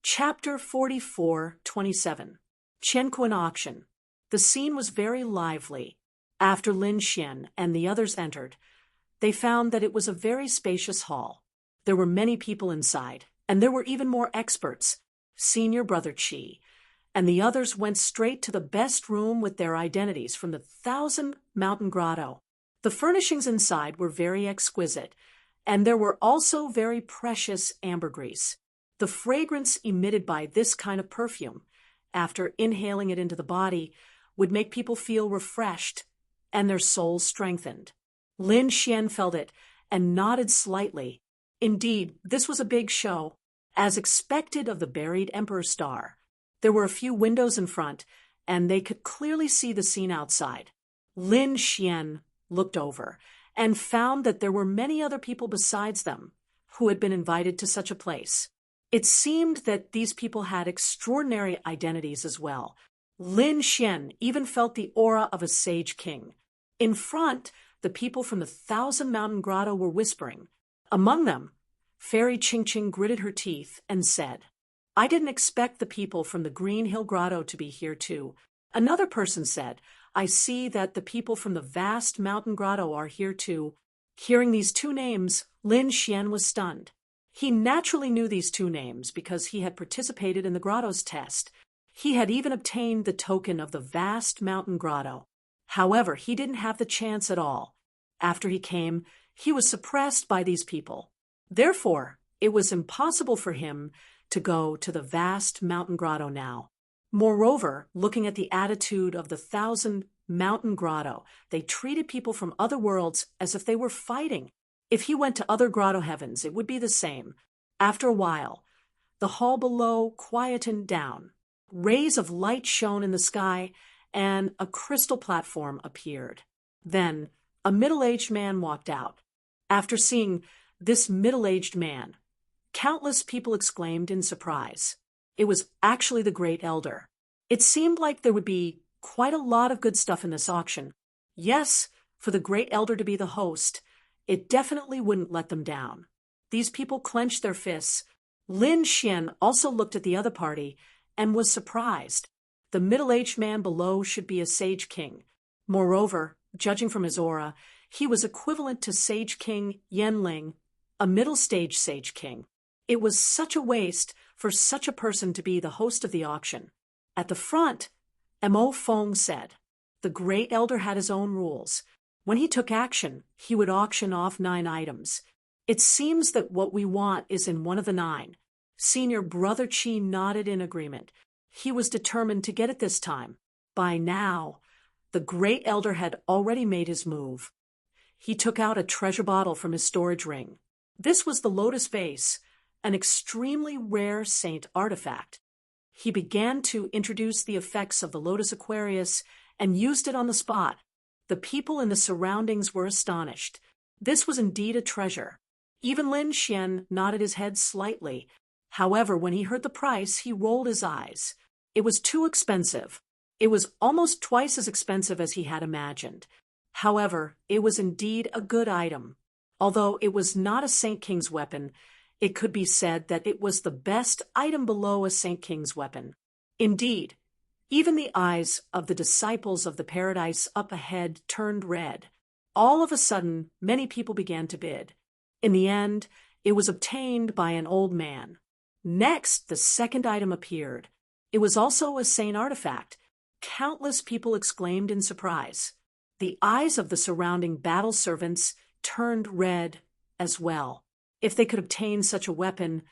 Chapter 44:27. Qianquan Auction. The scene was very lively. After Lin Xian and the others entered, they found that it was a very spacious hall. There were many people inside, and there were even more experts. Senior Brother Qi and the others went straight to the best room with their identities from the 1,000-mountain grotto. The furnishings inside were very exquisite, and there were also very precious ambergris. The fragrance emitted by this kind of perfume, after inhaling it into the body, would make people feel refreshed and their souls strengthened. Lin Xian felt it and nodded slightly. Indeed, this was a big show, as expected of the buried Emperor Star. There were a few windows in front, and they could clearly see the scene outside. Lin Xian looked over and found that there were many other people besides them who had been invited to such a place. It seemed that these people had extraordinary identities as well. Lin Xian even felt the aura of a sage king. In front, the people from the 1,000-mountain grotto were whispering. Among them, Fairy Qingqing gritted her teeth and said, "I didn't expect the people from the Green Hill Grotto to be here too." Another person said, "I see that the people from the vast mountain grotto are here too." Hearing these two names, Lin Xian was stunned. He naturally knew these two names because he had participated in the grotto's test. He had even obtained the token of the vast mountain grotto. However, he didn't have the chance at all. After he came, he was suppressed by these people. Therefore, it was impossible for him to go to the vast mountain grotto now. Moreover, looking at the attitude of the 1,000-mountain grotto, they treated people from other worlds as if they were fighting. If he went to other grotto heavens, it would be the same. After a while, the hall below quietened down. Rays of light shone in the sky, and a crystal platform appeared. Then, a middle-aged man walked out. After seeing this middle-aged man, countless people exclaimed in surprise. It was actually the Great Elder. It seemed like there would be quite a lot of good stuff in this auction. Yes, for the Great Elder to be the host, it definitely wouldn't let them down. These people clenched their fists. Lin Xian also looked at the other party and was surprised. The middle-aged man below should be a sage king. Moreover, judging from his aura, he was equivalent to Sage King Yanling, a middle-stage sage king. It was such a waste for such a person to be the host of the auction. At the front, Mo Feng said, "The Great Elder had his own rules. When he took action, he would auction off 9 items. It seems that what we want is in one of the 9. Senior Brother Qi nodded in agreement. He was determined to get it this time. By now, the Great Elder had already made his move. He took out a treasure bottle from his storage ring. This was the lotus vase, an extremely rare saint artifact. He began to introduce the effects of the Lotus Aquarius and used it on the spot. The people in the surroundings were astonished. This was indeed a treasure. Even Lin Xian nodded his head slightly. However, when he heard the price, he rolled his eyes. It was too expensive. It was almost twice as expensive as he had imagined. However, it was indeed a good item. Although it was not a Saint King's weapon, it could be said that it was the best item below a Saint King's weapon. Indeed, even the eyes of the disciples of the paradise up ahead turned red. All of a sudden, many people began to bid. In the end, it was obtained by an old man. Next, the second item appeared. It was also a saint artifact. Countless people exclaimed in surprise. The eyes of the surrounding battle servants turned red as well. If they could obtain such a weapon,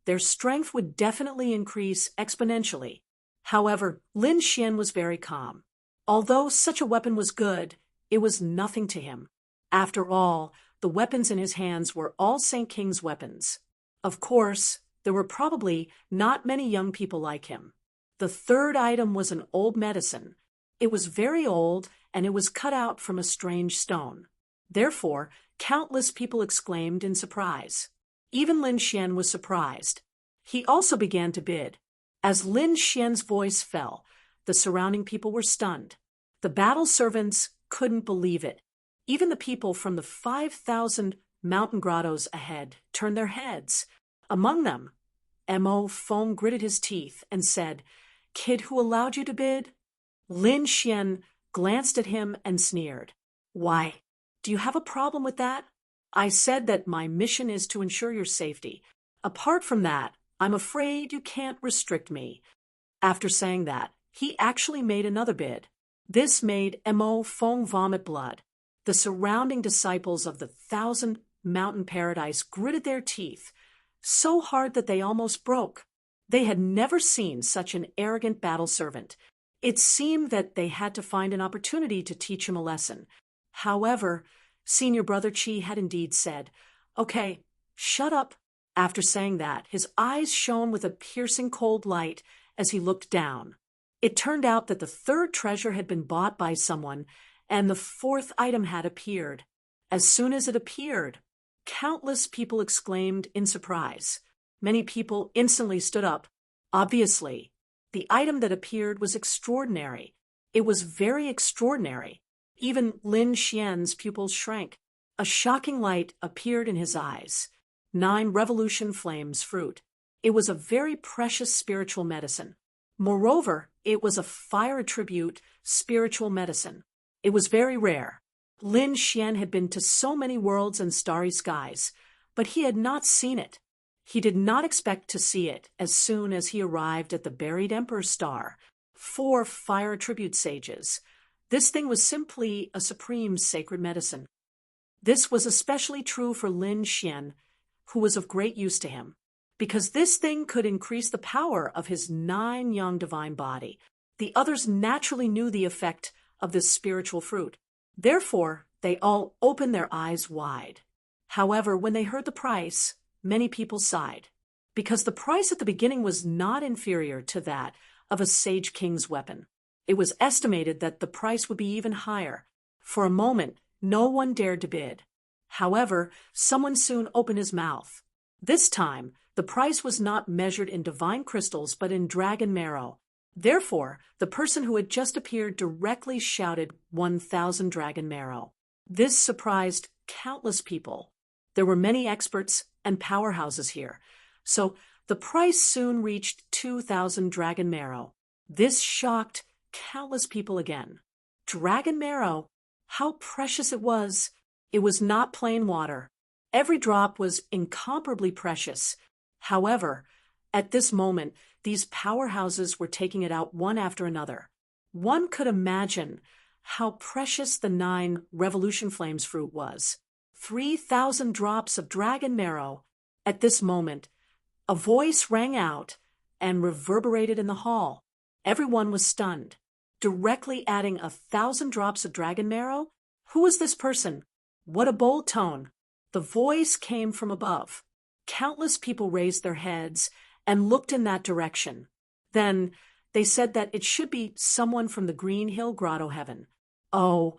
their strength would definitely increase exponentially. However, Lin Xian was very calm. Although such a weapon was good, it was nothing to him. After all, the weapons in his hands were all Saint King's weapons. Of course, there were probably not many young people like him. The third item was an old medicine. It was very old, and it was cut out from a strange stone. Therefore, countless people exclaimed in surprise. Even Lin Xian was surprised. He also began to bid. As Lin Xian's voice fell, the surrounding people were stunned. The battle servants couldn't believe it. Even the people from the 5,000 mountain grottos ahead turned their heads. Among them, Mo Feng gritted his teeth and said, "Kid who allowed you to bid?" Lin Xian glanced at him and sneered. "Why, do you have a problem with that? I said that my mission is to ensure your safety. Apart from that, I'm afraid you can't restrict me." After saying that, he actually made another bid. This made Mo Feng vomit blood. The surrounding disciples of the 1,000-mountain paradise gritted their teeth so hard that they almost broke. They had never seen such an arrogant battle servant. It seemed that they had to find an opportunity to teach him a lesson. However, Senior Brother Qi had indeed said, "Okay, shut up." After saying that, his eyes shone with a piercing cold light as he looked down. It turned out that the third treasure had been bought by someone, and the fourth item had appeared. As soon as it appeared, countless people exclaimed in surprise. Many people instantly stood up. Obviously, the item that appeared was extraordinary. It was very extraordinary. Even Lin Xian's pupils shrank. A shocking light appeared in his eyes. 9 revolution flames fruit. It was a very precious spiritual medicine. Moreover, it was a fire attribute spiritual medicine. It was very rare. Lin Xian had been to so many worlds and starry skies, but he had not seen it. He did not expect to see it as soon as he arrived at the buried Emperor's star. 4 fire attribute sages. This thing was simply a supreme sacred medicine. This was especially true for Lin Xian, who was of great use to him, because this thing could increase the power of his 9 young divine body. The others naturally knew the effect of this spiritual fruit. Therefore, they all opened their eyes wide. However, when they heard the price, many people sighed, because the price at the beginning was not inferior to that of a sage king's weapon. It was estimated that the price would be even higher. For a moment, no one dared to bid. However, someone soon opened his mouth. This time, the price was not measured in divine crystals but in dragon marrow. Therefore, the person who had just appeared directly shouted 1,000 dragon marrow. This surprised countless people. There were many experts and powerhouses here, so the price soon reached 2,000 dragon marrow. This shocked countless people again. Dragon marrow, how precious it was! It was not plain water. Every drop was incomparably precious. However, at this moment, these powerhouses were taking it out one after another. One could imagine how precious the 9 revolution flames fruit was. 3,000 drops of dragon marrow. At this moment, a voice rang out and reverberated in the hall. Everyone was stunned. Directly adding 1,000 drops of dragon marrow? Who was this person? What a bold tone! The voice came from above. Countless people raised their heads and looked in that direction. Then they said that it should be someone from the Green Hill Grotto Heaven. Oh,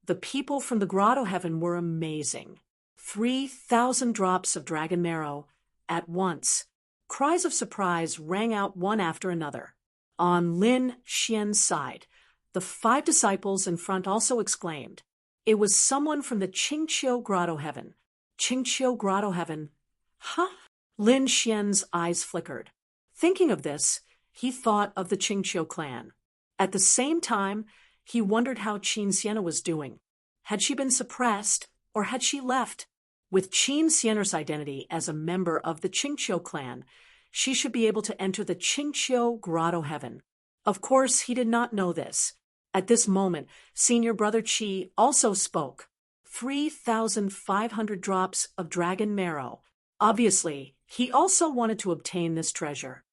the people from the Grotto Heaven were amazing. 3,000 drops of dragon marrow at once. Cries of surprise rang out one after another. On Lin Xian's side, the 5 disciples in front also exclaimed. It was someone from the Qingqiu Grotto Heaven. Qingqiu Grotto Heaven. Huh? Lin Xian's eyes flickered. Thinking of this, he thought of the Qingqiu clan. At the same time, he wondered how Qin Sienna was doing. Had she been suppressed, or had she left? With Qin Sienna's identity as a member of the Qingqiu clan, she should be able to enter the Qingqiu Grotto Heaven. Of course, he did not know this. At this moment, Senior Brother Qi also spoke. 3,500 drops of dragon marrow. Obviously, he also wanted to obtain this treasure.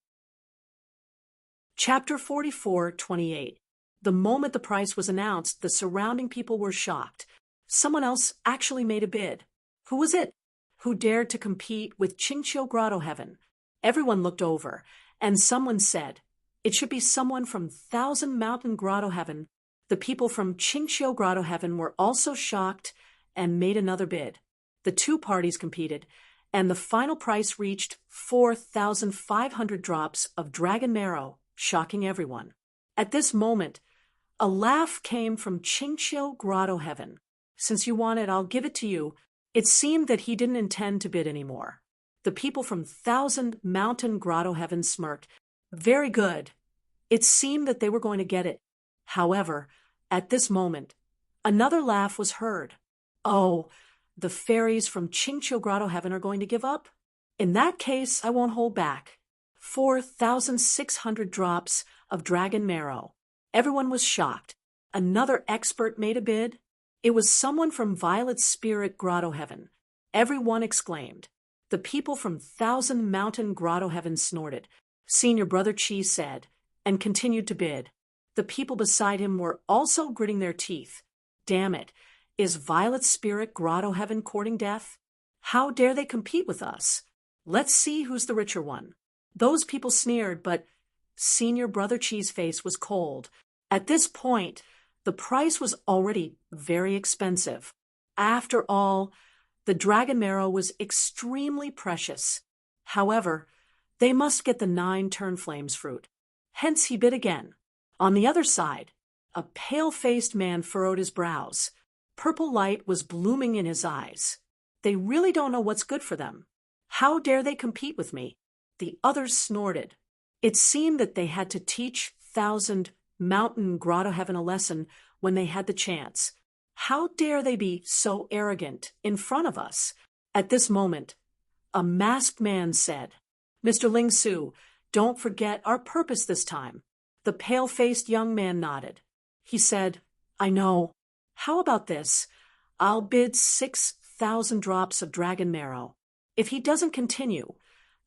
Chapter 44:28. The moment the price was announced, the surrounding people were shocked. Someone else actually made a bid. Who was it? Who dared to compete with Qingqiu Grotto Heaven? Everyone looked over, and someone said, it should be someone from 1,000 Mountain Grotto Heaven. The people from Qingqiu Grotto Heaven were also shocked and made another bid. The 2 parties competed, and the final price reached 4,500 drops of dragon marrow, shocking everyone. At this moment, a laugh came from Qingqiu Grotto Heaven. Since you want it, I'll give it to you. It seemed that he didn't intend to bid anymore. The people from Thousand Mountain Grotto Heaven smirked. Very good. It seemed that they were going to get it. However, at this moment, another laugh was heard. Oh, the fairies from Chincho Grotto Heaven are going to give up? In that case, I won't hold back. 4,600 drops of dragon marrow. Everyone was shocked. Another expert made a bid. It was someone from Violet Spirit Grotto Heaven. Everyone exclaimed. The people from Thousand Mountain Grotto Heaven snorted. Senior Brother Chi said, and continued to bid. The people beside him were also gritting their teeth. Damn it, is Violet Spirit Grotto Heaven courting death? How dare they compete with us? Let's see who's the richer one. Those people sneered, but Senior Brother Chi's face was cold. At this point, the price was already very expensive. After all, the dragon marrow was extremely precious. However, they must get the 9 Turnflames fruit. Hence he bid again. On the other side, a pale-faced man furrowed his brows. Purple light was blooming in his eyes. They really don't know what's good for them. How dare they compete with me? The others snorted. It seemed that they had to teach Thousand Mountain Grotto Heaven a lesson when they had the chance. How dare they be so arrogant in front of us? At this moment, a masked man said, Mr. Ling Su, don't forget our purpose this time. The pale-faced young man nodded. He said, I know. How about this? I'll bid 6,000 drops of dragon marrow. If he doesn't continue,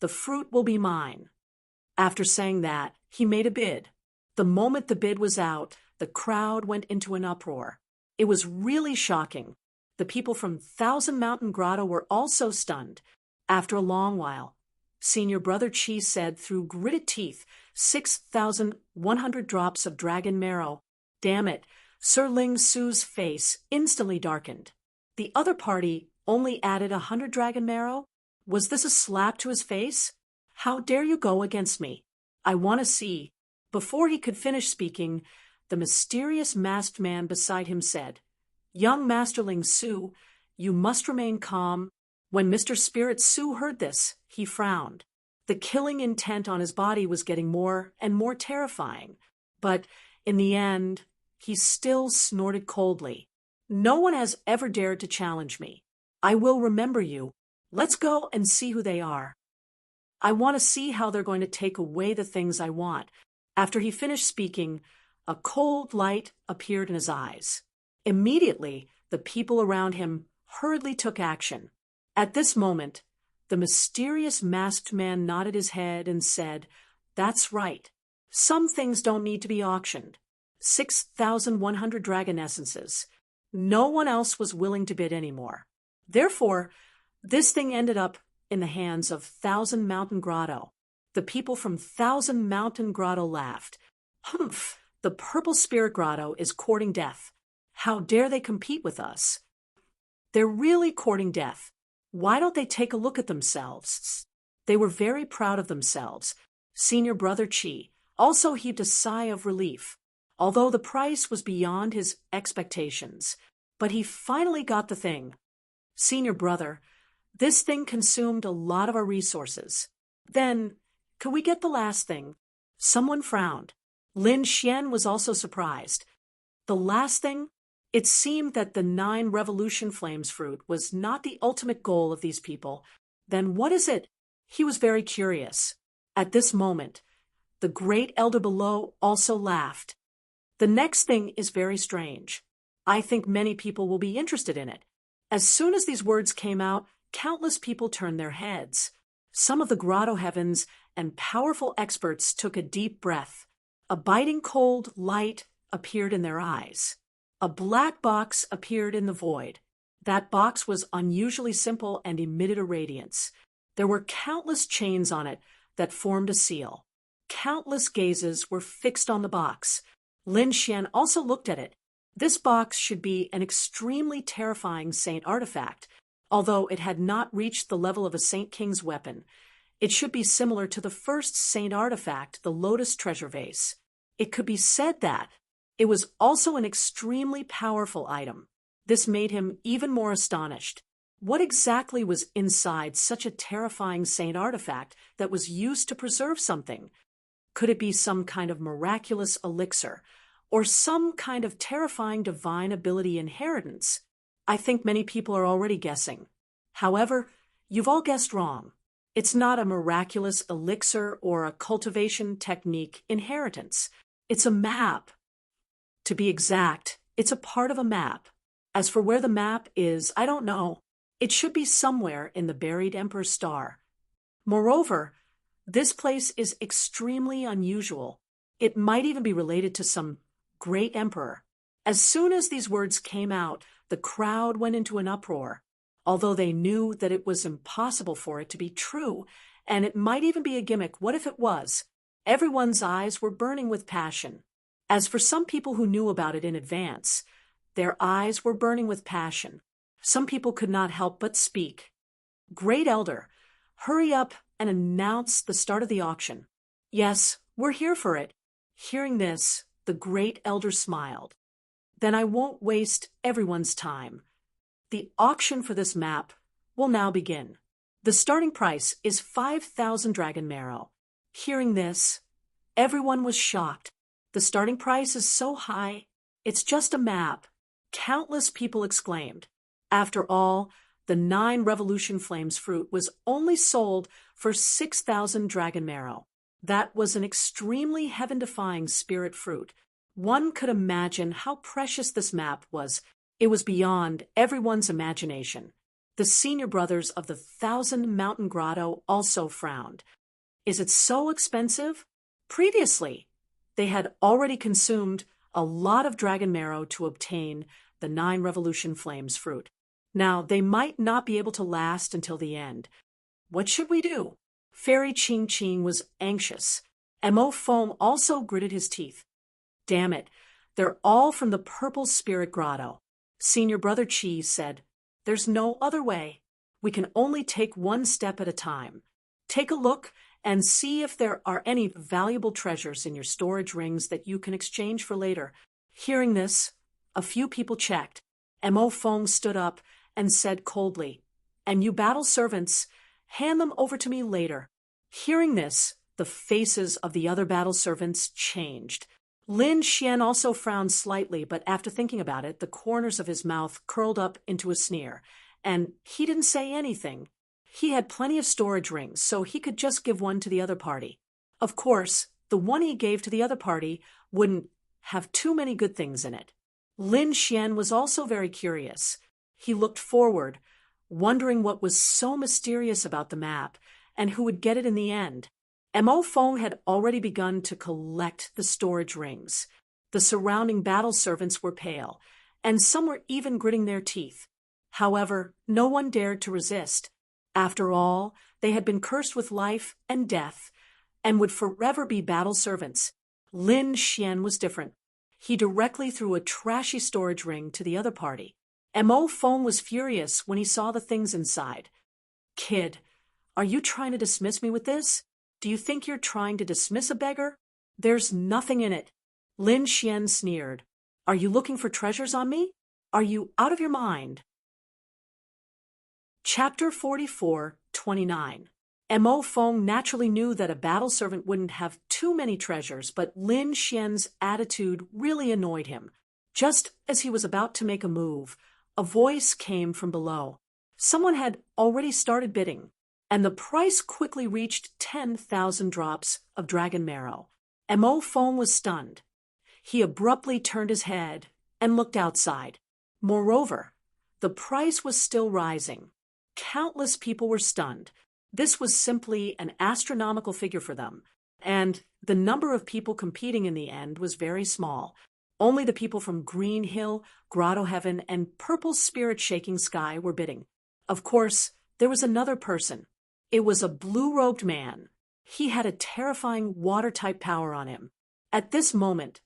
the fruit will be mine. After saying that, he made a bid. The moment the bid was out, the crowd went into an uproar. It was really shocking. The people from Thousand Mountain Grotto were also stunned. After a long while, Senior Brother Chi said through gritted teeth, 6,100 drops of dragon marrow. Damn it, Sir Ling Su's face instantly darkened. The other party only added 100 dragon marrow? Was this a slap to his face? How dare you go against me? I want to see. Before he could finish speaking, the mysterious masked man beside him said, Young Master Ling Su, you must remain calm. When Mr. Spirit Su heard this, he frowned. The killing intent on his body was getting more and more terrifying. But in the end, he still snorted coldly. No one has ever dared to challenge me. I will remember you. Let's go and see who they are. I want to see how they're going to take away the things I want. After he finished speaking, a cold light appeared in his eyes. Immediately, the people around him hurriedly took action. At this moment, the mysterious masked man nodded his head and said, That's right. Some things don't need to be auctioned. 6,100 dragon essences. No one else was willing to bid anymore. Therefore, this thing ended up in the hands of Thousand Mountain Grotto. The people from Thousand Mountain Grotto laughed. Humph, the Purple Spirit Grotto is courting death. How dare they compete with us? They're really courting death. Why don't they take a look at themselves? They were very proud of themselves. Senior Brother Chi also heaved a sigh of relief, although the price was beyond his expectations. But he finally got the thing. Senior Brother, this thing consumed a lot of our resources. Then, could we get the last thing? Someone frowned. Lin Xian was also surprised. The last thing? It seemed that the 9 Revolution Flames fruit was not the ultimate goal of these people. Then what is it? He was very curious. At this moment, the great elder below also laughed. The next thing is very strange. I think many people will be interested in it. As soon as these words came out, countless people turned their heads. Some of the Grotto Heavens and powerful experts took a deep breath. A biting cold light appeared in their eyes. A black box appeared in the void. That box was unusually simple and emitted a radiance. There were countless chains on it that formed a seal. Countless gazes were fixed on the box. Lin Xian also looked at it. This box should be an extremely terrifying saint artifact, although it had not reached the level of a Saint King's weapon. It should be similar to the first saint artifact, the Lotus Treasure Vase. It could be said that it was also an extremely powerful item. This made him even more astonished. What exactly was inside such a terrifying saint artifact that was used to preserve something? Could it be some kind of miraculous elixir, or some kind of terrifying divine ability inheritance? I think many people are already guessing. However, you've all guessed wrong. It's not a miraculous elixir or a cultivation technique inheritance. It's a map. To be exact, it's a part of a map. As for where the map is, I don't know. It should be somewhere in the buried Emperor's star. Moreover, this place is extremely unusual. It might even be related to some great emperor. As soon as these words came out, the crowd went into an uproar, although they knew that it was impossible for it to be true, and it might even be a gimmick. What if it was? Everyone's eyes were burning with passion. As for some people who knew about it in advance, their eyes were burning with passion. Some people could not help but speak. Great Elder, hurry up and announce the start of the auction. Yes, we're here for it. Hearing this, the Great Elder smiled. Then I won't waste everyone's time. The auction for this map will now begin. The starting price is 5,000 dragon marrow. Hearing this, everyone was shocked. The starting price is so high, it's just a map. Countless people exclaimed. After all, the 9 Revolution Flames fruit was only sold for 6,000 dragon marrow. That was an extremely heaven-defying spirit fruit. One could imagine how precious this map was. It was beyond everyone's imagination. The senior brothers of the 1,000 Mountain Grotto also frowned. Is it so expensive? Previously, they had already consumed a lot of dragon marrow to obtain the 9 Revolution Flames fruit. Now, they might not be able to last until the end. What should we do? Fairy Ching Ching was anxious. Mo Fong also gritted his teeth. Damn it, they're all from the Purple Spirit Grotto. Senior Brother Chi said, there's no other way. We can only take one step at a time. Take a look and see if there are any valuable treasures in your storage rings that you can exchange for later. Hearing this, a few people checked. Mo Fong stood up and said coldly, and you battle servants, hand them over to me later. Hearing this, the faces of the other battle servants changed. Lin Xian also frowned slightly, but after thinking about it, the corners of his mouth curled up into a sneer, and he didn't say anything. He had plenty of storage rings, so he could just give one to the other party. Of course, the one he gave to the other party wouldn't have too many good things in it. Lin Xian was also very curious. He looked forward, wondering what was so mysterious about the map, and who would get it in the end. Mo Fong had already begun to collect the storage rings. The surrounding battle servants were pale, and some were even gritting their teeth. However, no one dared to resist. After all, they had been cursed with life and death, and would forever be battle servants. Lin Xian was different. He directly threw a trashy storage ring to the other party. Mo Fong was furious when he saw the things inside. Kid, are you trying to dismiss me with this? Do you think you're trying to dismiss a beggar? There's nothing in it. Lin Xian sneered. Are you looking for treasures on me? Are you out of your mind? Chapter 44:29. Mo Fong naturally knew that a battle servant wouldn't have too many treasures, but Lin Xian's attitude really annoyed him. Just as he was about to make a move, a voice came from below. Someone had already started bidding, and the price quickly reached 10,000 drops of dragon marrow. Mo Fong was stunned. He abruptly turned his head and looked outside. Moreover, the price was still rising. Countless people were stunned. This was simply an astronomical figure for them, and the number of people competing in the end was very small. Only the people from Green Hill, Grotto Heaven, and Purple Spirit Shaking Sky were bidding. Of course, there was another person. It was a blue-robed man. He had a terrifying water-type power on him. At this moment,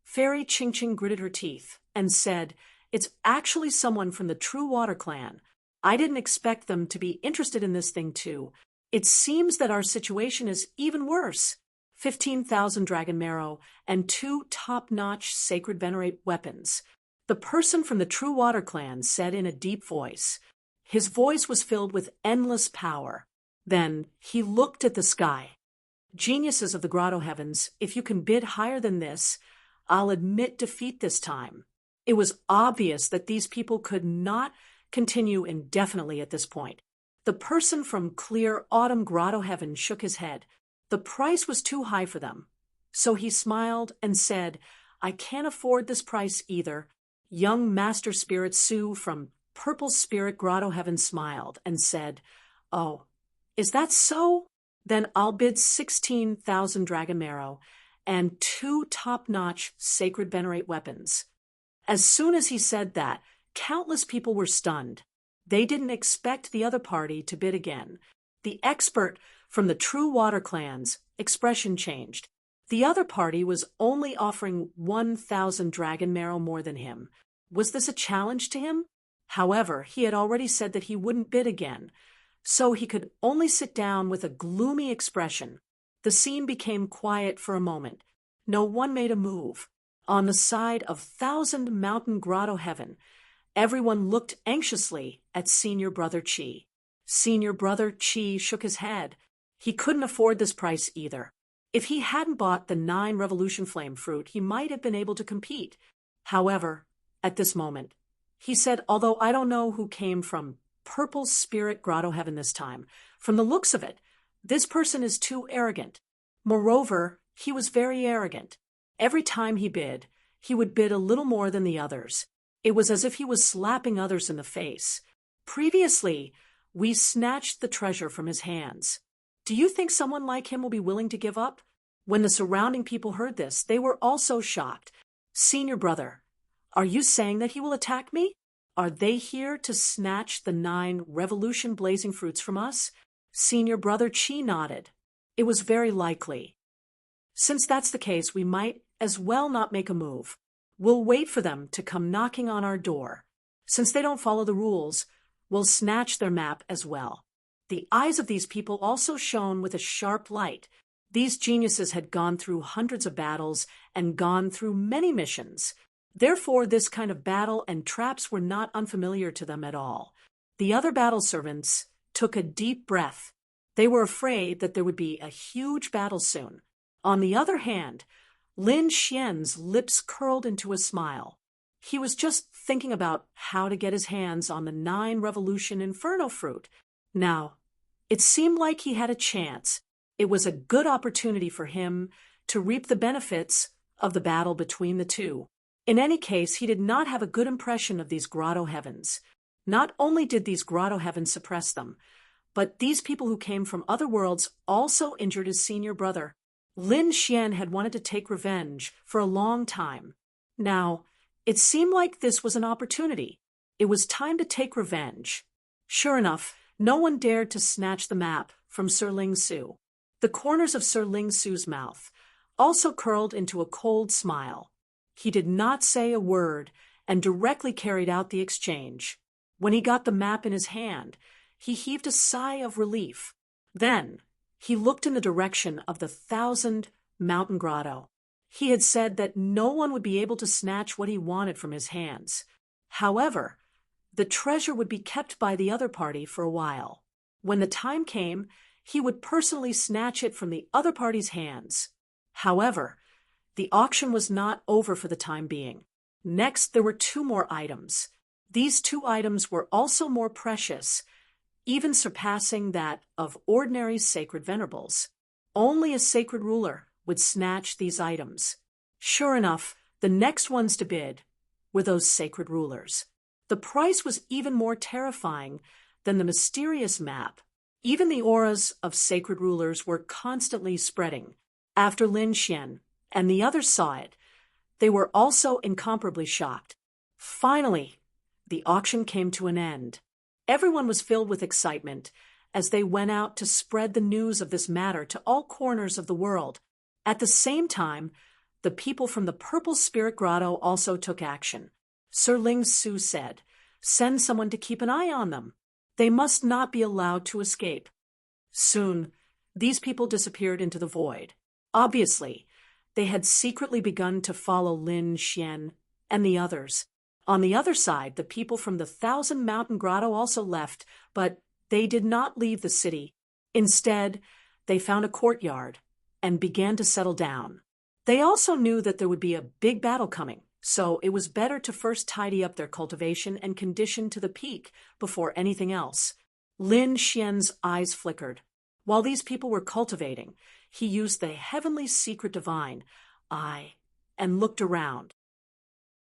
Fairy Ching Ching gritted her teeth and said, "It's actually someone from the True Water Clan. I didn't expect them to be interested in this thing too. It seems that our situation is even worse. 15,000 dragon marrow and 2 top-notch sacred venerate weapons." The person from the True Water Clan said in a deep voice. His voice was filled with endless power. Then he looked at the sky. Geniuses of the grotto heavens, if you can bid higher than this, I'll admit defeat this time. It was obvious that these people could not continue indefinitely at this point. The person from clear autumn grotto heaven shook his head. The price was too high for them. So he smiled and said, I can't afford this price either. Young Master Spirit Sue from Purple Spirit Grotto Heaven smiled and said, Oh, is that so? Then I'll bid 16,000 dragon marrow and 2 top-notch sacred venerate weapons. As soon as he said that, countless people were stunned. They didn't expect the other party to bid again. The expert from the True Water clans' expression changed. The other party was only offering 1,000 dragon marrow more than him. Was this a challenge to him? However, he had already said that he wouldn't bid again, so he could only sit down with a gloomy expression. The scene became quiet for a moment. No one made a move. On the side of Thousand Mountain Grotto Heaven, everyone looked anxiously at Senior Brother Chi. Senior Brother Chi shook his head. He couldn't afford this price either. If he hadn't bought the 9 Revolution Flame fruit, he might have been able to compete. However, at this moment, he said, although I don't know who came from Purple Spirit Grotto Heaven this time, from the looks of it, this person is too arrogant. Moreover, he was very arrogant. Every time he bid, he would bid a little more than the others. It was as if he was slapping others in the face. Previously, we snatched the treasure from his hands. Do you think someone like him will be willing to give up? When the surrounding people heard this, they were also shocked. Senior Brother, are you saying that he will attack me? Are they here to snatch the 9 Revolution Blazing Fruits from us? Senior Brother Chi nodded. It was very likely. Since that's the case, we might as well not make a move. We'll wait for them to come knocking on our door. Since they don't follow the rules, we'll snatch their map as well. The eyes of these people also shone with a sharp light. These geniuses had gone through hundreds of battles and gone through many missions. Therefore, this kind of battle and traps were not unfamiliar to them at all. The other battle servants took a deep breath. They were afraid that there would be a huge battle soon. On the other hand, Lin Xian's lips curled into a smile. He was just thinking about how to get his hands on the 9 Revolution Inferno fruit. Now, it seemed like he had a chance. It was a good opportunity for him to reap the benefits of the battle between the two. In any case, he did not have a good impression of these grotto heavens. Not only did these grotto heavens suppress them, but these people who came from other worlds also injured his senior brother. Lin Xian had wanted to take revenge for a long time. Now, it seemed like this was an opportunity. It was time to take revenge. Sure enough, no one dared to snatch the map from Sir Ling Su. The corners of Sir Ling Su's mouth also curled into a cold smile. He did not say a word and directly carried out the exchange. When he got the map in his hand, he heaved a sigh of relief. Then, he looked in the direction of the 1,000 Mountain Grotto. He had said that no one would be able to snatch what he wanted from his hands. However, the treasure would be kept by the other party for a while. When the time came, he would personally snatch it from the other party's hands. However, the auction was not over for the time being. Next, there were 2 more items. These 2 items were also more precious, even surpassing that of ordinary sacred venerables. Only a sacred ruler would snatch these items. Sure enough, the next ones to bid were those sacred rulers. The price was even more terrifying than the mysterious map. Even the auras of sacred rulers were constantly spreading. After Lin Xian and the others saw it, they were also incomparably shocked. Finally, the auction came to an end. Everyone was filled with excitement as they went out to spread the news of this matter to all corners of the world. At the same time, the people from the Purple Spirit Grotto also took action. Sir Ling Su said, "Send someone to keep an eye on them. They must not be allowed to escape." Soon, these people disappeared into the void. Obviously, they had secretly begun to follow Lin Xian and the others. On the other side, the people from the Thousand Mountain Grotto also left, but they did not leave the city. Instead, they found a courtyard and began to settle down. They also knew that there would be a big battle coming, so it was better to first tidy up their cultivation and condition to the peak before anything else. Lin Xian's eyes flickered. While these people were cultivating, he used the heavenly secret divine eye and looked around.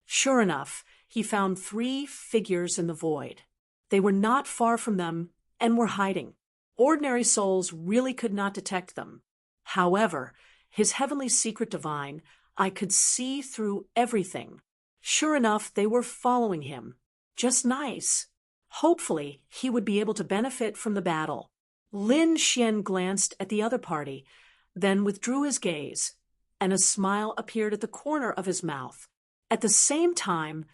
Sure enough, he found 3 figures in the void. They were not far from them and were hiding. Ordinary souls really could not detect them. However, his heavenly secret divine eye could see through everything. Sure enough, they were following him. Just nice. Hopefully, he would be able to benefit from the battle. Lin Xian glanced at the other party, then withdrew his gaze, and a smile appeared at the corner of his mouth. At the same time,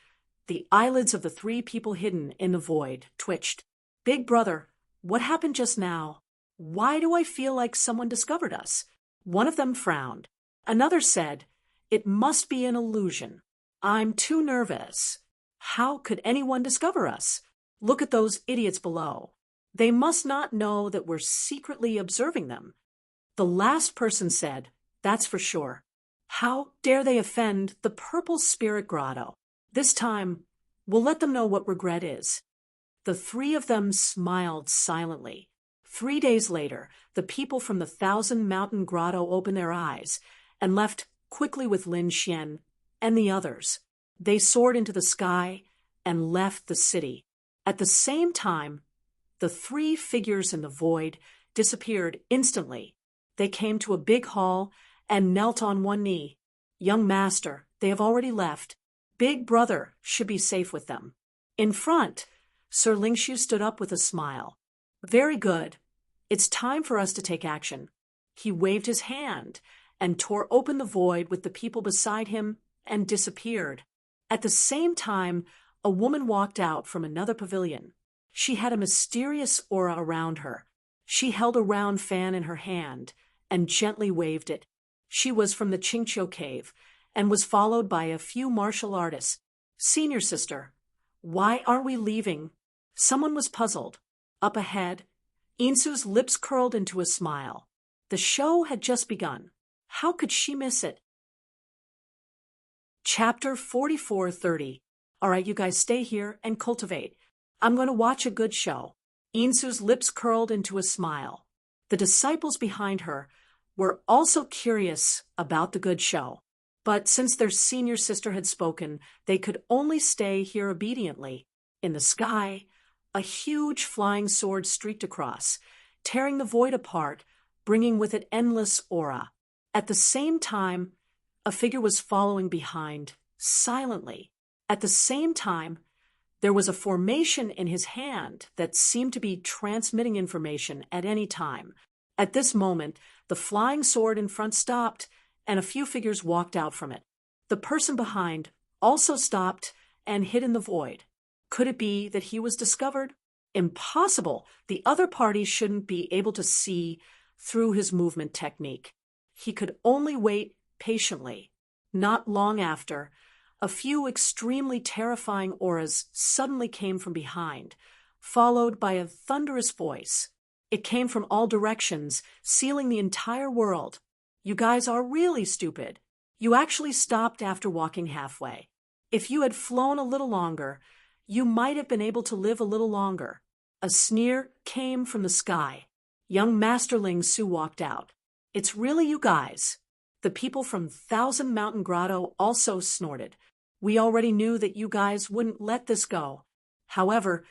the eyelids of the 3 people hidden in the void twitched. Big brother, what happened just now? Why do I feel like someone discovered us? One of them frowned. Another said, it must be an illusion. I'm too nervous. How could anyone discover us? Look at those idiots below. They must not know that we're secretly observing them. The last person said, that's for sure. How dare they offend the Purple Spirit Grotto? This time, we'll let them know what regret is. The 3 of them smiled silently. 3 days later, the people from the Thousand Mountain Grotto opened their eyes and left quickly with Lin Xian and the others. They soared into the sky and left the city. At the same time, the 3 figures in the void disappeared instantly. They came to a big hall and knelt on one knee. Young master, they have already left. Big brother should be safe with them. In front, Sir Lingshu stood up with a smile. Very good. It's time for us to take action. He waved his hand and tore open the void with the people beside him and disappeared. At the same time, a woman walked out from another pavilion. She had a mysterious aura around her. She held a round fan in her hand and gently waved it. She was from the Qingqiu cave and was followed by a few martial artists. Senior sister, why aren't we leaving? Someone was puzzled. Up ahead, Insu's lips curled into a smile. The show had just begun. How could she miss it? Chapter 44:30. All right, you guys stay here and cultivate. I'm going to watch a good show. Insu's lips curled into a smile. The disciples behind her were also curious about the good show. But since their senior sister had spoken, they could only stay here obediently. In the sky, a huge flying sword streaked across, tearing the void apart, bringing with it endless aura. At the same time, a figure was following behind, silently. At the same time, there was a formation in his hand that seemed to be transmitting information at any time. At this moment, the flying sword in front stopped, and a few figures walked out from it. The person behind also stopped and hid in the void. Could it be that he was discovered? Impossible! The other party shouldn't be able to see through his movement technique. He could only wait patiently. Not long after, a few extremely terrifying auras suddenly came from behind, followed by a thunderous voice. It came from all directions, sealing the entire world. You guys are really stupid. You actually stopped after walking halfway. If you had flown a little longer, you might have been able to live a little longer. A sneer came from the sky. Young Masterling Su walked out. It's really you guys. The people from Thousand Mountain Grotto also snorted. We already knew that you guys wouldn't let this go. However,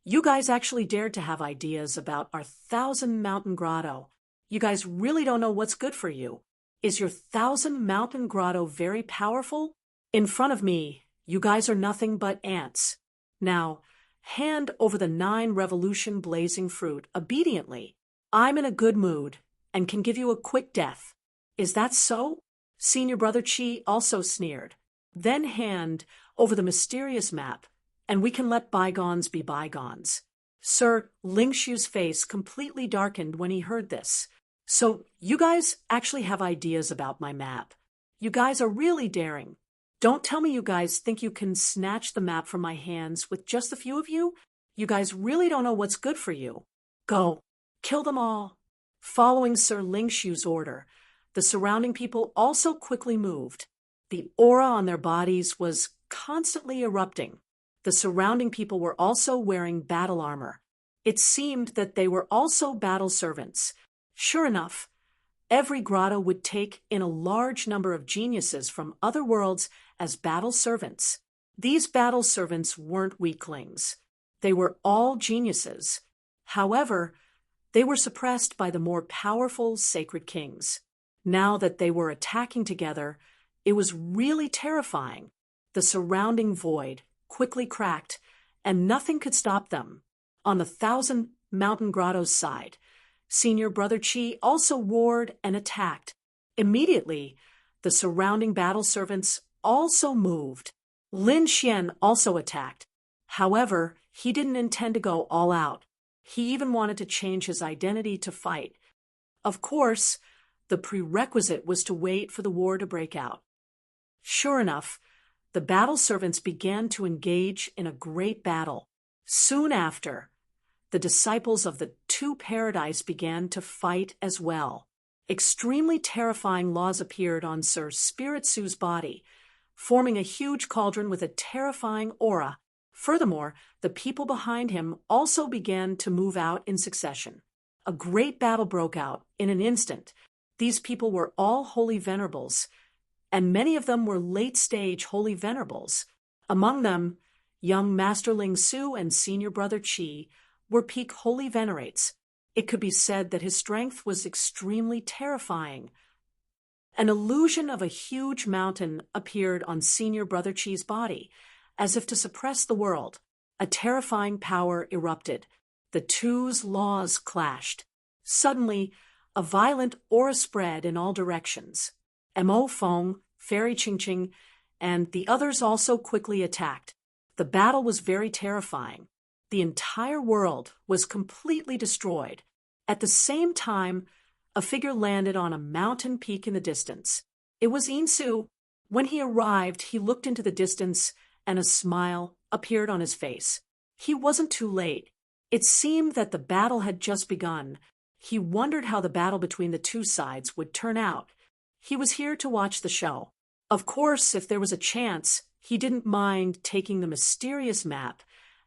you guys actually dared to have ideas about our Thousand Mountain Grotto. You guys really don't know what's good for you. Is your Thousand Mountain Grotto very powerful? In front of me, you guys are nothing but ants. Now, hand over the 9 revolution blazing fruit obediently. I'm in a good mood and can give you a quick death. Is that so? Senior Brother Chi also sneered. Then hand over the mysterious map, and we can let bygones be bygones. Sir Lingshu's face completely darkened when he heard this. So you guys actually have ideas about my map. You guys are really daring. Don't tell me you guys think you can snatch the map from my hands with just a few of you? You guys really don't know what's good for you. Go. Kill them all. Following Sir Lingshu's order, the surrounding people also quickly moved. The aura on their bodies was constantly erupting. The surrounding people were also wearing battle armor. It seemed that they were also battle servants. Sure enough, every grotto would take in a large number of geniuses from other worlds as battle servants. These battle servants weren't weaklings. They were all geniuses. However, they were suppressed by the more powerful sacred kings. Now that they were attacking together, it was really terrifying. The surrounding void quickly cracked, and nothing could stop them. On the Thousand Mountain Grotto's side, Senior Brother Chi also roared and attacked. Immediately, the surrounding battle servants also moved. Lin Xian also attacked. However, he didn't intend to go all out. He even wanted to change his identity to fight. Of course, the prerequisite was to wait for the war to break out. Sure enough, the battle servants began to engage in a great battle. Soon after, the disciples of the Two Paradise began to fight as well. Extremely terrifying laws appeared on Sir Spirit Su's body, forming a huge cauldron with a terrifying aura. Furthermore, the people behind him also began to move out in succession. A great battle broke out in an instant. These people were all holy venerables, and many of them were late-stage holy venerables. Among them, young Master Ling Su and Senior Brother Chi were peak holy venerates. It could be said that his strength was extremely terrifying. An illusion of a huge mountain appeared on Senior Brother Chi's body, as if to suppress the world. A terrifying power erupted. The two's laws clashed. Suddenly, a violent aura spread in all directions. Mo Feng, Fairy Qingqing, and the others also quickly attacked. The battle was very terrifying. The entire world was completely destroyed. At the same time, a figure landed on a mountain peak in the distance. It was Insu. When he arrived, he looked into the distance, and a smile appeared on his face. He wasn't too late. It seemed that the battle had just begun. He wondered how the battle between the two sides would turn out. He was here to watch the show. Of course, if there was a chance, he didn't mind taking the mysterious map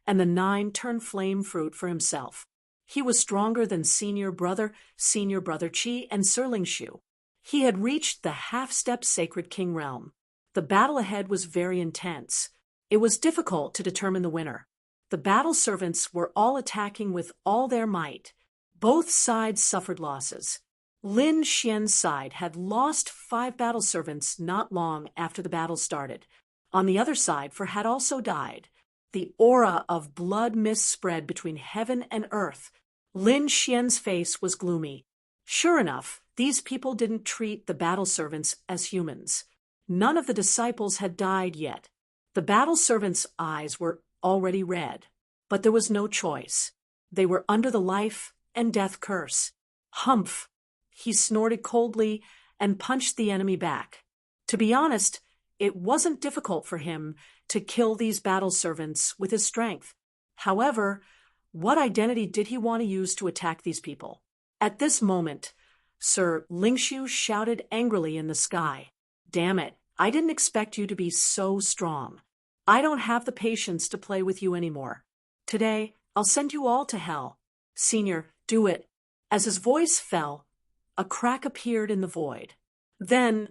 and the 9-turn flame fruit for himself. He was stronger than Senior Brother Chi, and Sir Lingshu. He had reached the half-step Sacred King realm. The battle ahead was very intense. It was difficult to determine the winner. The battle servants were all attacking with all their might. Both sides suffered losses. Lin Xian's side had lost 5 battle servants not long after the battle started. On the other side, had also died. The aura of blood mist spread between heaven and earth. Lin Xian's face was gloomy. Sure enough, these people didn't treat the battle servants as humans. None of the disciples had died yet. The battle servants' eyes were already red. But there was no choice. They were under the life and death curse. Humph! He snorted coldly and punched the enemy back. To be honest, it wasn't difficult for him to kill these battle servants with his strength. However, what identity did he want to use to attack these people? At this moment, Sir Lingshu shouted angrily in the sky. Damn it, I didn't expect you to be so strong. I don't have the patience to play with you anymore. Today, I'll send you all to hell. Senior, do it. As his voice fell, a crack appeared in the void. Then,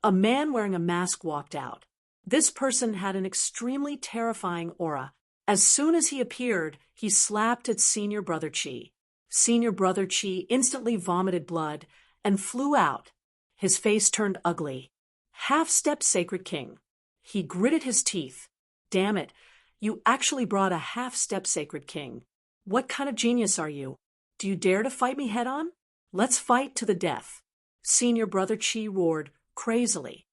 a man wearing a mask walked out. This person had an extremely terrifying aura. As soon as he appeared, he slapped at Senior Brother Chi. Senior Brother Chi instantly vomited blood and flew out. His face turned ugly. Half-step Sacred King. He gritted his teeth. Damn it, you actually brought a half-step Sacred King. What kind of genius are you? Do you dare to fight me head-on? Let's fight to the death. Senior Brother Chi roared crazily.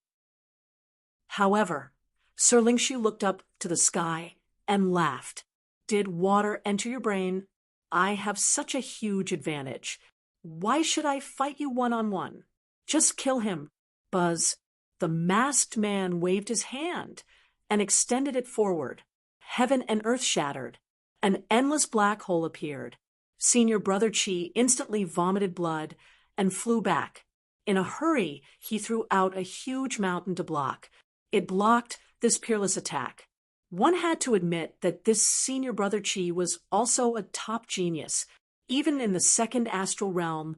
However, Sir Lingshu looked up to the sky and laughed. Did water enter your brain? I have such a huge advantage. Why should I fight you one-on-one? Just kill him, Buzz. the masked man waved his hand and extended it forward. Heaven and earth shattered. An endless black hole appeared. Senior Brother Chi instantly vomited blood and flew back. In a hurry, he threw out a huge mountain to block. It blocked this peerless attack. One had to admit that this Senior Brother Chi was also a top genius. Even in the second astral realm,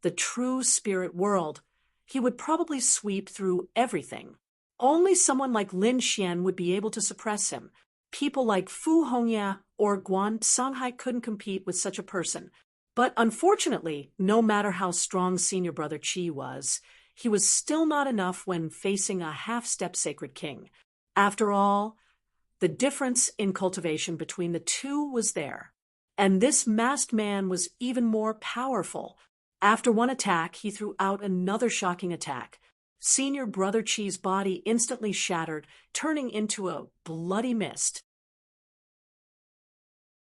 the true spirit world, he would probably sweep through everything. Only someone like Lin Xian would be able to suppress him. People like Fu Hongya or Guan Songhai couldn't compete with such a person. But unfortunately, no matter how strong Senior Brother Chi was, he was still not enough when facing a half-step sacred king. After all, the difference in cultivation between the two was there. And this masked man was even more powerful. After one attack, he threw out another shocking attack. Senior Brother Chi's body instantly shattered, turning into a bloody mist.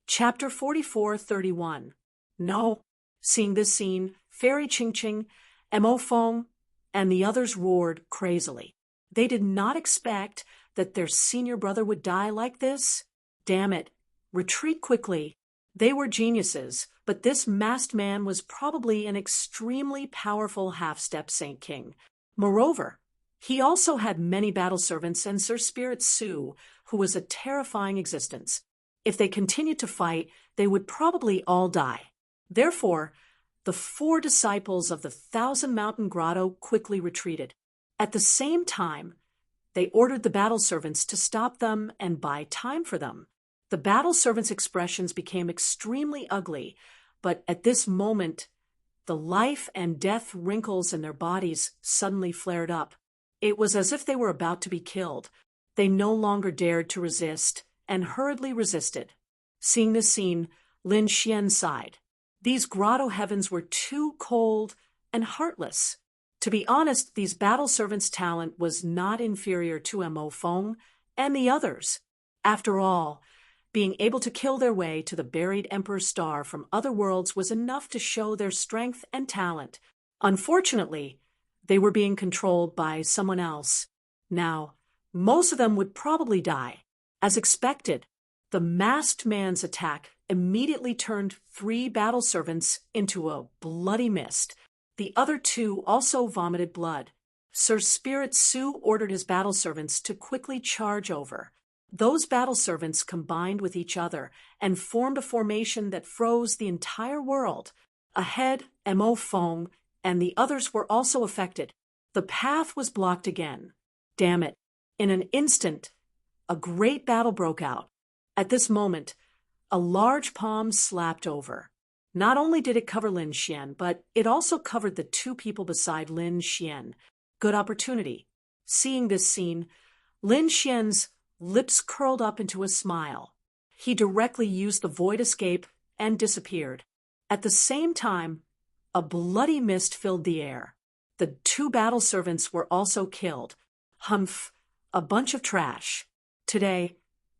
Chapter 44:31. No. Seeing this scene, Fairy Qingqing, Mo Feng, and the others roared crazily. They did not expect that their senior brother would die like this. Damn it. Retreat quickly. They were geniuses, but this masked man was probably an extremely powerful half-step Saint King. Moreover, he also had many battle servants and Sir Spirit Su, who was a terrifying existence. If they continued to fight, they would probably all die. Therefore, the 4 disciples of the Thousand Mountain Grotto quickly retreated. At the same time, they ordered the battle servants to stop them and buy time for them. The battle servants' expressions became extremely ugly, but at this moment, the life and death wrinkles in their bodies suddenly flared up. It was as if they were about to be killed. They no longer dared to resist and hurriedly resisted. Seeing this scene, Lin Xian sighed. These grotto heavens were too cold and heartless. To be honest, these battle servants' talent was not inferior to Mo Feng and the others. After all, being able to kill their way to the buried Emperor's star from other worlds was enough to show their strength and talent. Unfortunately, they were being controlled by someone else. Now, most of them would probably die. As expected, the masked man's attack immediately turned 3 battle servants into a bloody mist. The other 2 also vomited blood. Sir Spirit Su ordered his battle servants to quickly charge over. Those battle servants combined with each other and formed a formation that froze the entire world. Ahead, Mo Feng and the others were also affected. The path was blocked again. Damn it. In an instant, a great battle broke out. At this moment, a large palm slapped over. Not only did it cover Lin Xian, but it also covered the 2 people beside Lin Xian. Good opportunity. Seeing this scene, Lin Xian's lips curled up into a smile. He directly used the void escape and disappeared. At the same time, a bloody mist filled the air. The 2 battle servants were also killed. Humph, a bunch of trash. Today,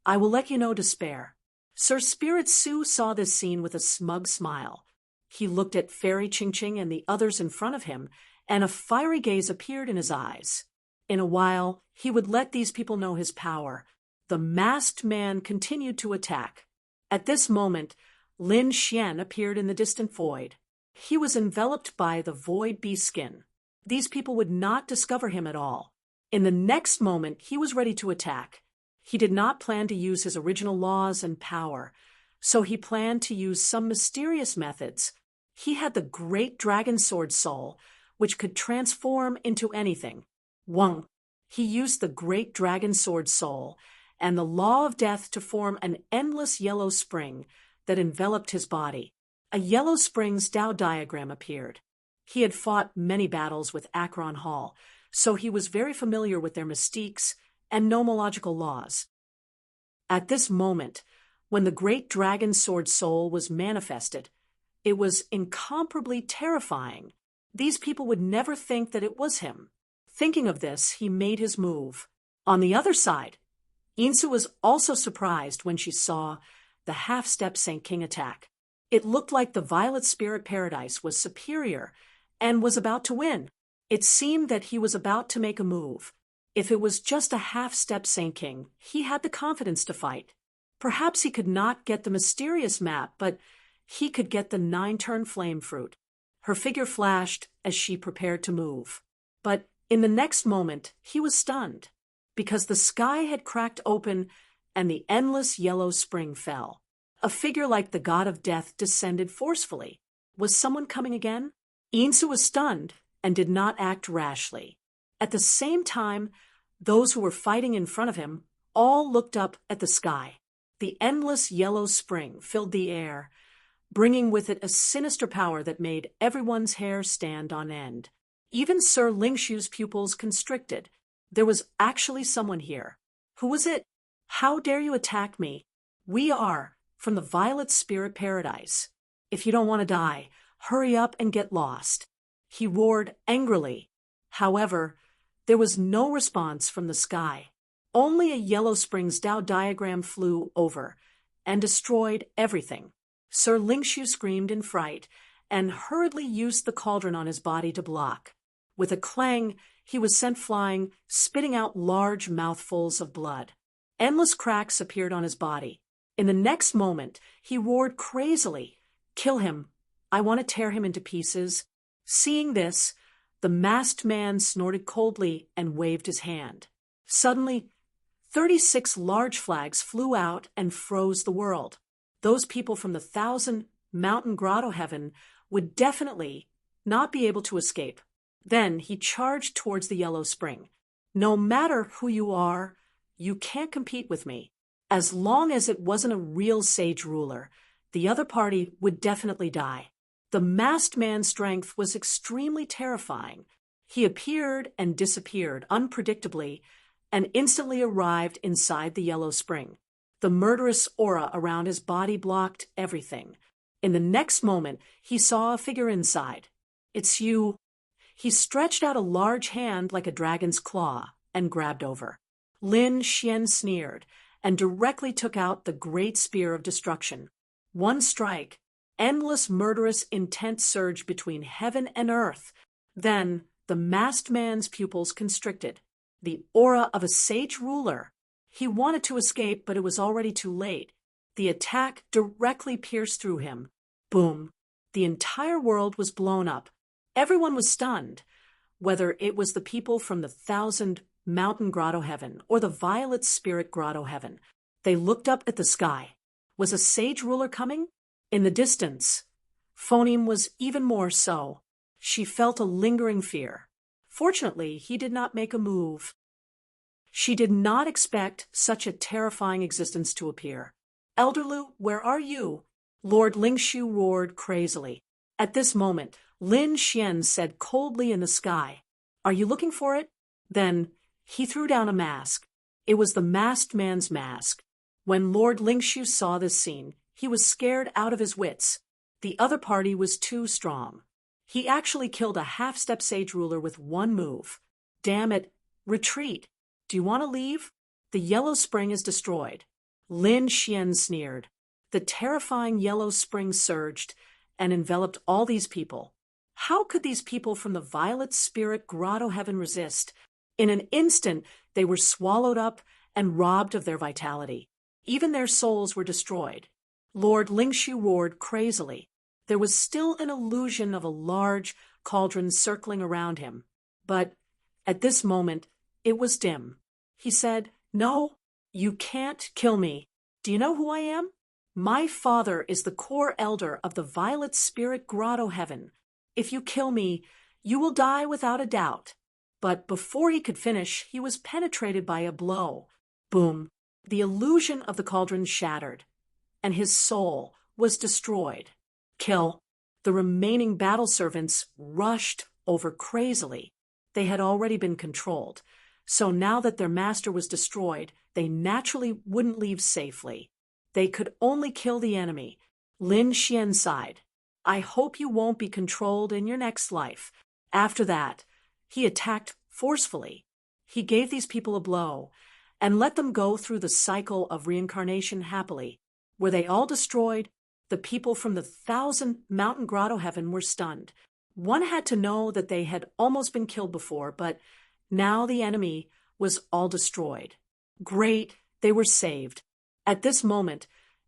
I will let you know despair. Sir Spirit Su saw this scene with a smug smile. He looked at Fairy Qingqing and the others in front of him, and a fiery gaze appeared in his eyes. In a while, he would let these people know his power. The masked man continued to attack. At this moment, Lin Xian appeared in the distant void. He was enveloped by the void bee skin. These people would not discover him at all. In the next moment, he was ready to attack. He did not plan to use his original laws and power, so he planned to use some mysterious methods. He had the great dragon sword soul, which could transform into anything. 1. He used the great dragon sword soul and the law of death to form an endless yellow spring that enveloped his body. A yellow spring's Tao diagram appeared. He had fought many battles with Akron Hall, so he was very familiar with their mystiques and nomological laws. At this moment, when the great dragon sword soul was manifested, it was incomparably terrifying. These people would never think that it was him. Thinking of this, he made his move. On the other side, Insu was also surprised when she saw the half-step Saint King attack. It looked like the Violet Spirit Paradise was superior and was about to win. It seemed that he was about to make a move. If it was just a half-step sinking, he had the confidence to fight. Perhaps he could not get the mysterious map, but he could get the 9-turn flame fruit. Her figure flashed as she prepared to move. But in the next moment, he was stunned, because the sky had cracked open and the endless yellow spring fell. A figure like the god of death descended forcefully. Was someone coming again? Insu was stunned and did not act rashly. At the same time, those who were fighting in front of him all looked up at the sky. The endless yellow spring filled the air, bringing with it a sinister power that made everyone's hair stand on end. Even Sir Lingshu's pupils constricted. There was actually someone here. Who was it? How dare you attack me? We are from the Violet Spirit Paradise. If you don't want to die, hurry up and get lost. He roared angrily. However, there was no response from the sky. Only a yellow spring's Tao diagram flew over and destroyed everything. Sir Lingshu screamed in fright and hurriedly used the cauldron on his body to block. With a clang, he was sent flying, spitting out large mouthfuls of blood. Endless cracks appeared on his body. In the next moment, he roared crazily, "Kill him! I want to tear him into pieces." Seeing this, the masked man snorted coldly and waved his hand. Suddenly, 36 large flags flew out and froze the world. Those people from the 1,000-mountain grotto heaven would definitely not be able to escape. Then he charged towards the yellow spring. "No matter who you are, you can't compete with me." As long as it wasn't a real sage ruler, the other party would definitely die. The masked man's strength was extremely terrifying. He appeared and disappeared unpredictably and instantly arrived inside the yellow spring. The murderous aura around his body blocked everything. In the next moment, he saw a figure inside. "It's you." He stretched out a large hand like a dragon's claw and grabbed over. Lin Xian sneered and directly took out the great spear of destruction. One strike, endless murderous intent surged between heaven and earth. Then the masked man's pupils constricted. The aura of a sage ruler. He wanted to escape, but it was already too late. The attack directly pierced through him. Boom. The entire world was blown up. Everyone was stunned, whether it was the people from the 1,000-mountain grotto heaven or the Violet Spirit grotto heaven. They looked up at the sky. Was a sage ruler coming? In the distance, Phonim was even more so. She felt a lingering fear. Fortunately, he did not make a move. She did not expect such a terrifying existence to appear. "Elderlu, where are you?" Lord Lingshu roared crazily. At this moment, Lin Xian said coldly in the sky, "Are you looking for it?" Then he threw down a mask. It was the masked man's mask. When Lord Lingshu saw this scene, he was scared out of his wits. The other party was too strong. He actually killed a half-step sage ruler with one move. "Damn it, retreat. Do you want to leave? The yellow spring is destroyed." Lin Xian sneered. The terrifying yellow spring surged and enveloped all these people. How could these people from the Violet Spirit grotto heaven resist? In an instant, they were swallowed up and robbed of their vitality. Even their souls were destroyed. Lord Lingshu roared crazily. There was still an illusion of a large cauldron circling around him. But at this moment, it was dim. He said, "No, you can't kill me. Do you know who I am? My father is the core elder of the Violet Spirit grotto heaven. If you kill me, you will die without a doubt." But before he could finish, he was penetrated by a blow. Boom. The illusion of the cauldron shattered, and his soul was destroyed. Kill. The remaining battle servants rushed over crazily. They had already been controlled, so now that their master was destroyed, they naturally wouldn't leave safely. They could only kill the enemy. Lin Xian sighed. "I hope you won't be controlled in your next life." After that, he attacked forcefully. He gave these people a blow and let them go through the cycle of reincarnation happily. Were they all destroyed? The people from the 1,000-mountain grotto heaven were stunned. One had to know that they had almost been killed before, but now the enemy was all destroyed. Great, they were saved. At this moment,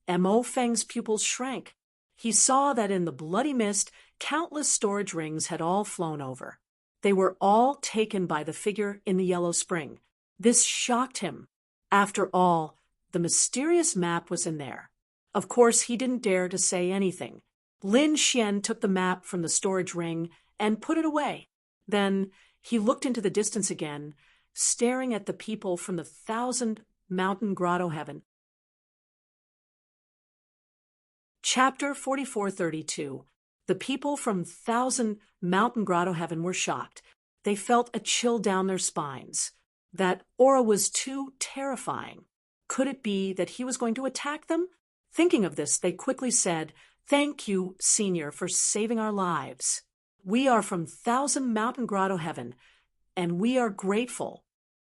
Mo Feng's pupils shrank. He saw that in the bloody mist, countless storage rings had all flown over. They were all taken by the figure in the yellow spring. This shocked him. After all, the mysterious map was in there. Of course, he didn't dare to say anything. Lin Xian took the map from the storage ring and put it away. Then he looked into the distance again, staring at the people from the 1,000-mountain grotto heaven. Chapter 4432. The people from 1,000-mountain grotto heaven were shocked. They felt a chill down their spines. That aura was too terrifying. Could it be that he was going to attack them? Thinking of this, they quickly said, "Thank you, Senior, for saving our lives. We are from 1,000-mountain grotto heaven, and we are grateful."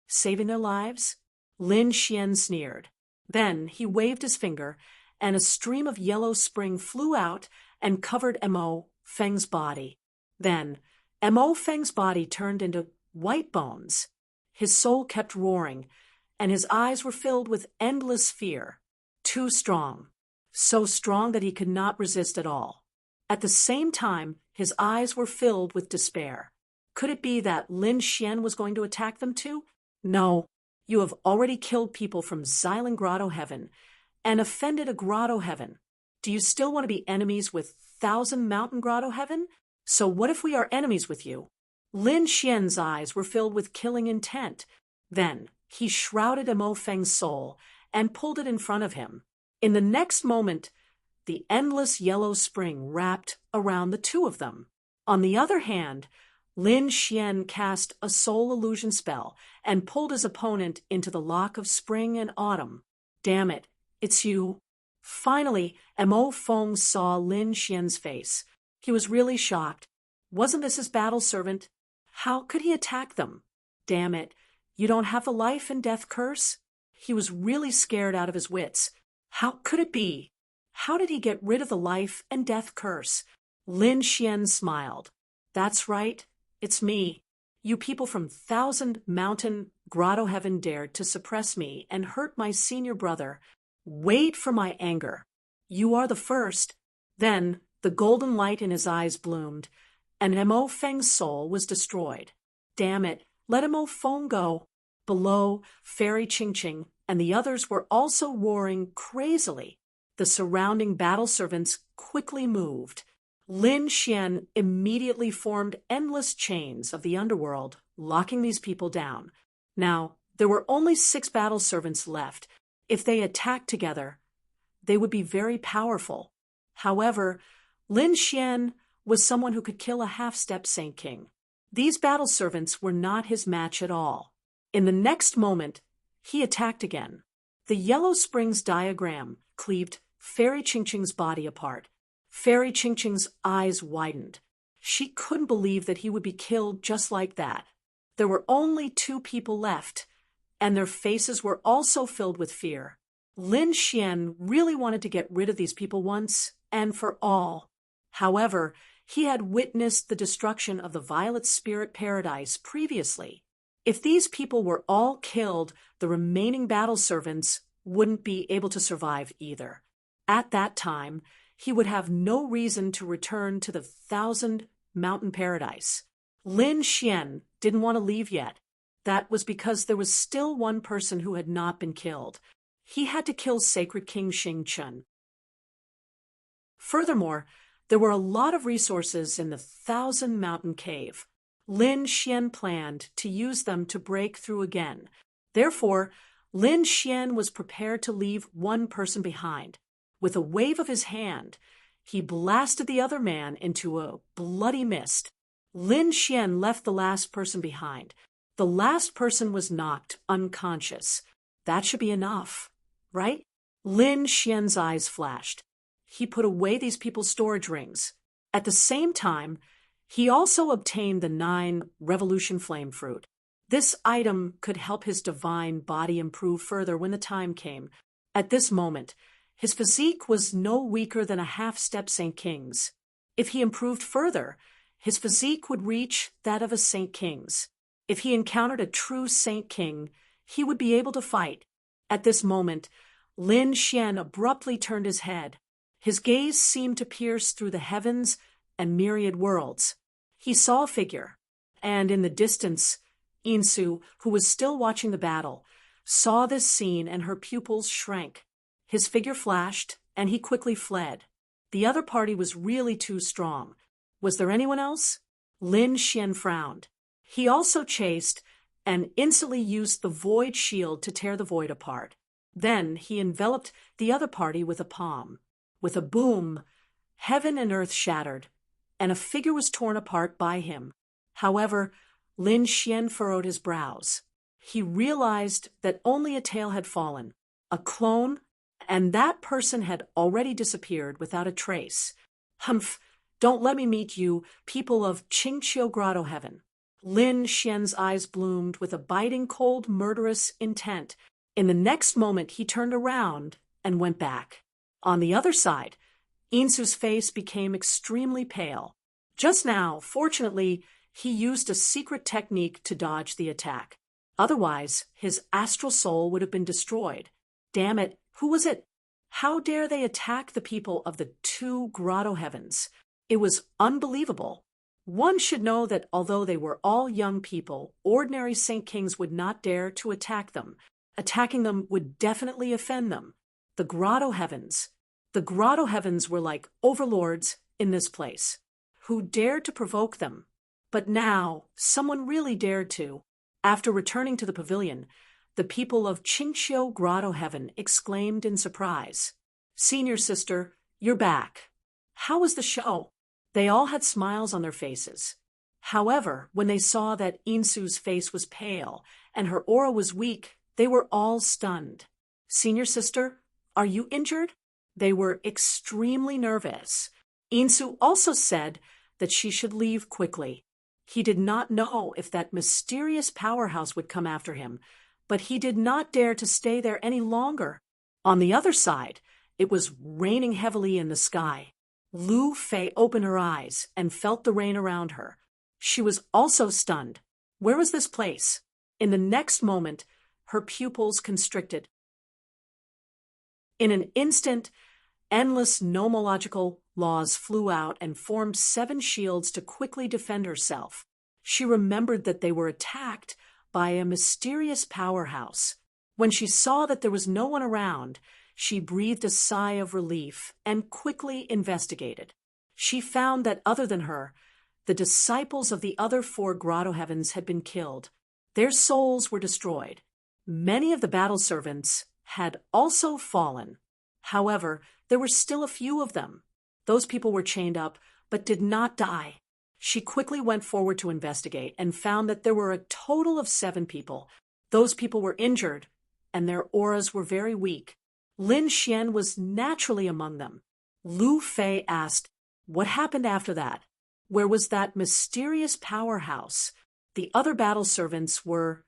Saving their lives? Lin Xian sneered. Then he waved his finger, and a stream of yellow spring flew out and covered Mo Feng's body. Then Mo Feng's body turned into white bones. His soul kept roaring, and his eyes were filled with endless fear. Too strong. So strong that he could not resist at all. At the same time, his eyes were filled with despair. Could it be that Lin Xian was going to attack them too? No, you have already killed people from Xylem Grotto Heaven and offended a Grotto Heaven. Do you still want to be enemies with 1,000-mountain Grotto Heaven? So what if we are enemies with you? Lin Xian's eyes were filled with killing intent. Then he shrouded Mo Feng's soul and pulled it in front of him. In the next moment, the endless yellow spring wrapped around the two of them. On the other hand, Lin Xian cast a soul illusion spell and pulled his opponent into the lock of spring and autumn. Damn it, it's you. Finally, Mo Feng saw Lin Xian's face. He was really shocked. Wasn't this his battle servant? How could he attack them? Damn it, you don't have the life and death curse? He was really scared out of his wits. How could it be? How did he get rid of the life and death curse? Lin Xian smiled. That's right, it's me. You people from 1,000-mountain grotto heaven dared to suppress me and hurt my senior brother. Wait for my anger. You are the first. Then the golden light in his eyes bloomed, and Mo Feng's soul was destroyed. Damn it, let Mo Feng go. Below, Fairy Ching Ching and the others were also roaring crazily. The surrounding battle servants quickly moved. Lin Xian immediately formed endless chains of the underworld, locking these people down. Now, there were only 6 battle servants left. If they attacked together, they would be very powerful. However, Lin Xian was someone who could kill a half-step Saint King. These battle servants were not his match at all. In the next moment, he attacked again. The Yellow Springs diagram cleaved Fairy Ching Ching's body apart. Fairy Ching Ching's eyes widened. She couldn't believe that he would be killed just like that. There were only 2 people left, and their faces were also filled with fear. Lin Xian really wanted to get rid of these people once and for all. However, he had witnessed the destruction of the Violet Spirit Paradise previously. If these people were all killed, the remaining battle servants wouldn't be able to survive either. At that time, he would have no reason to return to the 1,000-mountain paradise. Lin Xian didn't want to leave yet. That was because there was still one person who had not been killed. He had to kill Sacred King Xing Chun. Furthermore, there were a lot of resources in the 1,000-mountain cave. Lin Xian planned to use them to break through again. Therefore, Lin Xian was prepared to leave one person behind. With a wave of his hand, he blasted the other man into a bloody mist. Lin Xian left the last person behind. The last person was knocked unconscious. That should be enough, right? Lin Xian's eyes flashed. He put away these people's storage rings. At the same time, he also obtained the 9 Revolution Flame Fruit. This item could help his divine body improve further when the time came. At this moment, his physique was no weaker than a half-step Saint King's. If he improved further, his physique would reach that of a Saint King's. If he encountered a true Saint King, he would be able to fight. At this moment, Lin Xian abruptly turned his head. His gaze seemed to pierce through the heavens and myriad worlds. He saw a figure, and in the distance, Insu, who was still watching the battle, saw this scene and her pupils shrank. His figure flashed, and he quickly fled. The other party was really too strong. Was there anyone else? Lin Xian frowned. He also chased and instantly used the void shield to tear the void apart. Then he enveloped the other party with a palm. With a boom, heaven and earth shattered, and a figure was torn apart by him. However, Lin Xian furrowed his brows. He realized that only a tail had fallen, a clone, and that person had already disappeared without a trace. Humph, don't let me meet you, people of Qingqiu Grotto Heaven. Lin Xian's eyes bloomed with a biting, cold, murderous intent. In the next moment, he turned around and went back. On the other side, Insu's face became extremely pale. Just now, fortunately, he used a secret technique to dodge the attack. Otherwise, his astral soul would have been destroyed. Damn it, who was it? How dare they attack the people of the two grotto heavens? It was unbelievable. One should know that although they were all young people, ordinary Saint Kings would not dare to attack them. Attacking them would definitely offend them. The grotto heavens were like overlords in this place, who dared to provoke them. But now, someone really dared to. After returning to the pavilion, the people of Qingqiu Grotto Heaven exclaimed in surprise, "Senior sister, you're back. How was the show?" They all had smiles on their faces. However, when they saw that Insu's face was pale and her aura was weak, they were all stunned. "Senior sister, are you injured?" They were extremely nervous. Insu also said that she should leave quickly. He did not know if that mysterious powerhouse would come after him, but he did not dare to stay there any longer. On the other side, it was raining heavily in the sky. Lu Fei opened her eyes and felt the rain around her. She was also stunned. Where was this place? In the next moment, her pupils constricted. In an instant, endless nomological laws flew out and formed 7 shields to quickly defend herself. She remembered that they were attacked by a mysterious powerhouse. When she saw that there was no one around, she breathed a sigh of relief and quickly investigated. She found that other than her, the disciples of the other 4 grotto heavens had been killed. Their souls were destroyed. Many of the battle servants had also fallen. However, there were still a few of them. Those people were chained up, but did not die. She quickly went forward to investigate and found that there were a total of 7 people. Those people were injured, and their auras were very weak. Lin Xian was naturally among them. Lu Fei asked, "What happened after that? Where was that mysterious powerhouse?" The other battle servants were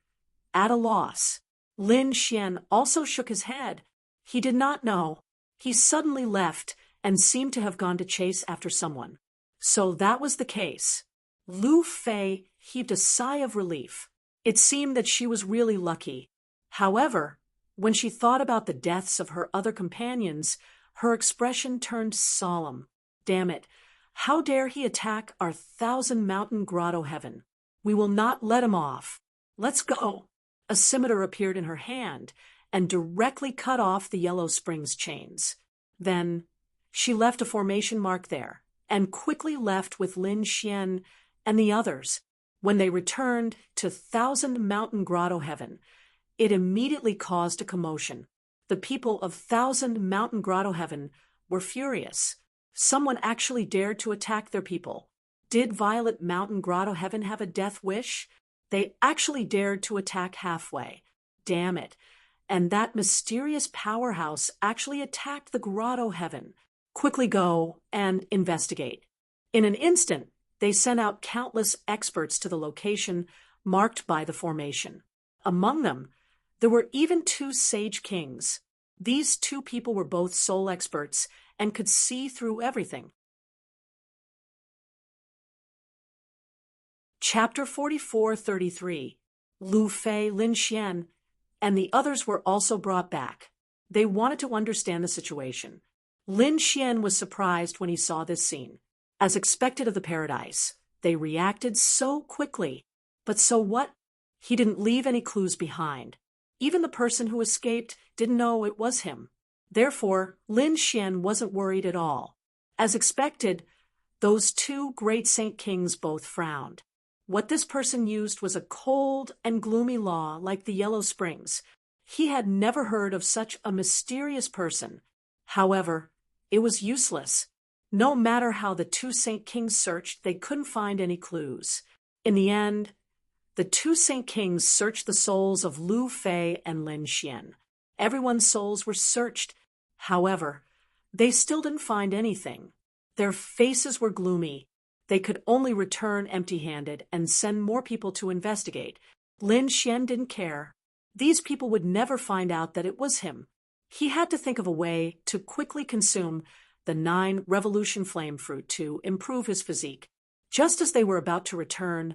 at a loss. Lin Xian also shook his head. He did not know. He suddenly left and seemed to have gone to chase after someone. So that was the case. Lu Fei heaved a sigh of relief. It seemed that she was really lucky. However, when she thought about the deaths of her other companions, her expression turned solemn. Damn it, how dare he attack our 1,000-mountain grotto heaven? We will not let him off. Let's go. A scimitar appeared in her hand and directly cut off the Yellow Springs chains. Then she left a formation mark there and quickly left with Lin Xian and the others. When they returned to 1,000-mountain grotto heaven, it immediately caused a commotion. The people of 1,000-mountain grotto heaven were furious. Someone actually dared to attack their people. Did Violet Mountain Grotto Heaven have a death wish? They actually dared to attack halfway. Damn it. And that mysterious powerhouse actually attacked the Grotto Heaven. Quickly go and investigate. In an instant, they sent out countless experts to the location marked by the formation. Among them, there were even 2 sage kings. These 2 people were both soul experts and could see through everything. Chapter 44:33. Lu Fei, Lin Xian, and the others were also brought back. They wanted to understand the situation. Lin Xian was surprised when he saw this scene. As expected of the paradise, they reacted so quickly. But so what? He didn't leave any clues behind. Even the person who escaped didn't know it was him. Therefore, Lin Xian wasn't worried at all. As expected, those two great saint kings both frowned. What this person used was a cold and gloomy law like the Yellow Springs. He had never heard of such a mysterious person. However, it was useless. No matter how the two saint kings searched, they couldn't find any clues. In the end, the two saint kings searched the souls of Lu Fei and Lin Xian. Everyone's souls were searched. However, they still didn't find anything. Their faces were gloomy. They could only return empty-handed and send more people to investigate. Lin Xian didn't care. These people would never find out that it was him. He had to think of a way to quickly consume the 9 revolution flame fruit to improve his physique. Just as they were about to return,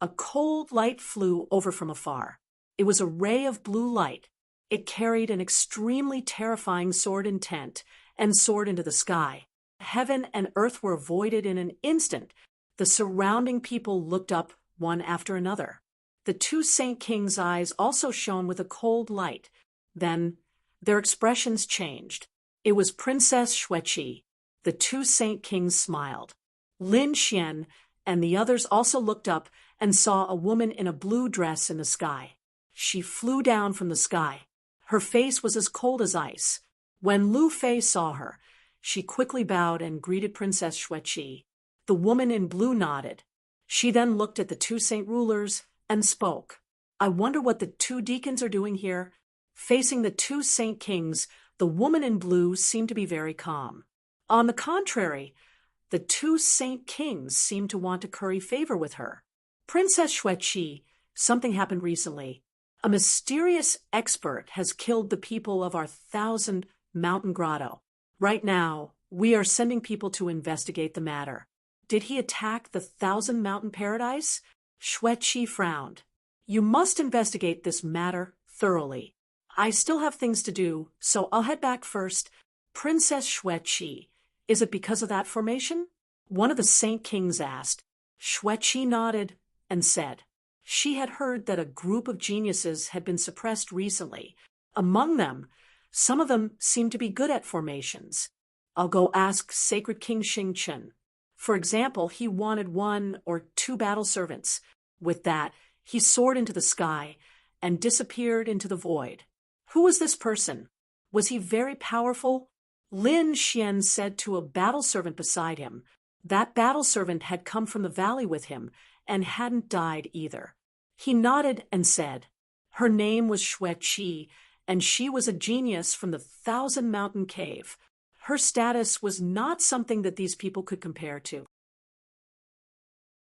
a cold light flew over from afar. It was a ray of blue light. It carried an extremely terrifying sword intent and soared into the sky. Heaven and earth were avoided in an instant. The surrounding people looked up one after another. The two saint kings' eyes also shone with a cold light. Then their expressions changed. It was Princess Xueqi. The two saint kings smiled. Lin Xian and the others also looked up and saw a woman in a blue dress in the sky. She flew down from the sky. Her face was as cold as ice. When Lu Fei saw her, she quickly bowed and greeted Princess Xueqi. The woman in blue nodded. She then looked at the two saint rulers and spoke. I wonder what the two deacons are doing here. Facing the two saint kings, the woman in blue seemed to be very calm. On the contrary, the two saint kings seemed to want to curry favor with her. Princess Xueqi, something happened recently. A mysterious expert has killed the people of our 1,000 mountain grotto. Right now, we are sending people to investigate the matter. Did he attack the 1,000 mountain paradise? Xueqi frowned. You must investigate this matter thoroughly. I still have things to do, so I'll head back first. Princess Xueqi, is it because of that formation? One of the saint kings asked. Xueqi nodded and said she had heard that a group of geniuses had been suppressed recently. Among them, some of them seemed to be good at formations. I'll go ask Sacred King Xingchen. For example, he wanted 1 or 2 battle servants. With that, he soared into the sky and disappeared into the void. Who was this person? Was he very powerful? Lin Xian said to a battle servant beside him. That battle servant had come from the valley with him and hadn't died either. He nodded and said, her name was Xueqi, and she was a genius from the 1,000 mountain cave. Her status was not something that these people could compare to.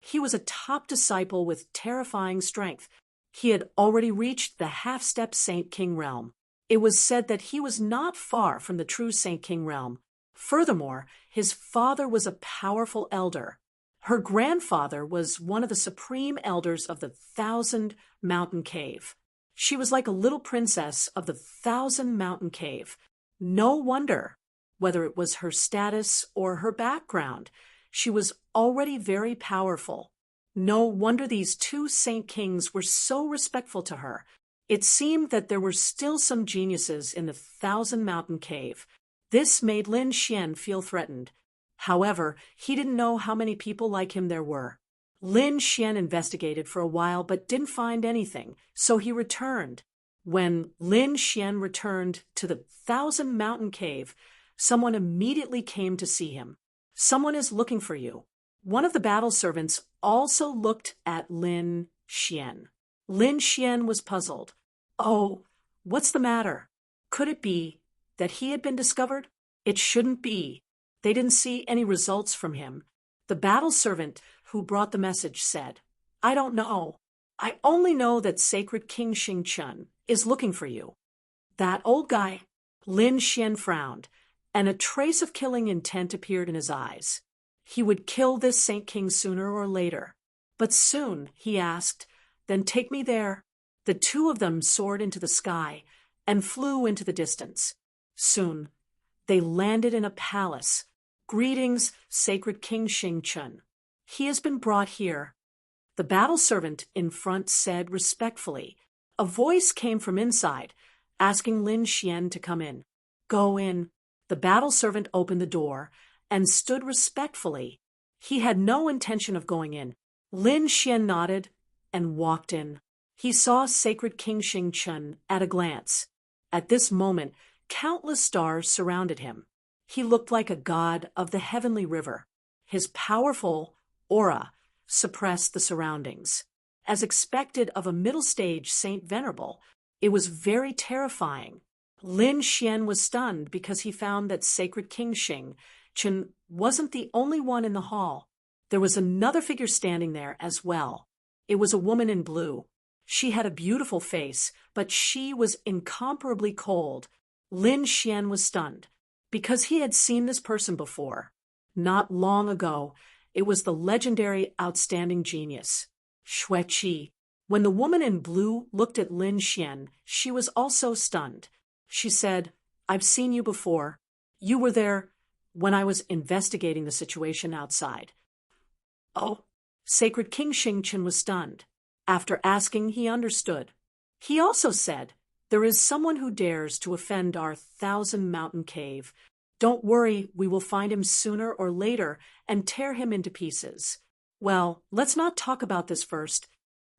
He was a top disciple with terrifying strength. He had already reached the half-step Saint King realm. It was said that he was not far from the true Saint King realm. Furthermore, his father was a powerful elder. Her grandfather was one of the supreme elders of the 1,000 mountain cave. She was like a little princess of the 1,000 mountain cave. No wonder, whether it was her status or her background, she was already very powerful. No wonder these two saint kings were so respectful to her. It seemed that there were still some geniuses in the 1,000 mountain cave. This made Lin Xian feel threatened. However, he didn't know how many people like him there were. Lin Xian investigated for a while but didn't find anything, so he returned. When Lin Xian returned to the 1,000 mountain cave, someone immediately came to see him. Someone is looking for you. One of the battle servants also looked at Lin Xian. Lin Xian was puzzled. Oh, what's the matter? Could it be that he had been discovered? It shouldn't be. They didn't see any results from him. The battle servant who brought the message said, I don't know. I only know that Sacred King Xingchen is looking for you. That old guy. Lin Xian frowned, and a trace of killing intent appeared in his eyes. He would kill this Saint King sooner or later. But soon, he asked, "Then take me there." The two of them soared into the sky and flew into the distance. Soon, they landed in a palace. "Greetings, sacred King Xingchen. He has been brought here." The battle servant in front said respectfully. A voice came from inside, asking Lin Xian to come in. "Go in." The battle servant opened the door and stood respectfully. He had no intention of going in. Lin Xian nodded and walked in. He saw sacred King Xingchen at a glance. At this moment, countless stars surrounded him. He looked like a god of the heavenly river. His powerful aura suppressed the surroundings. As expected of a middle-stage Saint Venerable, it was very terrifying. Lin Xian was stunned because he found that sacred King Xingchen wasn't the only one in the hall. There was another figure standing there as well. It was a woman in blue. She had a beautiful face, but she was incomparably cold. Lin Xian was stunned, because he had seen this person before. Not long ago, it was the legendary outstanding genius, Xue Qi. When the woman in blue looked at Lin Xian, she was also stunned. She said, "I've seen you before. You were there when I was investigating the situation outside." Oh, sacred King Xingchen was stunned. After asking, he understood. He also said, "There is someone who dares to offend our 1,000-mountain cave. Don't worry, we will find him sooner or later and tear him into pieces." Well, let's not talk about this first.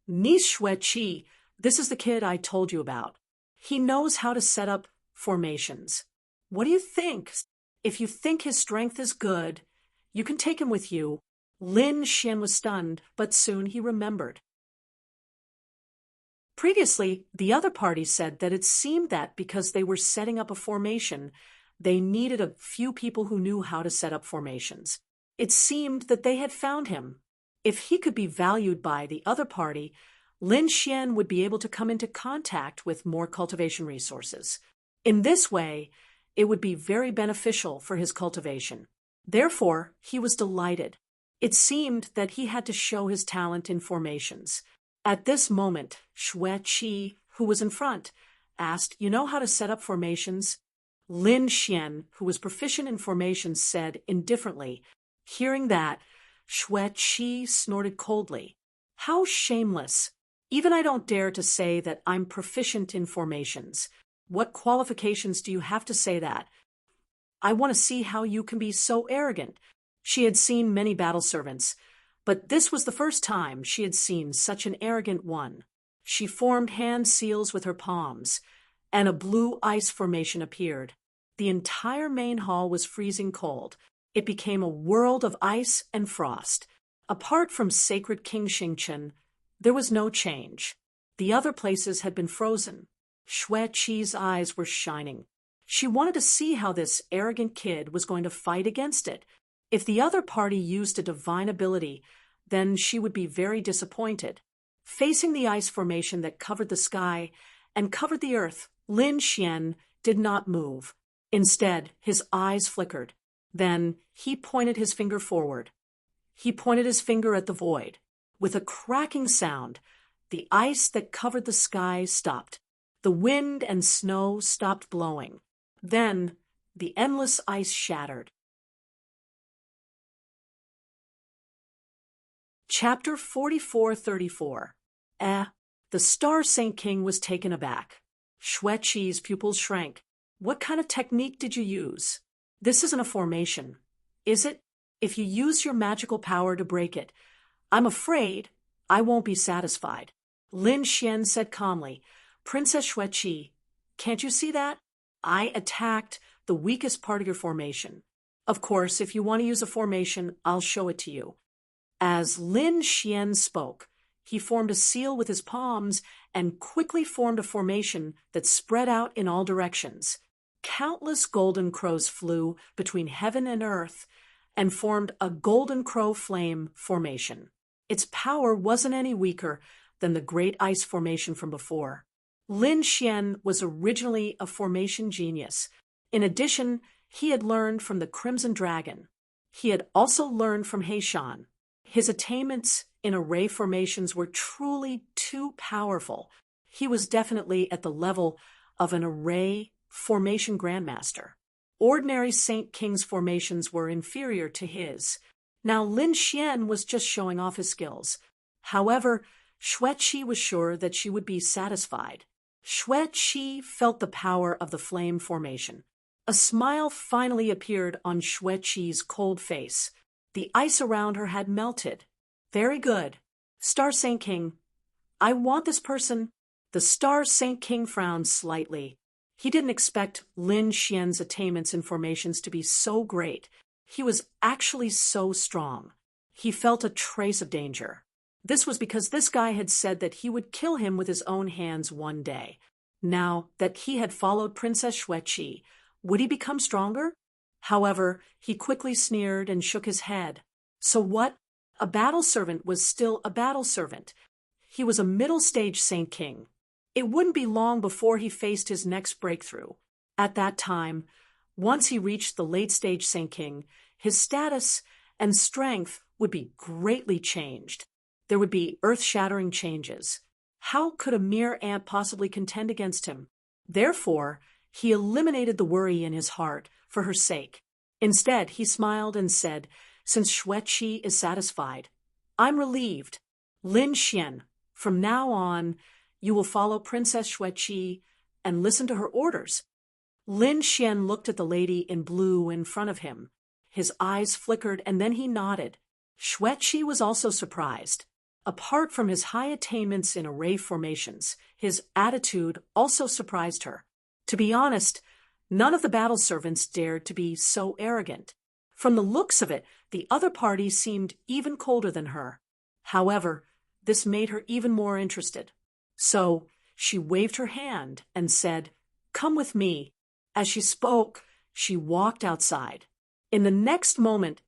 Niece Xue Qi, this is the kid I told you about. He knows how to set up formations. What do you think? If you think his strength is good, you can take him with you. Lin Xian was stunned, but soon he remembered. Previously, the other party said that it seemed that because they were setting up a formation, they needed a few people who knew how to set up formations. It seemed that they had found him. If he could be valued by the other party, Lin Xian would be able to come into contact with more cultivation resources. In this way, it would be very beneficial for his cultivation. Therefore, he was delighted. It seemed that he had to show his talent in formations. At this moment, Xue Qi, who was in front, asked, "You know how to set up formations?" Lin Xian, who was proficient in formations, said indifferently. Hearing that, Xue Qi snorted coldly. "How shameless! Even I don't dare to say that I'm proficient in formations. What qualifications do you have to say that? I want to see how you can be so arrogant." She had seen many battle servants, but this was the first time she had seen such an arrogant one. She formed hand seals with her palms, and a blue ice formation appeared. The entire main hall was freezing cold. It became a world of ice and frost. Apart from sacred King Xingchen, there was no change. The other places had been frozen. Xue Qi's eyes were shining. She wanted to see how this arrogant kid was going to fight against it. If the other party used a divine ability, then she would be very disappointed. Facing the ice formation that covered the sky and covered the earth, Lin Xian did not move. Instead, his eyes flickered. Then he pointed his finger forward. He pointed his finger at the void. With a cracking sound, the ice that covered the sky stopped. The wind and snow stopped blowing. Then the endless ice shattered. Chapter 44:34. The Star Saint King was taken aback. Xue Qi's pupils shrank. "What kind of technique did you use?" "This isn't a formation, is it? If you use your magical power to break it, I'm afraid I won't be satisfied." Lin Xian said calmly, "Princess Xue Qi, can't you see that? I attacked the weakest part of your formation. Of course, if you want to use a formation, I'll show it to you." As Lin Xian spoke, he formed a seal with his palms and quickly formed a formation that spread out in all directions. Countless golden crows flew between heaven and earth and formed a golden crow flame formation. Its power wasn't any weaker than the great ice formation from before. Lin Xian was originally a formation genius. In addition, he had learned from the Crimson Dragon. He had also learned from Heishan. His attainments in array formations were truly too powerful. He was definitely at the level of an array formation grandmaster. Ordinary Saint King's formations were inferior to his. Now Lin Xian was just showing off his skills. However, Xueqi was sure that she would be satisfied. Xueqi felt the power of the flame formation. A smile finally appeared on Xueqi's cold face. The ice around her had melted. Very good. Star Saint King. I want this person. The Star Saint King frowned slightly. He didn't expect Lin Xian's attainments in formations to be so great. He was actually so strong. He felt a trace of danger. This was because this guy had said that he would kill him with his own hands one day. Now that he had followed Princess Xueqi, would he become stronger? However, he quickly sneered and shook his head. So what? A battle servant was still a battle servant. He was a middle-stage Saint King. It wouldn't be long before he faced his next breakthrough. At that time, once he reached the late-stage Saint King, his status and strength would be greatly changed. There would be earth-shattering changes. How could a mere ant possibly contend against him? Therefore, he eliminated the worry in his heart for her sake. Instead, he smiled and said, "Since Xueqi is satisfied, I'm relieved. Lin Xian, from now on, you will follow Princess Xueqi and listen to her orders." Lin Xian looked at the lady in blue in front of him. His eyes flickered and then he nodded. Xueqi was also surprised. Apart from his high attainments in array formations, his attitude also surprised her. To be honest, none of the battle servants dared to be so arrogant. From the looks of it, the other party seemed even colder than her. However, this made her even more interested. So she waved her hand and said, "Come with me." As she spoke, she walked outside. In the next moment,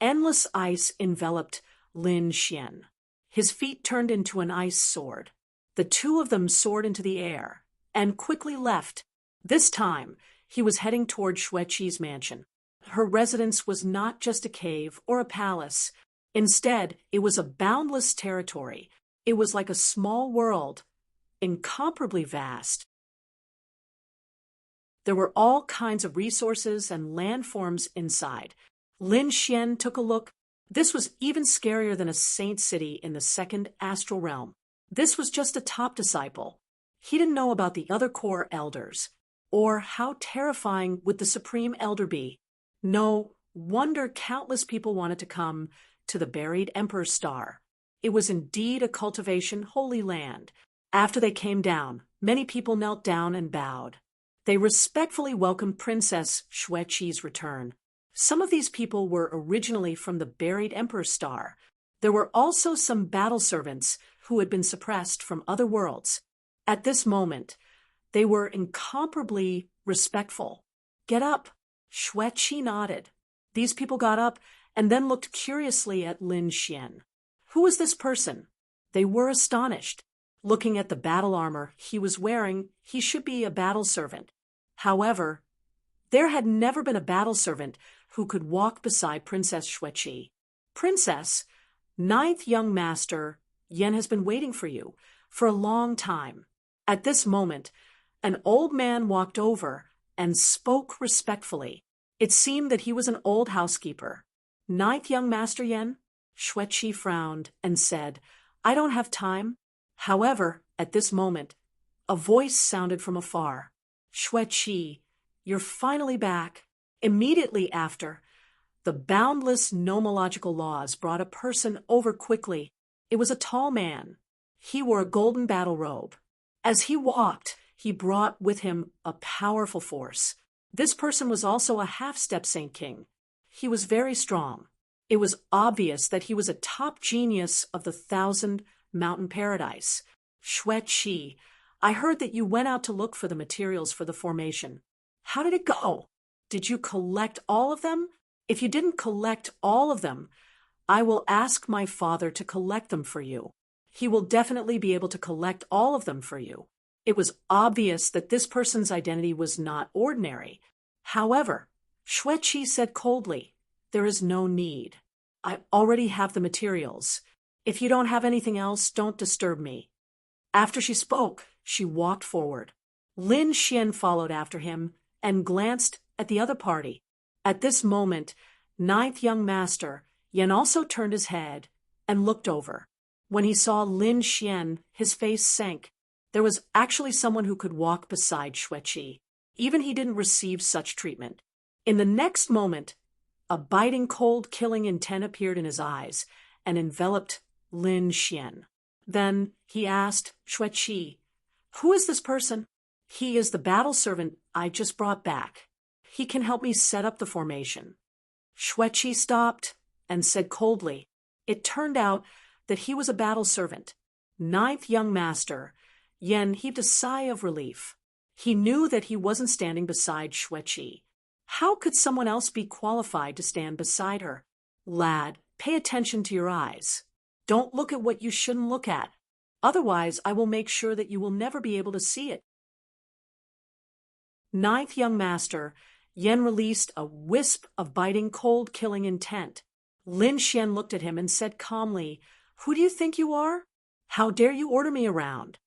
endless ice enveloped Lin Xian. His feet turned into an ice sword. The two of them soared into the air and quickly left. This time, he was heading toward Xueqi's mansion. Her residence was not just a cave or a palace. Instead, it was a boundless territory. It was like a small world, incomparably vast. There were all kinds of resources and landforms inside. Lin Xian took a look. This was even scarier than a saint city in the second astral realm. This was just a top disciple. He didn't know about the other core elders, or how terrifying would the supreme elder be. No wonder countless people wanted to come to the buried Emperor's Star. It was indeed a cultivation holy land. After they came down, many people knelt down and bowed. They respectfully welcomed Princess Xueqi's return. Some of these people were originally from the buried Emperor's Star. There were also some battle servants who had been suppressed from other worlds. At this moment, they were incomparably respectful. "Get up." Xueqi nodded. These people got up and then looked curiously at Lin Xian. Who was this person? They were astonished. Looking at the battle armor he was wearing, he should be a battle servant. However, there had never been a battle servant who could walk beside Princess Xueqi. "Princess, ninth young master, Yan has been waiting for you for a long time." At this moment, an old man walked over and spoke respectfully. It seemed that he was an old housekeeper. "Ninth young master Yan?" Xueqi frowned and said, "I don't have time." However, at this moment, a voice sounded from afar. "Xueqi, you're finally back." Immediately after, the boundless nomological laws brought a person over quickly. It was a tall man. He wore a golden battle robe. As he walked, he brought with him a powerful force. This person was also a half-step Saint King. He was very strong. It was obvious that he was a top genius of the 1,000 Mountain Paradise. "Xueqi, I heard that you went out to look for the materials for the formation. How did it go? Did you collect all of them? If you didn't collect all of them, I will ask my father to collect them for you. He will definitely be able to collect all of them for you." It was obvious that this person's identity was not ordinary. However, Xueqi said coldly, "There is no need. I already have the materials. If you don't have anything else, don't disturb me." After she spoke, she walked forward. Lin Xian followed after him and glanced at the other party. At this moment, ninth young master Yan also turned his head and looked over. When he saw Lin Xian, his face sank. There was actually someone who could walk beside Xueqi. Even he didn't receive such treatment. In the next moment, a biting cold killing intent appeared in his eyes and enveloped Lin Xian. Then he asked Xueqi, "Who is this person?" "He is the battle servant I just brought back. He can help me set up the formation." Xueqi stopped and said coldly. It turned out that he was a battle servant. Ninth young master Yan heaved a sigh of relief. He knew that he wasn't standing beside Xueqi. How could someone else be qualified to stand beside her? "Lad, pay attention to your eyes. Don't look at what you shouldn't look at. Otherwise, I will make sure that you will never be able to see it." Ninth young master Yan released a wisp of biting, cold-killing intent. Lin Xian looked at him and said calmly, "Who do you think you are? How dare you order me around?"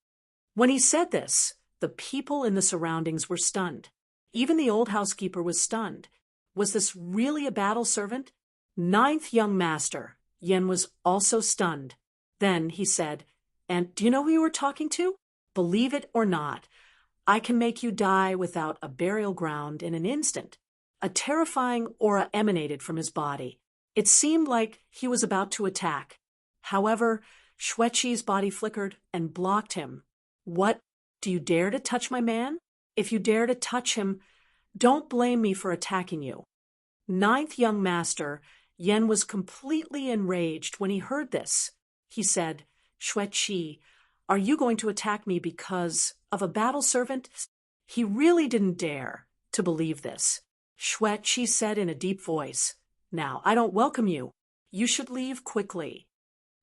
When he said this, the people in the surroundings were stunned. Even the old housekeeper was stunned. Was this really a battle servant? Ninth young master Yan was also stunned. Then he said, "And do you know who you were talking to? Believe it or not, I can make you die without a burial ground in an instant." A terrifying aura emanated from his body. It seemed like he was about to attack. However, Xueqi's body flickered and blocked him. "What? Do you dare to touch my man? If you dare to touch him, don't blame me for attacking you." Ninth young master Yan was completely enraged when he heard this. He said, "Xueqi, are you going to attack me because of a battle servant?" He really didn't dare to believe this. Xueqi said in a deep voice, "Now, I don't welcome you. You should leave quickly."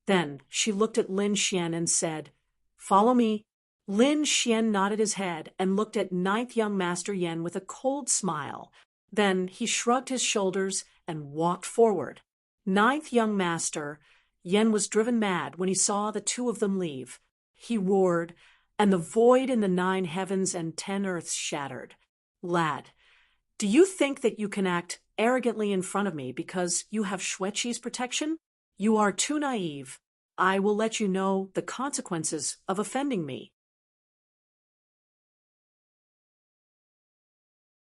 Then she looked at Lin Xian and said, "Follow me." Lin Xian nodded his head and looked at ninth young master Yan with a cold smile. Then he shrugged his shoulders and walked forward. Ninth young master Yan was driven mad when he saw the two of them leave. He roared, and the void in the 9 heavens and 10 earths shattered. "Lad, do you think that you can act arrogantly in front of me because you have Xueqi's protection? You are too naive. I will let you know the consequences of offending me."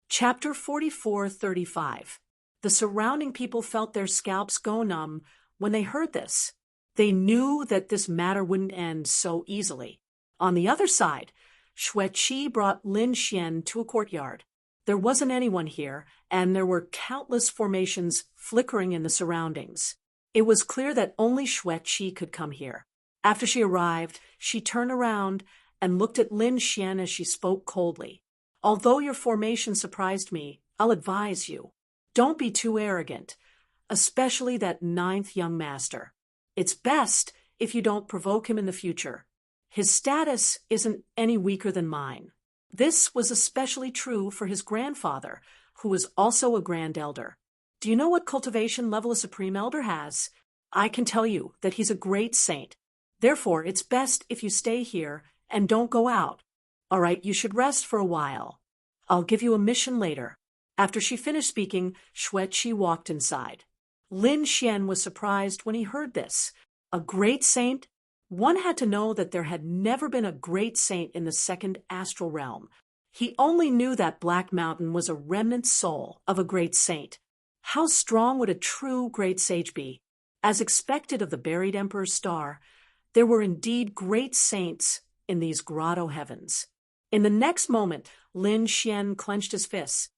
Chapter 44:35. The surrounding people felt their scalps go numb when they heard this. They knew that this matter wouldn't end so easily. On the other side, Xueqi brought Lin Xian to a courtyard. There wasn't anyone here, and there were countless formations flickering in the surroundings. It was clear that only Xueqi could come here. After she arrived, she turned around and looked at Lin Xian as she spoke coldly. "Although your formation surprised me, I'll advise you. Don't be too arrogant, especially that 9th young master. It's best if you don't provoke him in the future. His status isn't any weaker than mine." This was especially true for his grandfather, who was also a Grand Elder. "Do you know what cultivation level a Supreme Elder has? I can tell you that he's a great saint. Therefore, it's best if you stay here and don't go out. All right, you should rest for a while. I'll give you a mission later." After she finished speaking, Xueqi walked inside. Lin Xian was surprised when he heard this. A great saint? One had to know that there had never been a great saint in the second astral realm. He only knew that Black Mountain was a remnant soul of a great saint. How strong would a true great sage be? As expected of the buried Emperor's star, there were indeed great saints in these grotto heavens. In the next moment, Lin Xian clenched his fists.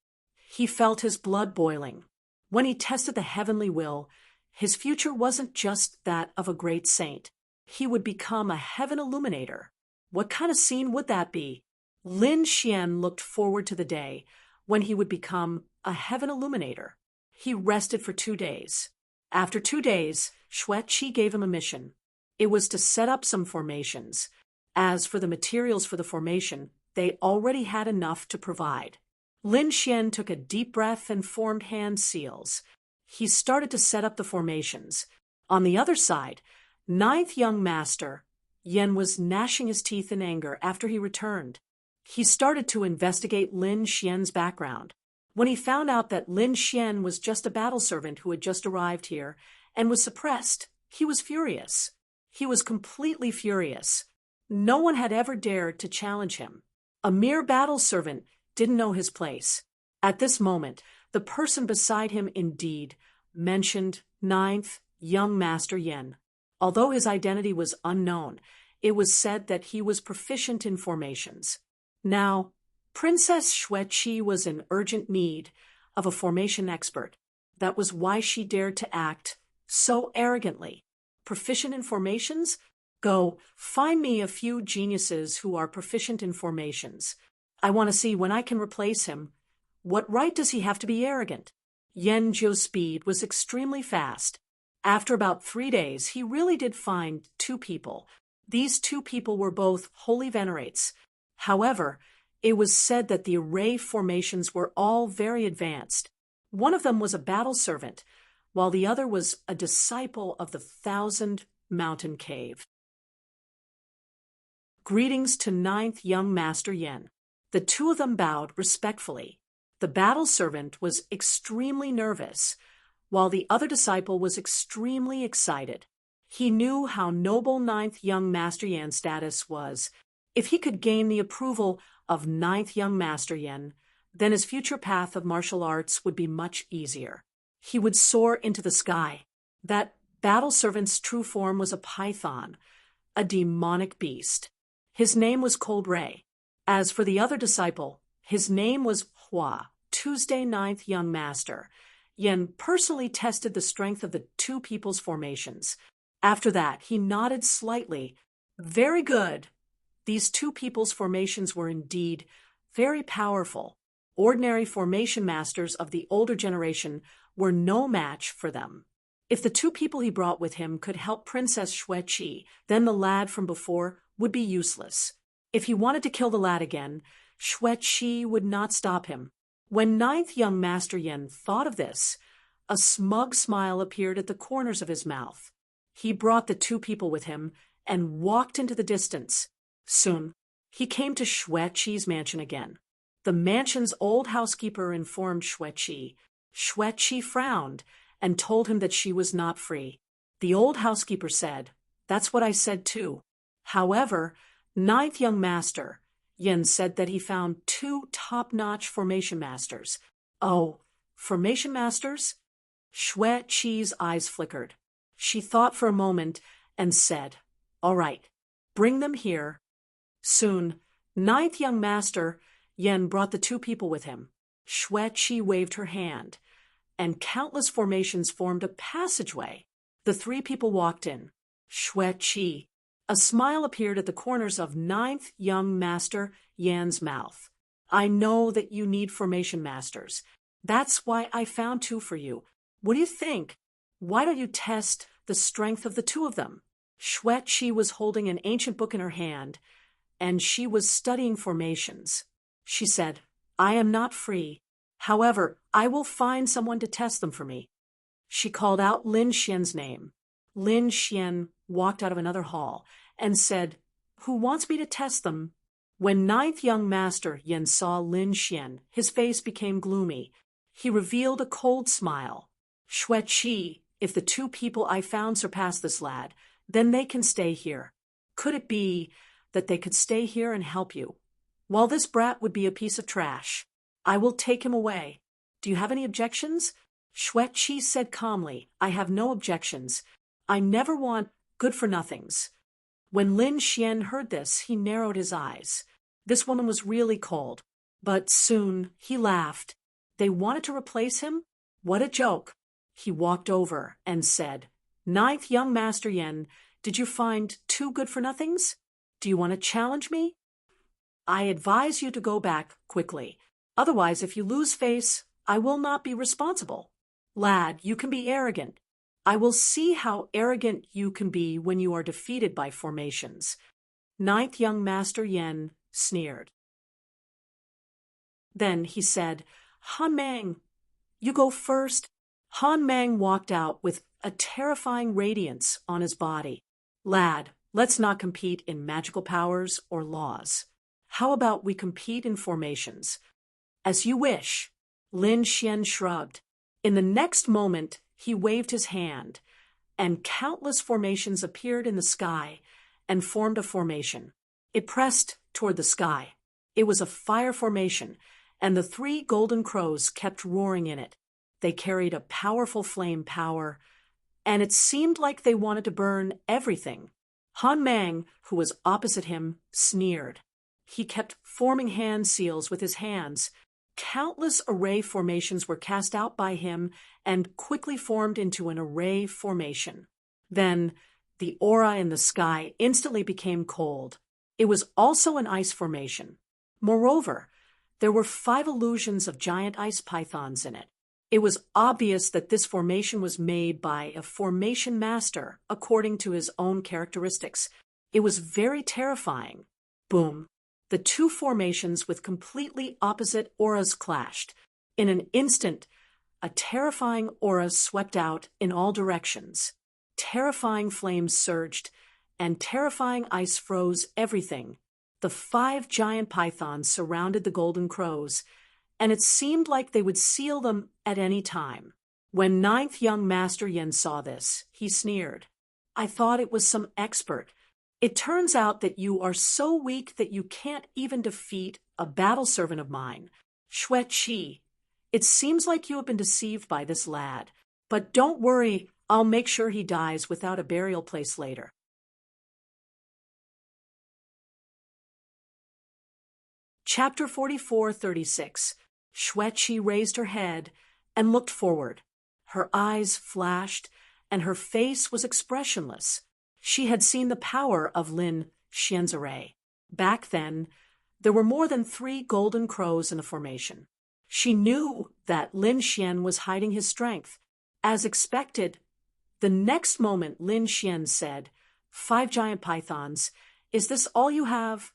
He felt his blood boiling. When he tested the heavenly will, his future wasn't just that of a great saint. He would become a heaven illuminator. What kind of scene would that be? Lin Xian looked forward to the day when he would become a heaven illuminator. He rested for 2 days. After 2 days, Xueqi gave him a mission. It was to set up some formations. As for the materials for the formation, they already had enough to provide. Lin Xian took a deep breath and formed hand seals. He started to set up the formations. On the other side, ninth young master Yen was gnashing his teeth in anger after he returned. He started to investigate Lin Xian's background. When he found out that Lin Xian was just a battle servant who had just arrived here and was suppressed, he was furious. He was completely furious. No one had ever dared to challenge him. A mere battle servant didn't know his place. At this moment, the person beside him indeed mentioned ninth young master Yen. Although his identity was unknown, it was said that he was proficient in formations. Now, Princess Xueqi was in urgent need of a formation expert. That was why she dared to act so arrogantly. Proficient in formations? Go, find me a few geniuses who are proficient in formations. I want to see when I can replace him. What right does he have to be arrogant? Yen Zhou's speed was extremely fast. After about 3 days, he really did find 2 people. These 2 people were both holy venerates. However, it was said that the array formations were all very advanced. One of them was a battle servant, while the other was a disciple of the 1,000 Mountain Cave. Greetings to ninth young master Yen. The 2 of them bowed respectfully. The battle servant was extremely nervous, while the other disciple was extremely excited. He knew how noble ninth young master Yen's status was. If he could gain the approval of ninth young master Yen, then his future path of martial arts would be much easier. He would soar into the sky. That battle servant's true form was a python, a demonic beast. His name was Cold Ray. As for the other disciple, his name was Hua, Tuesday ninth young master. Yen personally tested the strength of the 2 people's formations. After that, he nodded slightly. Very good. These 2 people's formations were indeed very powerful. Ordinary formation masters of the older generation were no match for them. If the 2 people he brought with him could help Princess Xueqi, then the lad from before would be useless. If he wanted to kill the lad again, Xueqi would not stop him. When ninth young master Yen thought of this, a smug smile appeared at the corners of his mouth. He brought the 2 people with him and walked into the distance. Soon, he came to Xueqi's mansion again. The mansion's old housekeeper informed Xueqi. Xueqi frowned and told him that she was not free. The old housekeeper said, "That's what I said too." However, ninth young master Yen said that he found 2 top-notch formation masters. Oh, formation masters? Xueqi's eyes flickered. She thought for a moment and said, "All right, bring them here." Soon, ninth young master Yen brought the 2 people with him. Xueqi waved her hand, and countless formations formed a passageway. The 3 people walked in. Xueqi. A smile appeared at the corners of ninth young master Yan's mouth. "I know that you need formation masters. That's why I found 2 for you. What do you think? Why don't you test the strength of the 2 of them?" Xueqi was holding an ancient book in her hand, and she was studying formations. She said, "I am not free. However, I will find someone to test them for me." She called out Lin Xian's name. Lin Xian walked out of another hall and said, "Who wants me to test them?" When ninth young master Yen saw Lin Xian, his face became gloomy. He revealed a cold smile. "Xueqi, if the 2 people I found surpass this lad, then they can stay here. Could it be that they could stay here and help you? While this brat would be a piece of trash, I will take him away. Do you have any objections?" Xueqi said calmly, "I have no objections. I never want good-for-nothings." When Lin Xian heard this, he narrowed his eyes. This woman was really cold. But soon he laughed. They wanted to replace him? What a joke. He walked over and said, "Ninth young master Yen, did you find 2 good-for-nothings? Do you want to challenge me? I advise you to go back quickly. Otherwise, if you lose face, I will not be responsible. Lad, you can be arrogant. I will see how arrogant you can be when you are defeated by formations." Ninth young master Yen sneered. Then he said, "Han Mang, you go first Han Mang walked out with a terrifying radiance on his body. Lad, let's not compete in magical powers or laws. How about we compete in formations? As you wish. Lin Xian shrugged. In the next moment, he waved his hand, and countless formations appeared in the sky and formed a formation. It pressed toward the sky. It was a fire formation, and the 3 golden crows kept roaring in it. They carried a powerful flame power, and it seemed like they wanted to burn everything. Han Mang, who was opposite him, sneered. He kept forming hand seals with his hands. Countless array formations were cast out by him and quickly formed into an array formation. Then, the aura in the sky instantly became cold. It was also an ice formation. Moreover, there were 5 illusions of giant ice pythons in it. It was obvious that this formation was made by a formation master according to his own characteristics. It was very terrifying. Boom. The 2 formations with completely opposite auras clashed. In an instant, a terrifying aura swept out in all directions. Terrifying flames surged, and terrifying ice froze everything. The 5 giant pythons surrounded the golden crows, and it seemed like they would seal them at any time. When 9th young Master Yen saw this, he sneered. I thought it was some expert. It turns out that you are so weak that you can't even defeat a battle servant of mine, Xue Qi. It seems like you have been deceived by this lad. But don't worry, I'll make sure he dies without a burial place later. Chapter 44:36. Xue Qi raised her head and looked forward. Her eyes flashed, and her face was expressionless. She had seen the power of Lin Xian's array. Back then, there were more than 3 golden crows in the formation. She knew that Lin Xian was hiding his strength. As expected, the next moment Lin Xian said, 5 giant pythons, is this all you have?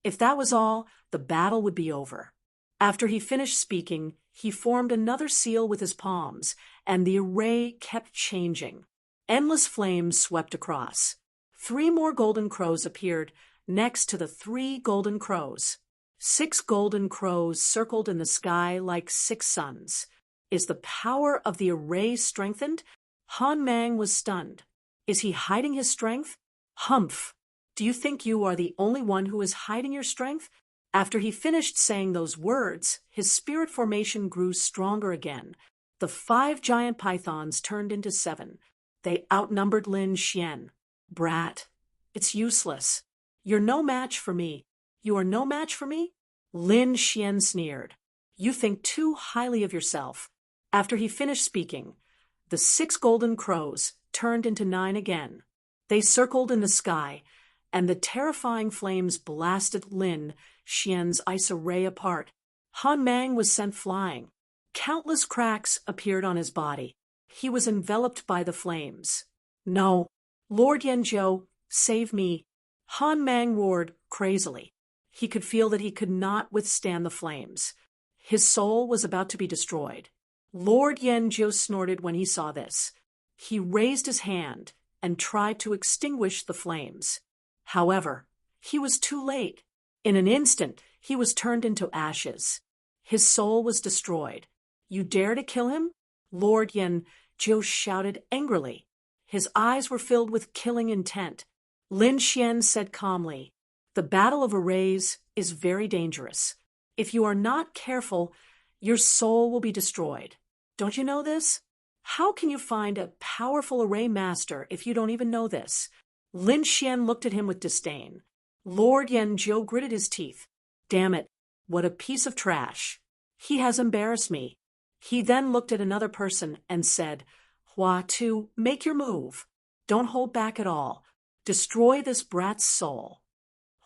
If that was all, the battle would be over. After he finished speaking, he formed another seal with his palms, and the array kept changing. Endless flames swept across. 3 more golden crows appeared next to the 3 golden crows. 6 golden crows circled in the sky like 6 suns. Is the power of the array strengthened? Han Mang was stunned. Is he hiding his strength? Humph! Do you think you are the only one who is hiding your strength? After he finished saying those words, his spirit formation grew stronger again. The 5 giant pythons turned into 7. They outnumbered Lin Xian. Brat, it's useless. You're no match for me. You are no match for me? Lin Xian sneered. You think too highly of yourself. After he finished speaking, the 6 golden crows turned into 9 again. They circled in the sky, and the terrifying flames blasted Lin Xian's ice array apart. Han Mang was sent flying. Countless cracks appeared on his body. He was enveloped by the flames. No, Lord Yanzhou, save me. Han Mang roared crazily. He could feel that he could not withstand the flames. His soul was about to be destroyed. Lord Yanzhou snorted when he saw this. He raised his hand and tried to extinguish the flames. However, he was too late. In an instant, he was turned into ashes. His soul was destroyed. You dare to kill him? Lord Yanzhou shouted angrily. His eyes were filled with killing intent. Lin Xian said calmly, the battle of arrays is very dangerous. If you are not careful, your soul will be destroyed. Don't you know this? How can you find a powerful array master if you don't even know this? Lin Xian looked at him with disdain. Lord Yanzhou gritted his teeth. Damn it, what a piece of trash. He has embarrassed me. He then looked at another person and said, Hua Tu, make your move. Don't hold back at all. Destroy this brat's soul.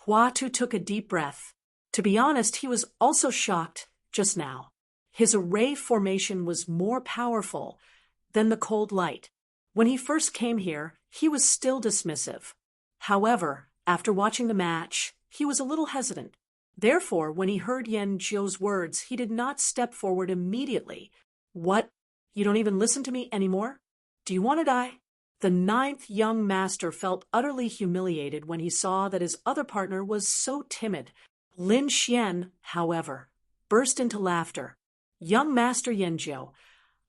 Hua Tu took a deep breath. To be honest, he was also shocked just now. His array formation was more powerful than the cold light. When he first came here, he was still dismissive. However, after watching the match, he was a little hesitant. Therefore, when he heard Yanzhou's words, he did not step forward immediately. What? You don't even listen to me anymore? Do you want to die? The ninth young master felt utterly humiliated when he saw that his other partner was so timid. Lin Xian, however, burst into laughter. Young Master Yanjiu,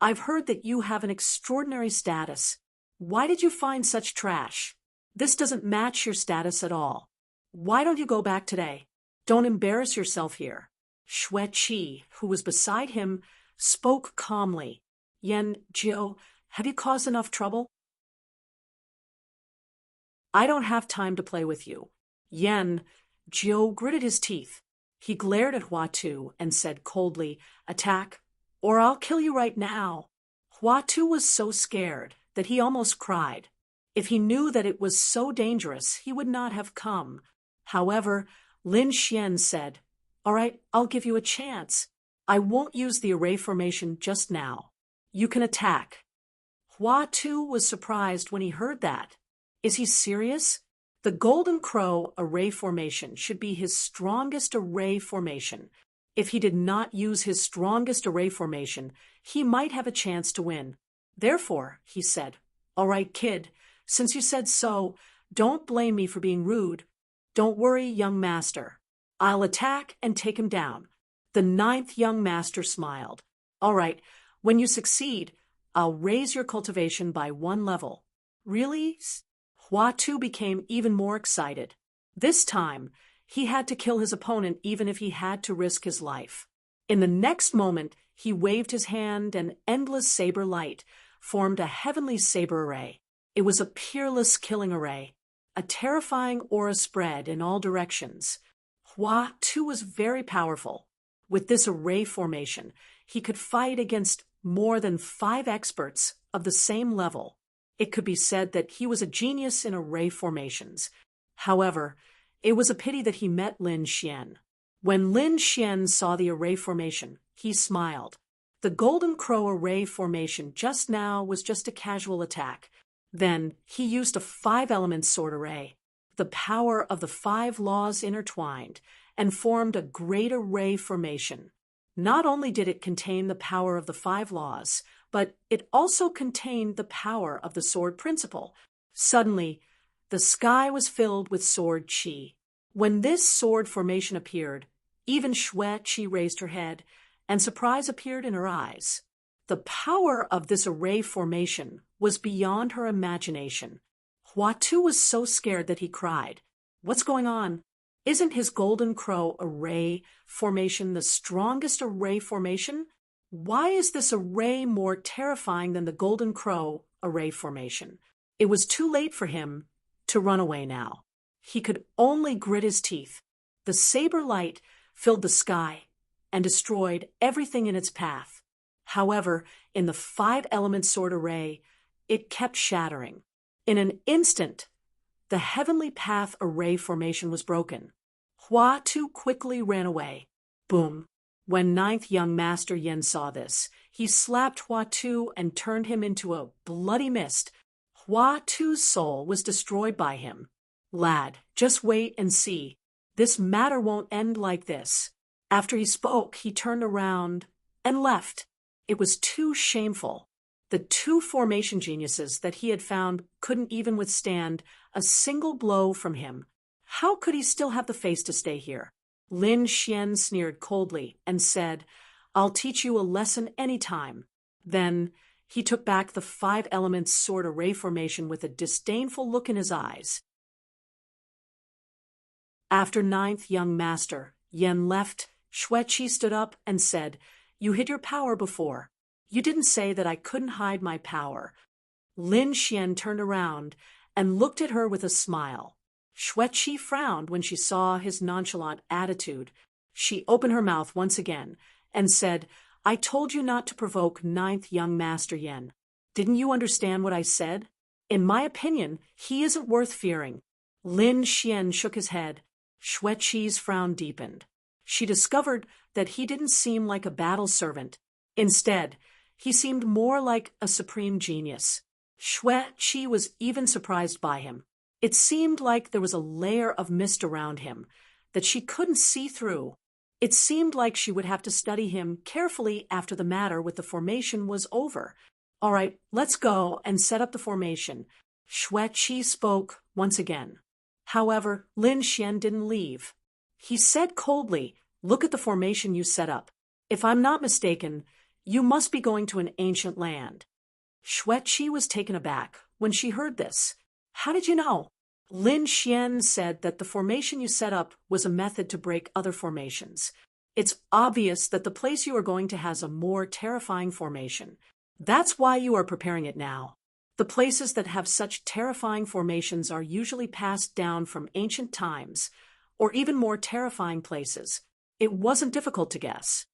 I've heard that you have an extraordinary status. Why did you find such trash? This doesn't match your status at all. Why don't you go back today? Don't embarrass yourself here. Xue Qi, who was beside him, spoke calmly. Yan Jiu, have you caused enough trouble? I don't have time to play with you. Yan Jiu gritted his teeth. He glared at Hua Tu and said coldly, Attack, or I'll kill you right now. Hua Tu was so scared that he almost cried. If he knew that it was so dangerous, he would not have come. However, Lin Xian said, All right, I'll give you a chance. I won't use the array formation just now. You can attack. Hua Tu was surprised when he heard that. Is he serious? The Golden Crow array formation should be his strongest array formation. If he did not use his strongest array formation, he might have a chance to win. Therefore, he said, All right, kid, since you said so, don't blame me for being rude. Don't worry, young master. I'll attack and take him down. The ninth young master smiled. All right, when you succeed, I'll raise your cultivation by 1 level. Really? Hua Tu became even more excited. This time, he had to kill his opponent even if he had to risk his life. In the next moment, he waved his hand and endless saber light formed a heavenly saber array. It was a peerless killing array, a terrifying aura spread in all directions. Hua Tu was very powerful. With this array formation, he could fight against more than 5 experts of the same level. It could be said that he was a genius in array formations. However, it was a pity that he met Lin Xian. When Lin Xian saw the array formation, he smiled. The Golden Crow array formation just now was just a casual attack. Then he used a 5-element sword array. The power of the 5 laws intertwined and formed a great array formation. Not only did it contain the power of the 5 laws, but it also contained the power of the sword principle. Suddenly, the sky was filled with sword chi. When this sword formation appeared, even Xue Qi raised her head, and surprise appeared in her eyes. The power of this array formation was beyond her imagination. Hua Tu was so scared that he cried. What's going on? Isn't his Golden Crow array formation the strongest array formation? Why is this array more terrifying than the Golden Crow array formation? It was too late for him to run away now. He could only grit his teeth. The saber light filled the sky and destroyed everything in its path. However, in the 5-element sword array, it kept shattering. In an instant, the heavenly path array formation was broken. Hua Tu quickly ran away. Boom. When 9th young Master Yin saw this, he slapped Hua Tu and turned him into a bloody mist. Hua Tu's soul was destroyed by him. Lad, just wait and see. This matter won't end like this. After he spoke, he turned around and left. It was too shameful. The 2 formation geniuses that he had found couldn't even withstand a single blow from him. How could he still have the face to stay here? Lin Xian sneered coldly and said, I'll teach you a lesson any time. Then he took back the 5-element sword array formation with a disdainful look in his eyes. After 9th young master Yen left, Xue Qi stood up and said, You hid your power before. You didn't say that I couldn't hide my power. Lin Xian turned around and looked at her with a smile. Xue Qi frowned when she saw his nonchalant attitude. She opened her mouth once again and said, I told you not to provoke 9th young Master Yen. Didn't you understand what I said? In my opinion, he isn't worth fearing. Lin Xian shook his head. Xue Qi's frown deepened. She discovered that he didn't seem like a battle servant. Instead, he seemed more like a supreme genius. Xue Qi was even surprised by him. It seemed like there was a layer of mist around him that she couldn't see through. It seemed like she would have to study him carefully after the matter with the formation was over. All right, let's go and set up the formation. Shui spoke once again. However, Lin Xian didn't leave. He said coldly, "Look at the formation you set up. If I'm not mistaken, you must be going to an ancient land." Shui was taken aback when she heard this. "How did you know?" Lin Xian said that the formation you set up was a method to break other formations. It's obvious that the place you are going to has a more terrifying formation. That's why you are preparing it now. The places that have such terrifying formations are usually passed down from ancient times, or even more terrifying places. It wasn't difficult to guess.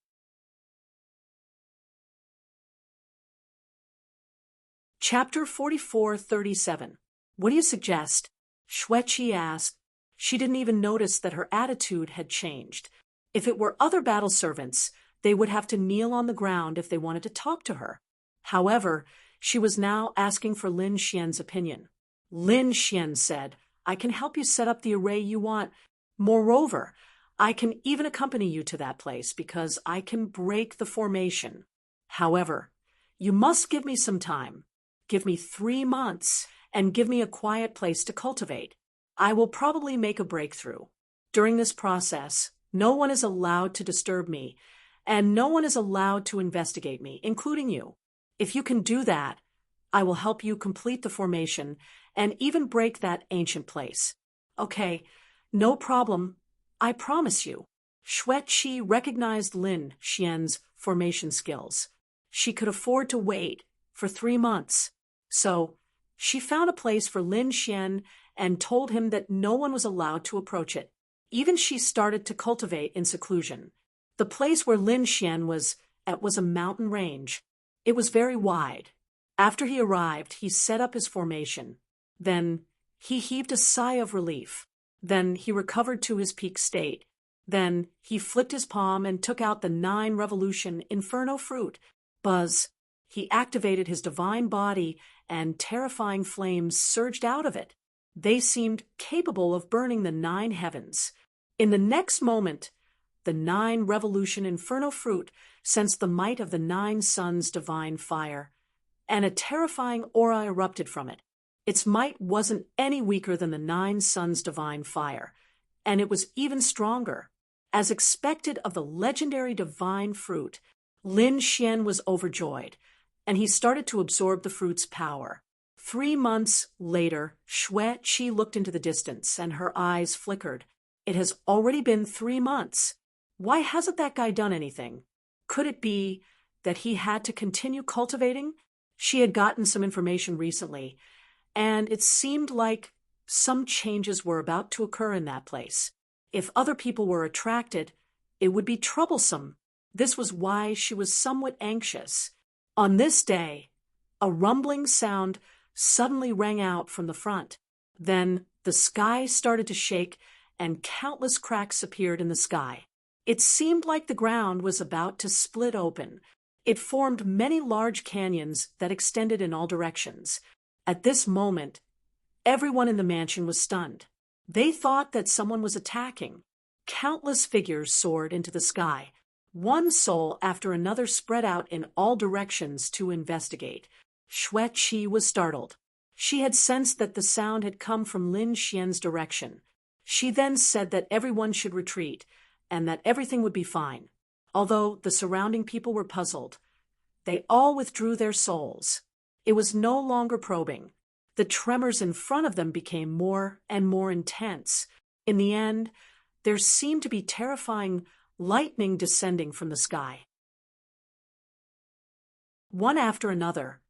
Chapter 44:37. What do you suggest? Shui asked. She didn't even notice that her attitude had changed. If it were other battle servants, they would have to kneel on the ground if they wanted to talk to her. However, she was now asking for Lin Xian's opinion. Lin Xian said, "I can help you set up the array you want. Moreover, I can even accompany you to that place because I can break the formation. However, you must give me some time. Give me 3 months and give me a quiet place to cultivate. I will probably make a breakthrough. During this process, no one is allowed to disturb me, and no one is allowed to investigate me, including you. If you can do that, I will help you complete the formation and even break that ancient place." "Okay, no problem. I promise you." Shui recognized Lin Xian's formation skills. She could afford to wait for 3 months. So, she found a place for Lin Xian and told him that no one was allowed to approach it. Even she started to cultivate in seclusion. The place where Lin Xian was at was a mountain range. It was very wide. After he arrived, he set up his formation. Then, he heaved a sigh of relief. Then, he recovered to his peak state. Then, he flipped his palm and took out the 9 revolution inferno fruit. Buzz. He activated his divine body, and terrifying flames surged out of it. They seemed capable of burning the 9 heavens. In the next moment, the 9 revolution inferno fruit sensed the might of the 9 suns' divine fire, and a terrifying aura erupted from it. Its might wasn't any weaker than the 9 suns' divine fire, and it was even stronger. As expected of the legendary divine fruit, Lin Xian was overjoyed, and he started to absorb the fruit's power. 3 months later, Shui looked into the distance, and her eyes flickered. It has already been 3 months. Why hasn't that guy done anything? Could it be that he had to continue cultivating? She had gotten some information recently, and it seemed like some changes were about to occur in that place. If other people were attracted, it would be troublesome. This was why she was somewhat anxious. On this day, a rumbling sound suddenly rang out from the front. Then the sky started to shake, and countless cracks appeared in the sky. It seemed like the ground was about to split open. It formed many large canyons that extended in all directions. At this moment, everyone in the mansion was stunned. They thought that someone was attacking. Countless figures soared into the sky. One soul after another spread out in all directions to investigate. Shui was startled. She had sensed that the sound had come from Lin Xian's direction. She then said that everyone should retreat, and that everything would be fine. Although the surrounding people were puzzled, they all withdrew their souls. It was no longer probing. The tremors in front of them became more and more intense. In the end, there seemed to be terrifying lightning descending from the sky. One after another,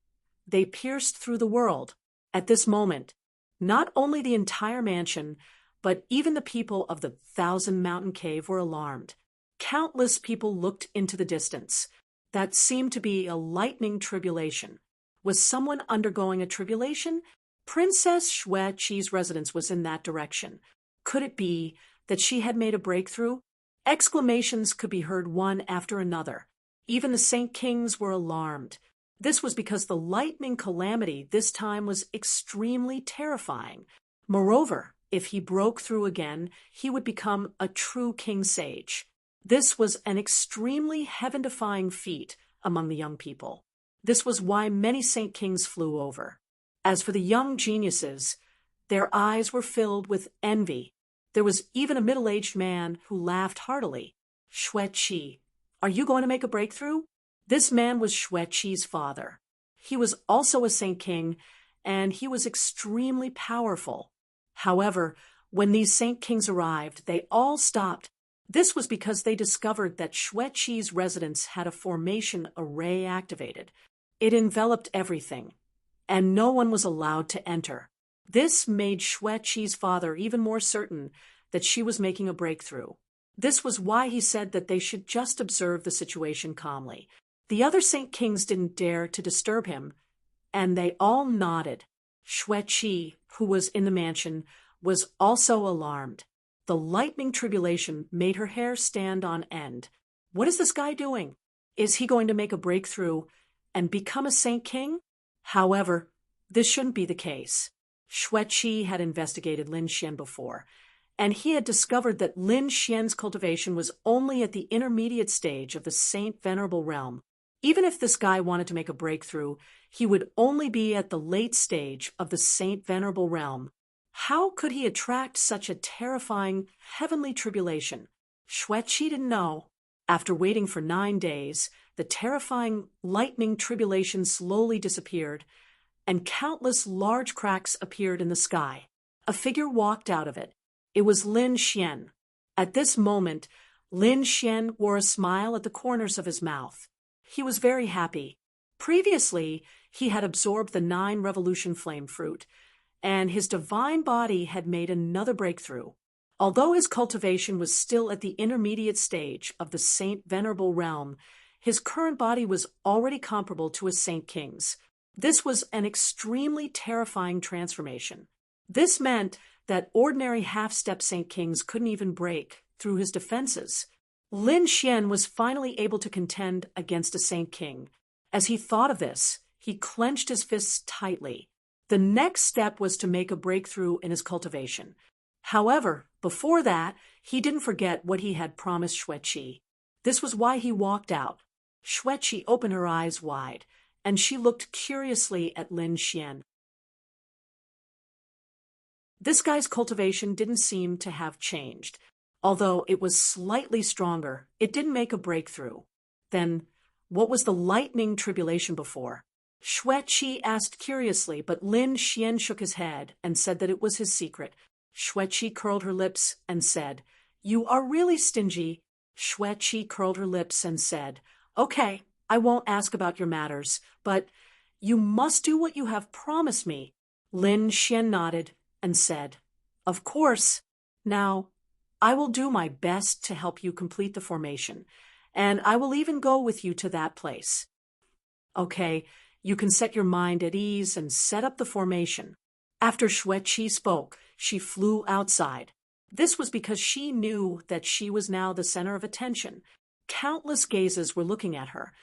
they pierced through the world. At this moment, not only the entire mansion, but even the people of the 1,000 Mountain Cave were alarmed. Countless people looked into the distance. That seemed to be a lightning tribulation. Was someone undergoing a tribulation? Princess Shui-Chi's residence was in that direction. Could it be that she had made a breakthrough? Exclamations could be heard one after another. Even the Saint Kings were alarmed. This was because the lightning calamity this time was extremely terrifying. Moreover, if he broke through again, he would become a true king sage. This was an extremely heaven-defying feat among the young people. This was why many Saint Kings flew over. As for the young geniuses, their eyes were filled with envy. There was even a middle-aged man who laughed heartily. Xueqi, are you going to make a breakthrough? This man was Xueqi's father. He was also a Saint King, and he was extremely powerful. However, when these Saint Kings arrived, they all stopped. This was because they discovered that Xueqi's residence had a formation array activated. It enveloped everything, and no one was allowed to enter. This made Xueqi's father even more certain that she was making a breakthrough. This was why he said that they should just observe the situation calmly. The other Saint Kings didn't dare to disturb him, and they all nodded. Xueqi, who was in the mansion, was also alarmed. The lightning tribulation made her hair stand on end. What is this guy doing? Is he going to make a breakthrough and become a Saint King? However, this shouldn't be the case. Xueqi had investigated Lin Xian before, and he had discovered that Lin Xian's cultivation was only at the intermediate stage of the Saint Venerable realm. Even if this guy wanted to make a breakthrough, he would only be at the late stage of the Saint Venerable realm. How could he attract such a terrifying heavenly tribulation? Xueqi didn't know. After waiting for 9 days, the terrifying lightning tribulation slowly disappeared, and countless large cracks appeared in the sky. A figure walked out of it. It was Lin Xian. At this moment, Lin Xian wore a smile at the corners of his mouth. He was very happy. Previously, he had absorbed the 9 revolution flame fruit, and his divine body had made another breakthrough. Although his cultivation was still at the intermediate stage of the Saint Venerable realm, his current body was already comparable to a Saint King's. This was an extremely terrifying transformation. This meant that ordinary half-step Saint Kings couldn't even break through his defenses. Lin Xian was finally able to contend against a Saint King. As he thought of this, he clenched his fists tightly. The next step was to make a breakthrough in his cultivation. However, before that, he didn't forget what he had promised Xueqi. This was why he walked out. Xueqi opened her eyes wide, and she looked curiously at Lin Xian. This guy's cultivation didn't seem to have changed. Although it was slightly stronger, it didn't make a breakthrough. Then, what was the lightning tribulation before? Xueqi asked curiously, but Lin Xian shook his head and said that it was his secret. Xueqi curled her lips and said, "You are really stingy." Xueqi curled her lips and said, "Okay, I won't ask about your matters, but you must do what you have promised me." Lin Xian nodded and said, "Of course. Now, I will do my best to help you complete the formation, and I will even go with you to that place." "Okay, you can set your mind at ease and set up the formation." After Xueqi spoke, she flew outside. This was because she knew that she was now the center of attention. Countless gazes were looking at her,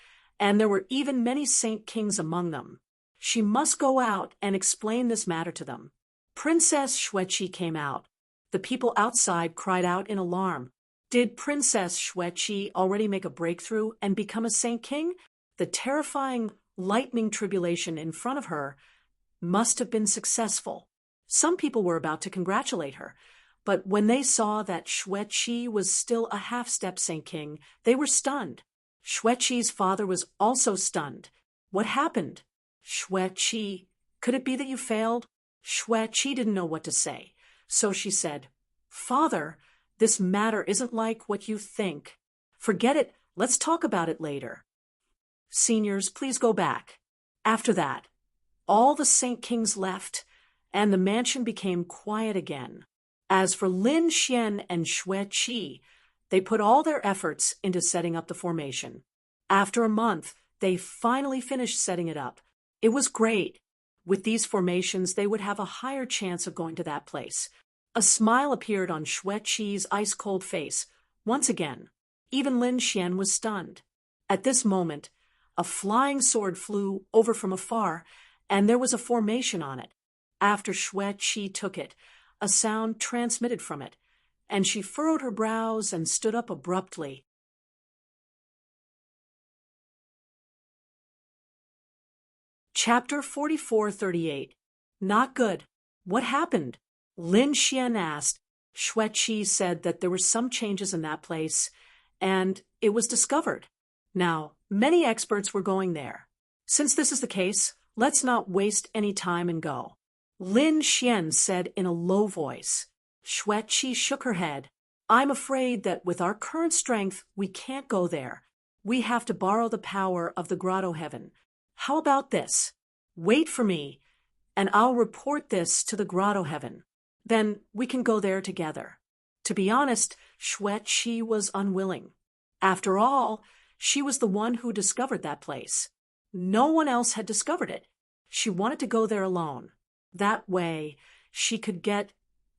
and there were even many Saint Kings among them. She must go out and explain this matter to them. Princess Xueqi came out. The people outside cried out in alarm. Did Princess Xueqi already make a breakthrough and become a Saint King? The terrifying lightning tribulation in front of her must have been successful. Some people were about to congratulate her, but when they saw that Xueqi was still a half-step Saint King, they were stunned. Xueqi's father was also stunned. What happened? Xueqi, could it be that you failed? Xueqi didn't know what to say, so she said, "Father, this matter isn't like what you think. Forget it, let's talk about it later." "Seniors, please go back." After that, all the Saint Kings left, and the mansion became quiet again. As for Lin Xian and Xueqi, they put all their efforts into setting up the formation. After a month, they finally finished setting it up. It was great. With these formations, they would have a higher chance of going to that place. A smile appeared on Xueqi's ice-cold face. Once again, even Lin Xian was stunned. At this moment, a flying sword flew over from afar, and there was a formation on it. After Xueqi took it, a sound transmitted from it, and she furrowed her brows and stood up abruptly. Chapter 44:38. Not good. What happened? Lin Xian asked. Xueqi said that there were some changes in that place, and it was discovered. Now, many experts were going there. Since this is the case, let's not waste any time and go. Lin Xian said in a low voice. Xueqi shook her head. I'm afraid that with our current strength, we can't go there. We have to borrow the power of the grotto heaven. How about this? Wait for me, and I'll report this to the grotto heaven. Then we can go there together. To be honest, Xueqi was unwilling. After all, she was the one who discovered that place. No one else had discovered it. She wanted to go there alone. That way, she could get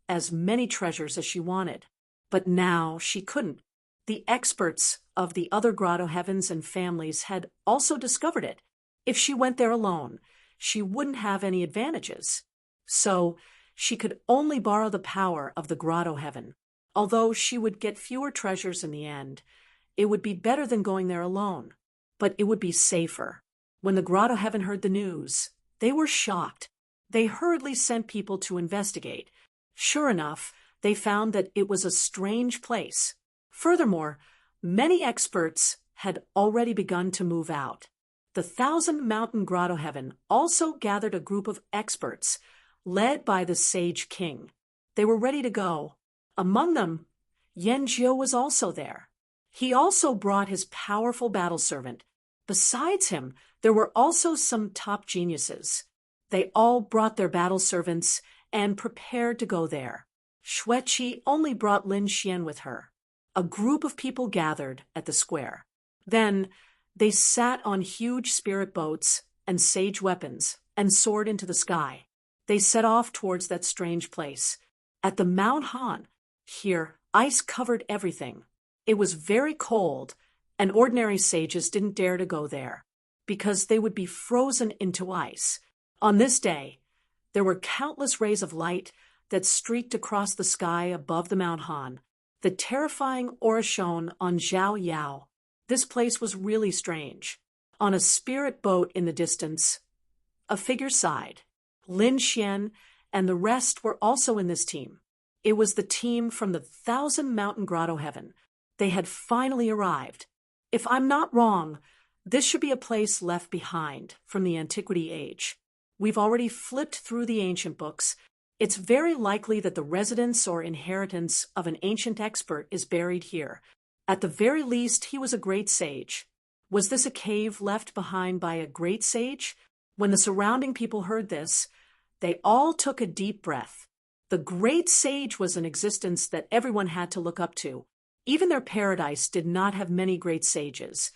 as many treasures as she wanted. But now she couldn't. The experts of the other grotto heavens and families had also discovered it. If she went there alone, she wouldn't have any advantages. So she could only borrow the power of the grotto heaven. Although she would get fewer treasures in the end, it would be better than going there alone. But it would be safer. When the grotto heaven heard the news, they were shocked. They hurriedly sent people to investigate. Sure enough, they found that it was a strange place. Furthermore, many experts had already begun to move out. The Thousand Mountain Grotto Heaven also gathered a group of experts, led by the Sage King. They were ready to go. Among them, Yan Jiu was also there. He also brought his powerful battle servant. Besides him, there were also some top geniuses. They all brought their battle servants and prepared to go there. Xueqi only brought Lin Xian with her. A group of people gathered at the square. Then they sat on huge spirit boats and sage weapons and soared into the sky. They set off towards that strange place. At the Mount Han, here, ice covered everything. It was very cold, and ordinary sages didn't dare to go there, because they would be frozen into ice. On this day, there were countless rays of light that streaked across the sky above the Mount Han. The terrifying aura shone on Zhao Yao. This place was really strange. On a spirit boat in the distance, a figure sighed. Lin Xian and the rest were also in this team. It was the team from the Thousand Mountain Grotto Heaven. They had finally arrived. If I'm not wrong, this should be a place left behind from the Antiquity Age. We've already flipped through the ancient books. It's very likely that the residence or inheritance of an ancient expert is buried here. At the very least, he was a great sage. Was this a cave left behind by a great sage? When the surrounding people heard this, they all took a deep breath. The great sage was an existence that everyone had to look up to. Even their paradise did not have many great sages,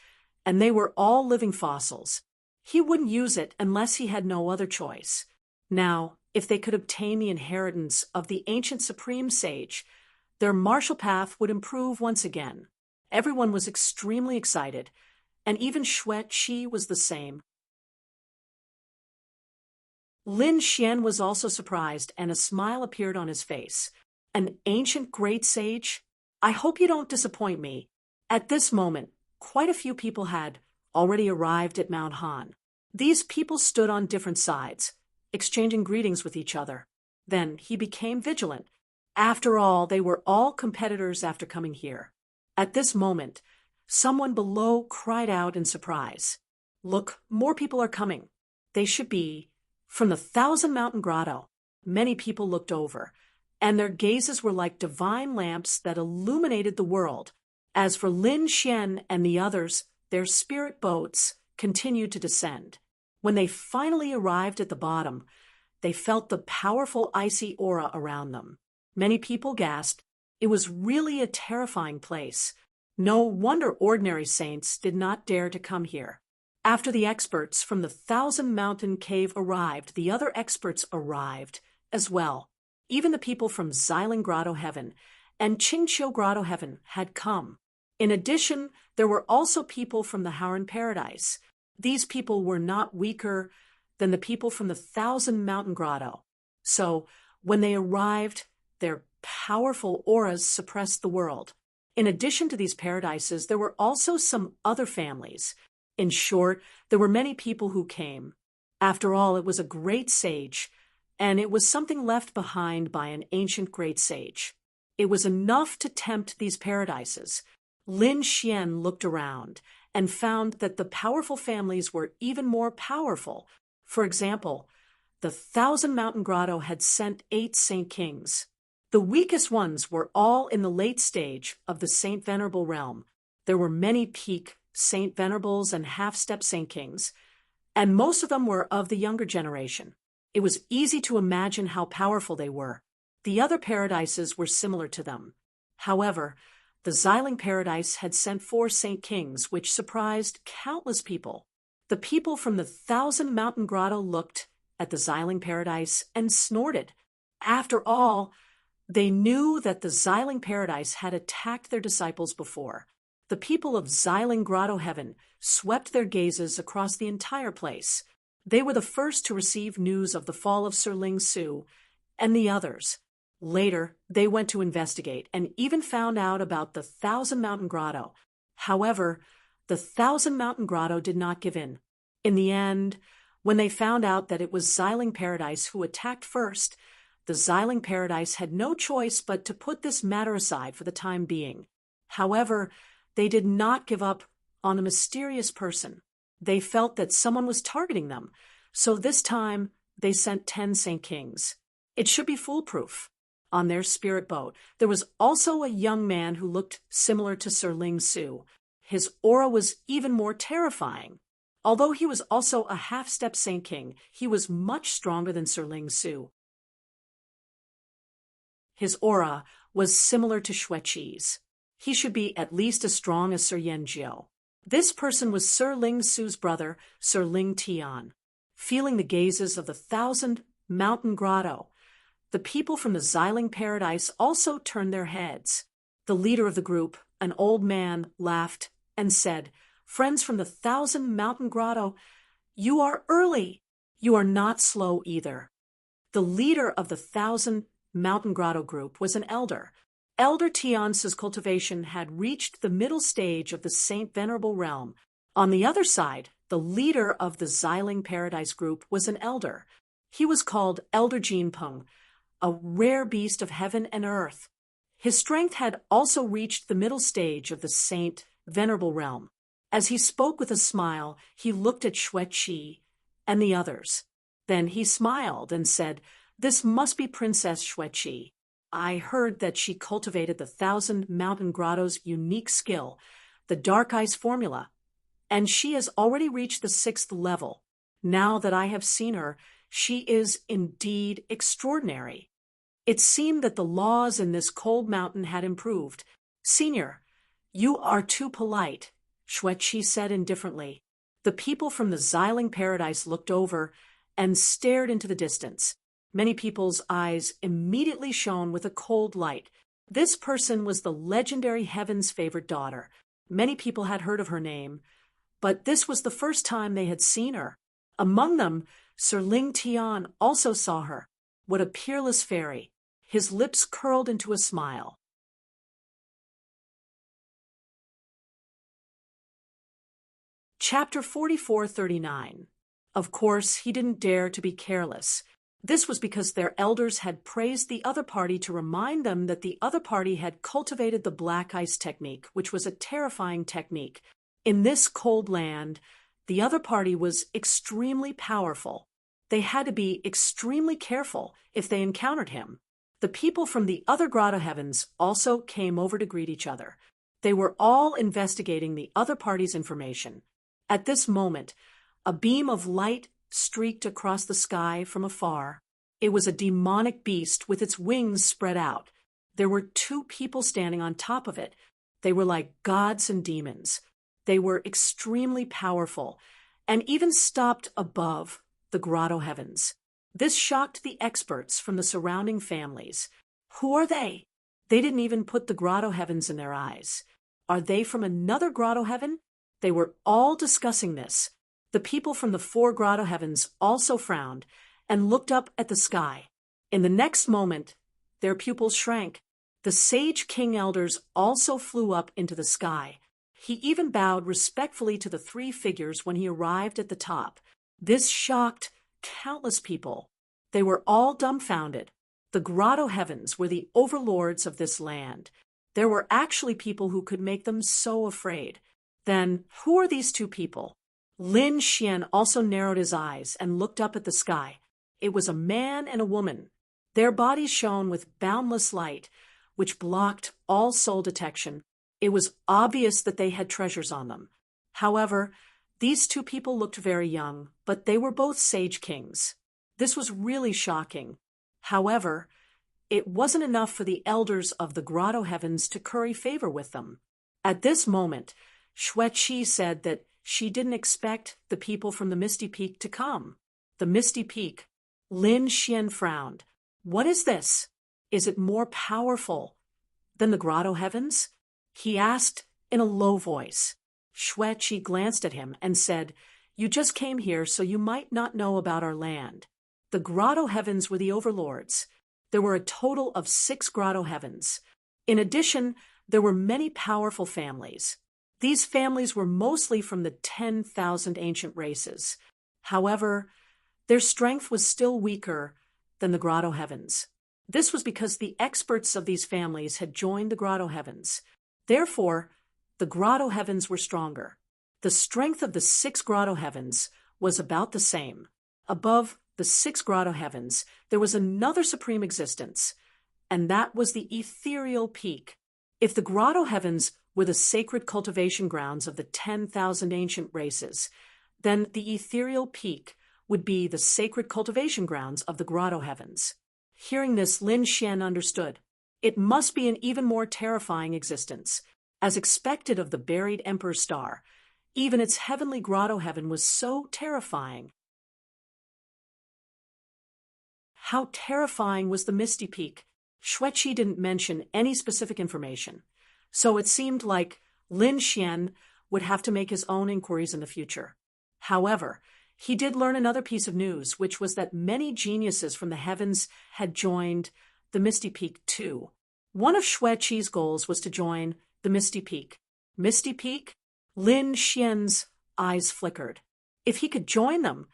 and they were all living fossils. He wouldn't use it unless he had no other choice. Now, if they could obtain the inheritance of the ancient supreme sage, their martial path would improve once again. Everyone was extremely excited, and even Xueqi was the same. Lin Xian was also surprised, and a smile appeared on his face. An ancient great sage? I hope you don't disappoint me. At this moment, quite a few people had already arrived at Mount Han. These people stood on different sides, exchanging greetings with each other. Then he became vigilant. After all, they were all competitors after coming here. At this moment, someone below cried out in surprise. Look, more people are coming. They should be from the Thousand Mountain Grotto. Many people looked over, and their gazes were like divine lamps that illuminated the world. As for Lin Xian and the others, their spirit boats continued to descend. When they finally arrived at the bottom, they felt the powerful icy aura around them. Many people gasped. It was really a terrifying place. No wonder ordinary saints did not dare to come here. After the experts from the Thousand Mountain Cave arrived, the other experts arrived as well. Even the people from Xiling Grotto Heaven and Qingqiu Grotto Heaven had come. In addition, there were also people from the Howren Paradise. These people were not weaker than the people from the Thousand Mountain Grotto. So, when they arrived, their powerful auras suppressed the world. In addition to these paradises, there were also some other families. In short, there were many people who came. After all, it was a great sage, and it was something left behind by an ancient great sage. It was enough to tempt these paradises. Lin Xian looked around and found that the powerful families were even more powerful. For example, the Thousand Mountain Grotto had sent 8 Saint Kings. The weakest ones were all in the late stage of the Saint Venerable realm. There were many peak Saint Venerables and half-step Saint Kings, and most of them were of the younger generation. It was easy to imagine how powerful they were. The other paradises were similar to them. However, the Xiling Paradise had sent 4 Saint Kings, which surprised countless people. The people from the Thousand Mountain Grotto looked at the Xiling Paradise and snorted. After all, they knew that the Xiling Paradise had attacked their disciples before. The people of Xiling Grotto Heaven swept their gazes across the entire place. They were the first to receive news of the fall of Sir Ling Su and the others. Later, they went to investigate and even found out about the Thousand Mountain Grotto. However, the Thousand Mountain Grotto did not give in. In the end, when they found out that it was Xiling Paradise who attacked first, the Xiling Paradise had no choice but to put this matter aside for the time being. However, they did not give up on a mysterious person. They felt that someone was targeting them, so this time they sent 10 Saint Kings. It should be foolproof. On their spirit boat, there was also a young man who looked similar to Sir Ling Su. His aura was even more terrifying. Although he was also a half-step Saint King, he was much stronger than Sir Ling Su. His aura was similar to Xueqi's. He should be at least as strong as Sir Yanjiu. This person was Sir Ling Su's brother, Sir Ling Tian. Feeling the gazes of the Thousand Mountain Grotto, the people from the Xiling Paradise also turned their heads. The leader of the group, an old man, laughed and said, "Friends from the Thousand Mountain Grotto, you are early. You are not slow either." The leader of the Thousand Mountain Grotto group was an elder. Elder Tian's cultivation had reached the middle stage of the Saint Venerable realm. On the other side, the leader of the Xiling Paradise group was an elder. He was called Elder Jinpeng, a rare beast of heaven and earth. His strength had also reached the middle stage of the Saint Venerable realm. As he spoke with a smile, he looked at Xueqi and the others. Then he smiled and said, "This must be Princess Xueqi. I heard that she cultivated the Thousand Mountain Grotto's unique skill, the Dark Ice formula, and she has already reached the 6th level. Now that I have seen her, she is indeed extraordinary." It seemed that the laws in this cold mountain had improved. "Senior, you are too polite," Xueqi said indifferently. The people from the Xiling Paradise looked over and stared into the distance. Many people's eyes immediately shone with a cold light. This person was the legendary Heaven's favorite daughter. Many people had heard of her name, but this was the first time they had seen her. Among them, Sir Ling Tian also saw her. What a peerless fairy! His lips curled into a smile. Chapter 4439. Of course, he didn't dare to be careless. This was because their elders had praised the other party to remind them that the other party had cultivated the black ice technique, which was a terrifying technique. In this cold land, the other party was extremely powerful. They had to be extremely careful if they encountered him. The people from the other grotto heavens also came over to greet each other. They were all investigating the other party's information. At this moment, a beam of light streaked across the sky from afar. It was a demonic beast with its wings spread out. There were 2 people standing on top of it. They were like gods and demons. They were extremely powerful and even stopped above the grotto heavens. This shocked the experts from the surrounding families. Who are they? They didn't even put the grotto heavens in their eyes. Are they from another grotto heaven? They were all discussing this. The people from the 4 grotto heavens also frowned and looked up at the sky. In the next moment, their pupils shrank. The sage king elders also flew up into the sky. He even bowed respectfully to the 3 figures when he arrived at the top. This shocked countless people. They were all dumbfounded. The grotto heavens were the overlords of this land. There were actually people who could make them so afraid. Then, who are these two people? Lin Xian also narrowed his eyes and looked up at the sky. It was a man and a woman. Their bodies shone with boundless light, which blocked all soul detection. It was obvious that they had treasures on them. However, these two people looked very young, but they were both sage kings. This was really shocking. However, it wasn't enough for the elders of the grotto heavens to curry favor with them. At this moment, Xueqi said that she didn't expect the people from the Misty Peak to come. The Misty Peak. Lin Xian frowned. What is this? Is it more powerful than the grotto heavens? He asked in a low voice. Xueqi glanced at him and said, You just came here, so you might not know about our land. The grotto heavens were the overlords. There were a total of 6 grotto heavens. In addition, there were many powerful families. These families were mostly from the 10,000 ancient races. However, their strength was still weaker than the grotto heavens. This was because the experts of these families had joined the grotto heavens. Therefore, the grotto heavens were stronger. The strength of the 6 grotto heavens was about the same. Above the 6 grotto heavens, there was another supreme existence, and that was the ethereal peak. If the grotto heavens were the sacred cultivation grounds of the 10,000 ancient races, then the ethereal peak would be the sacred cultivation grounds of the grotto heavens. Hearing this, Lin Xian understood. It must be an even more terrifying existence. As expected of the buried Emperor Star, even its heavenly grotto heaven was so terrifying. How terrifying was the Misty Peak? Xueqi didn't mention any specific information, so it seemed like Lin Xian would have to make his own inquiries in the future. However, he did learn another piece of news, which was that many geniuses from the heavens had joined the Misty Peak too. One of Xueqi's goals was to join the Misty Peak. Misty Peak? Lin Xian's eyes flickered. If he could join them,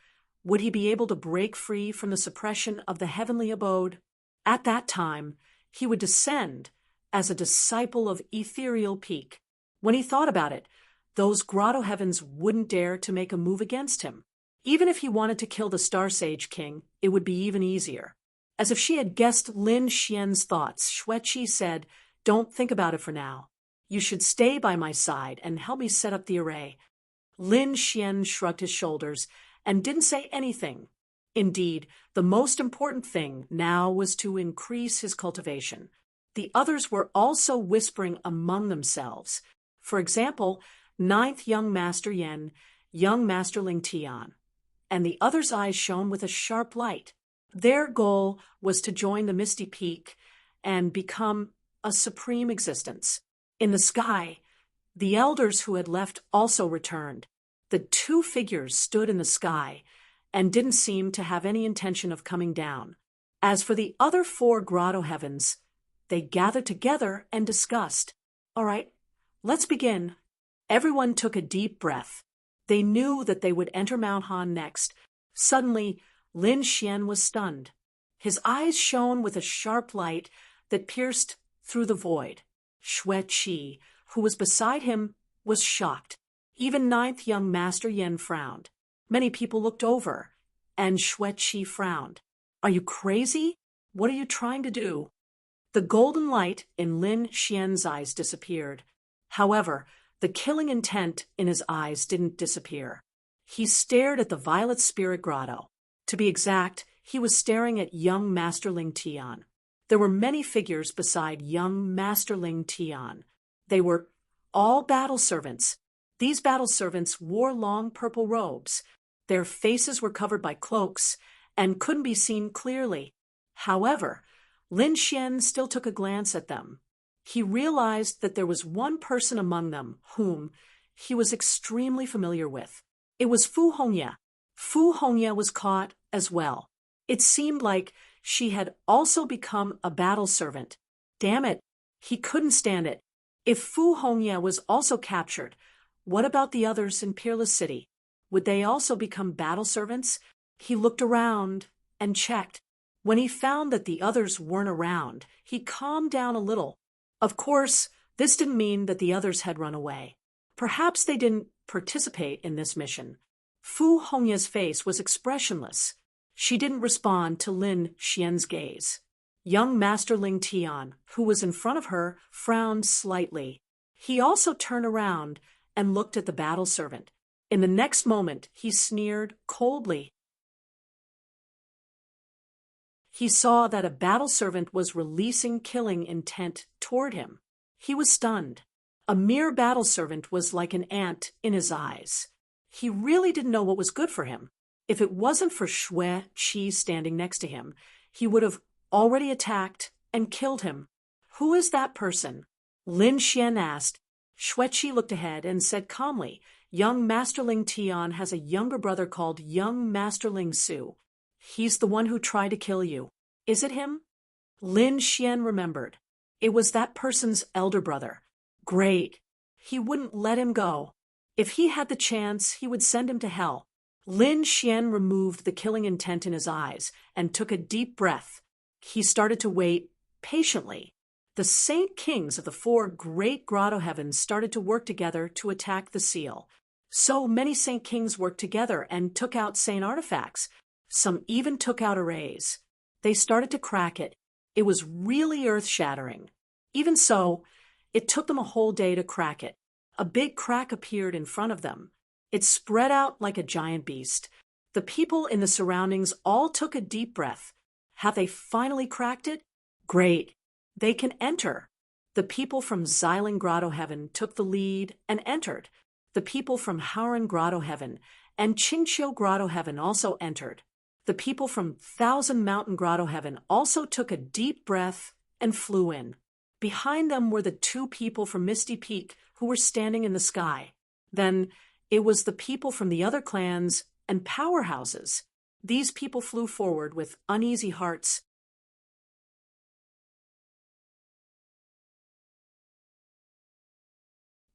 would he be able to break free from the suppression of the heavenly abode? At that time, he would descend as a disciple of Ethereal Peak. When he thought about it, those grotto heavens wouldn't dare to make a move against him. Even if he wanted to kill the Star Sage King, it would be even easier. As if she had guessed Lin Xian's thoughts, Xueqi said, Don't think about it for now. You should stay by my side and help me set up the array. Lin Xian shrugged his shoulders and didn't say anything. Indeed, the most important thing now was to increase his cultivation. The others were also whispering among themselves. For example, 9th Young Master Yen, Young Master Ling Tian, and the others' eyes shone with a sharp light. Their goal was to join the Misty Peak and become a supreme existence. In the sky, the elders who had left also returned. The 2 figures stood in the sky and didn't seem to have any intention of coming down. As for the other 4 grotto heavens, they gathered together and discussed. All right, let's begin. Everyone took a deep breath. They knew that they would enter Mount Han next. Suddenly, Lin Xian was stunned. His eyes shone with a sharp light that pierced through the void. Xueqi, who was beside him, was shocked. Even 9th Young Master Yen frowned. Many people looked over, and Xueqi frowned. Are you crazy? What are you trying to do? The golden light in Lin Xian's eyes disappeared. However, the killing intent in his eyes didn't disappear. He stared at the Violet Spirit Grotto. To be exact, he was staring at young Master Ling Tian. There were many figures beside young Master Ling Tian. They were all battle servants. These battle servants wore long purple robes. Their faces were covered by cloaks and couldn't be seen clearly. However, Lin Xian still took a glance at them. He realized that there was one person among them whom he was extremely familiar with. It was Fu Hongya. Fu Hongya was caught as well. It seemed like she had also become a battle servant. Damn it, he couldn't stand it. If Fu Hongya was also captured, what about the others in Peerless City? Would they also become battle servants? He looked around and checked. When he found that the others weren't around, he calmed down a little. Of course, this didn't mean that the others had run away. Perhaps they didn't participate in this mission. Fu Hongya's face was expressionless. She didn't respond to Lin Xian's gaze. Young Master Ling Tian, who was in front of her, frowned slightly. He also turned around and looked at the battle servant. In the next moment, he sneered coldly. He saw that a battle servant was releasing killing intent toward him. He was stunned. A mere battle servant was like an ant in his eyes. He really didn't know what was good for him. If it wasn't for Xue Qi standing next to him, he would have already attacked and killed him. Who is that person? Lin Xian asked. Xue Qi looked ahead and said calmly, Young Master Ling Tian has a younger brother called Young Master Ling Su. He's the one who tried to kill you. Is it him? Lin Xian remembered. It was that person's elder brother. Great. He wouldn't let him go. If he had the chance, he would send him to hell. Lin Xian removed the killing intent in his eyes and took a deep breath. He started to wait patiently. The Saint Kings of the 4 great grotto heavens started to work together to attack the seal. So many Saint Kings worked together and took out Saint artifacts. Some even took out arrays. They started to crack it. It was really earth-shattering. Even so, it took them a whole day to crack it. A big crack appeared in front of them. It spread out like a giant beast. The people in the surroundings all took a deep breath. Have they finally cracked it? Great. They can enter. The people from Xiling Grotto Heaven took the lead and entered. The people from Hauran Grotto Heaven and Qingqiu Grotto Heaven also entered. The people from Thousand Mountain Grotto Heaven also took a deep breath and flew in. Behind them were the 2 people from Misty Peak who were standing in the sky. Then it was the people from the other clans and powerhouses. These people flew forward with uneasy hearts.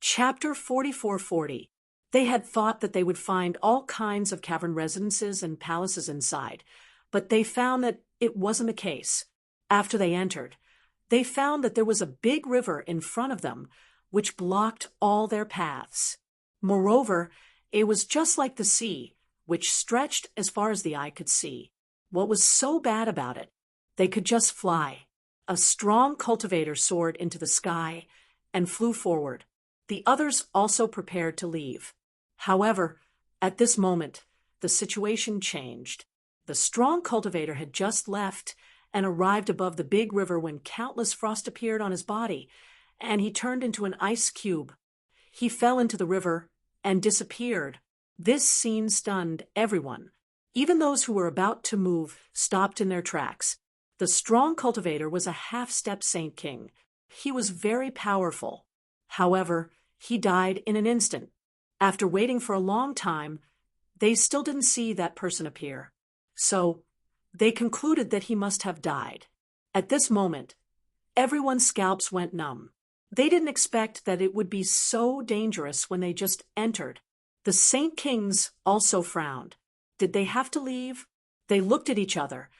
Chapter 4440. They had thought that they would find all kinds of cavern residences and palaces inside, but they found that it wasn't the case. After they entered, they found that there was a big river in front of them, which blocked all their paths. Moreover, it was just like the sea, which stretched as far as the eye could see. What was so bad about it? They could just fly. A strong cultivator soared into the sky and flew forward. The others also prepared to leave. However, at this moment, the situation changed. The strong cultivator had just left and arrived above the big river when countless frost appeared on his body, and he turned into an ice cube. He fell into the river and disappeared. This scene stunned everyone. Even those who were about to move stopped in their tracks. The strong cultivator was a half-step Saint King. He was very powerful. However, he died in an instant. After waiting for a long time, they still didn't see that person appear. So, they concluded that he must have died. At this moment, everyone's scalps went numb. They didn't expect that it would be so dangerous when they just entered. The Saint Kings also frowned. Did they have to leave? They looked at each other,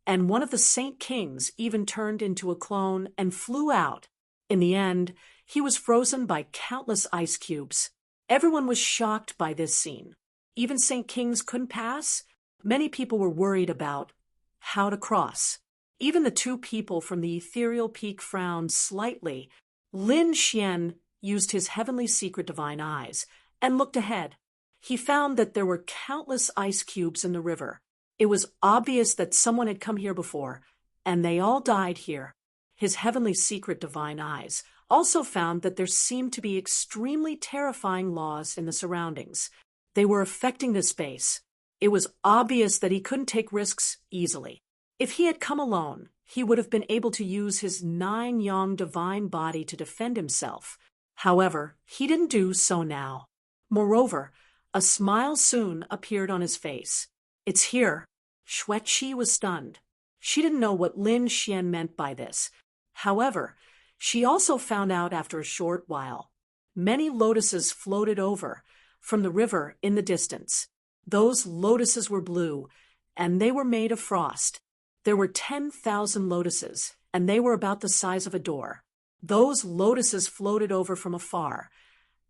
and one of the Saint Kings even turned into a clone and flew out. In the end, he was frozen by countless ice cubes. Everyone was shocked by this scene. Even Saint Kings couldn't pass. Many people were worried about how to cross. Even the 2 people from the ethereal peak frowned slightly. Lin Xian used his heavenly secret divine eyes and looked ahead. He found that there were countless ice cubes in the river. It was obvious that someone had come here before, and they all died here. His heavenly secret divine eyes also found that there seemed to be extremely terrifying laws in the surroundings. They were affecting the space. It was obvious that he couldn't take risks easily. If he had come alone, he would have been able to use his 9-yang divine body to defend himself. However, he didn't do so now. Moreover, a smile soon appeared on his face. It's here. Xue Qi was stunned. She didn't know what Lin Xian meant by this. However, she also found out after a short while. Many lotuses floated over from the river in the distance. Those lotuses were blue, and they were made of frost. There were 10,000 lotuses, and they were about the size of a door. Those lotuses floated over from afar,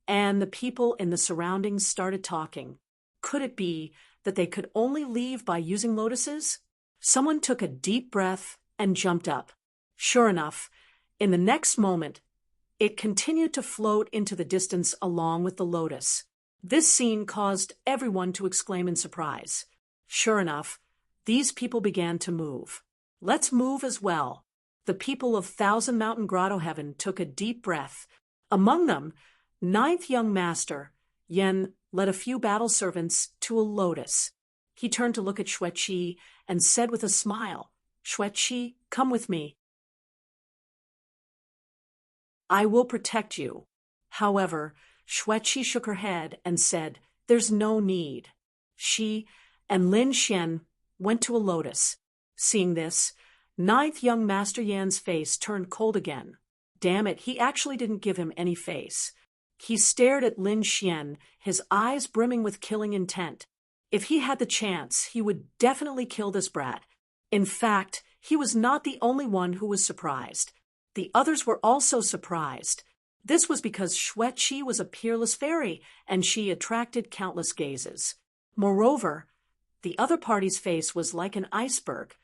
and the people in the surroundings started talking. Could it be that they could only leave by using lotuses? Someone took a deep breath and jumped up. Sure enough, in the next moment, it continued to float into the distance along with the lotus. This scene caused everyone to exclaim in surprise. Sure enough, these people began to move. Let's move as well. The people of Thousand Mountain Grotto Heaven took a deep breath. Among them, ninth young master, Yen, led a few battle servants to a lotus. He turned to look at Xueqi and said with a smile, "Xueqi, come with me. I will protect you." However, Xueqi shook her head and said, "There's no need." She and Lin Xian went to a lotus. Seeing this, ninth young Master Yan's face turned cold again. Damn it, he actually didn't give him any face. He stared at Lin Xian, his eyes brimming with killing intent. If he had the chance, he would definitely kill this brat. In fact, he was not the only one who was surprised. The others were also surprised. This was because Xueqi was a peerless fairy, and she attracted countless gazes. Moreover, the other party's face was like an iceberg,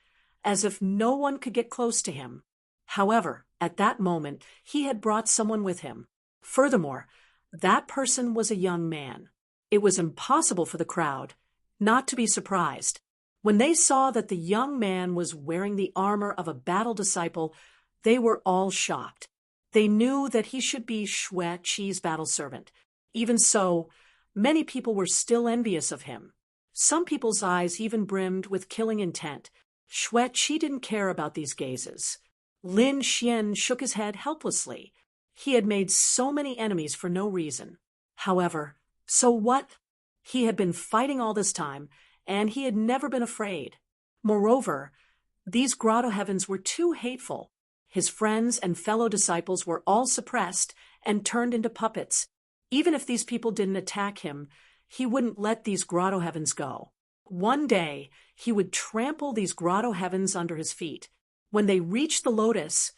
as if no one could get close to him. However, at that moment, he had brought someone with him. Furthermore, that person was a young man. It was impossible for the crowd not to be surprised. When they saw that the young man was wearing the armor of a battle disciple, they were all shocked. They knew that he should be Xueqi's battle servant. Even so, many people were still envious of him. Some people's eyes even brimmed with killing intent. Xueqi didn't care about these gazes. Lin Xian shook his head helplessly. He had made so many enemies for no reason. However, so what? He had been fighting all this time, and he had never been afraid. Moreover, these grotto heavens were too hateful. His friends and fellow disciples were all suppressed and turned into puppets. Even if these people didn't attack him, he wouldn't let these grotto heavens go. One day, he would trample these grotto heavens under his feet. When they reached the lotus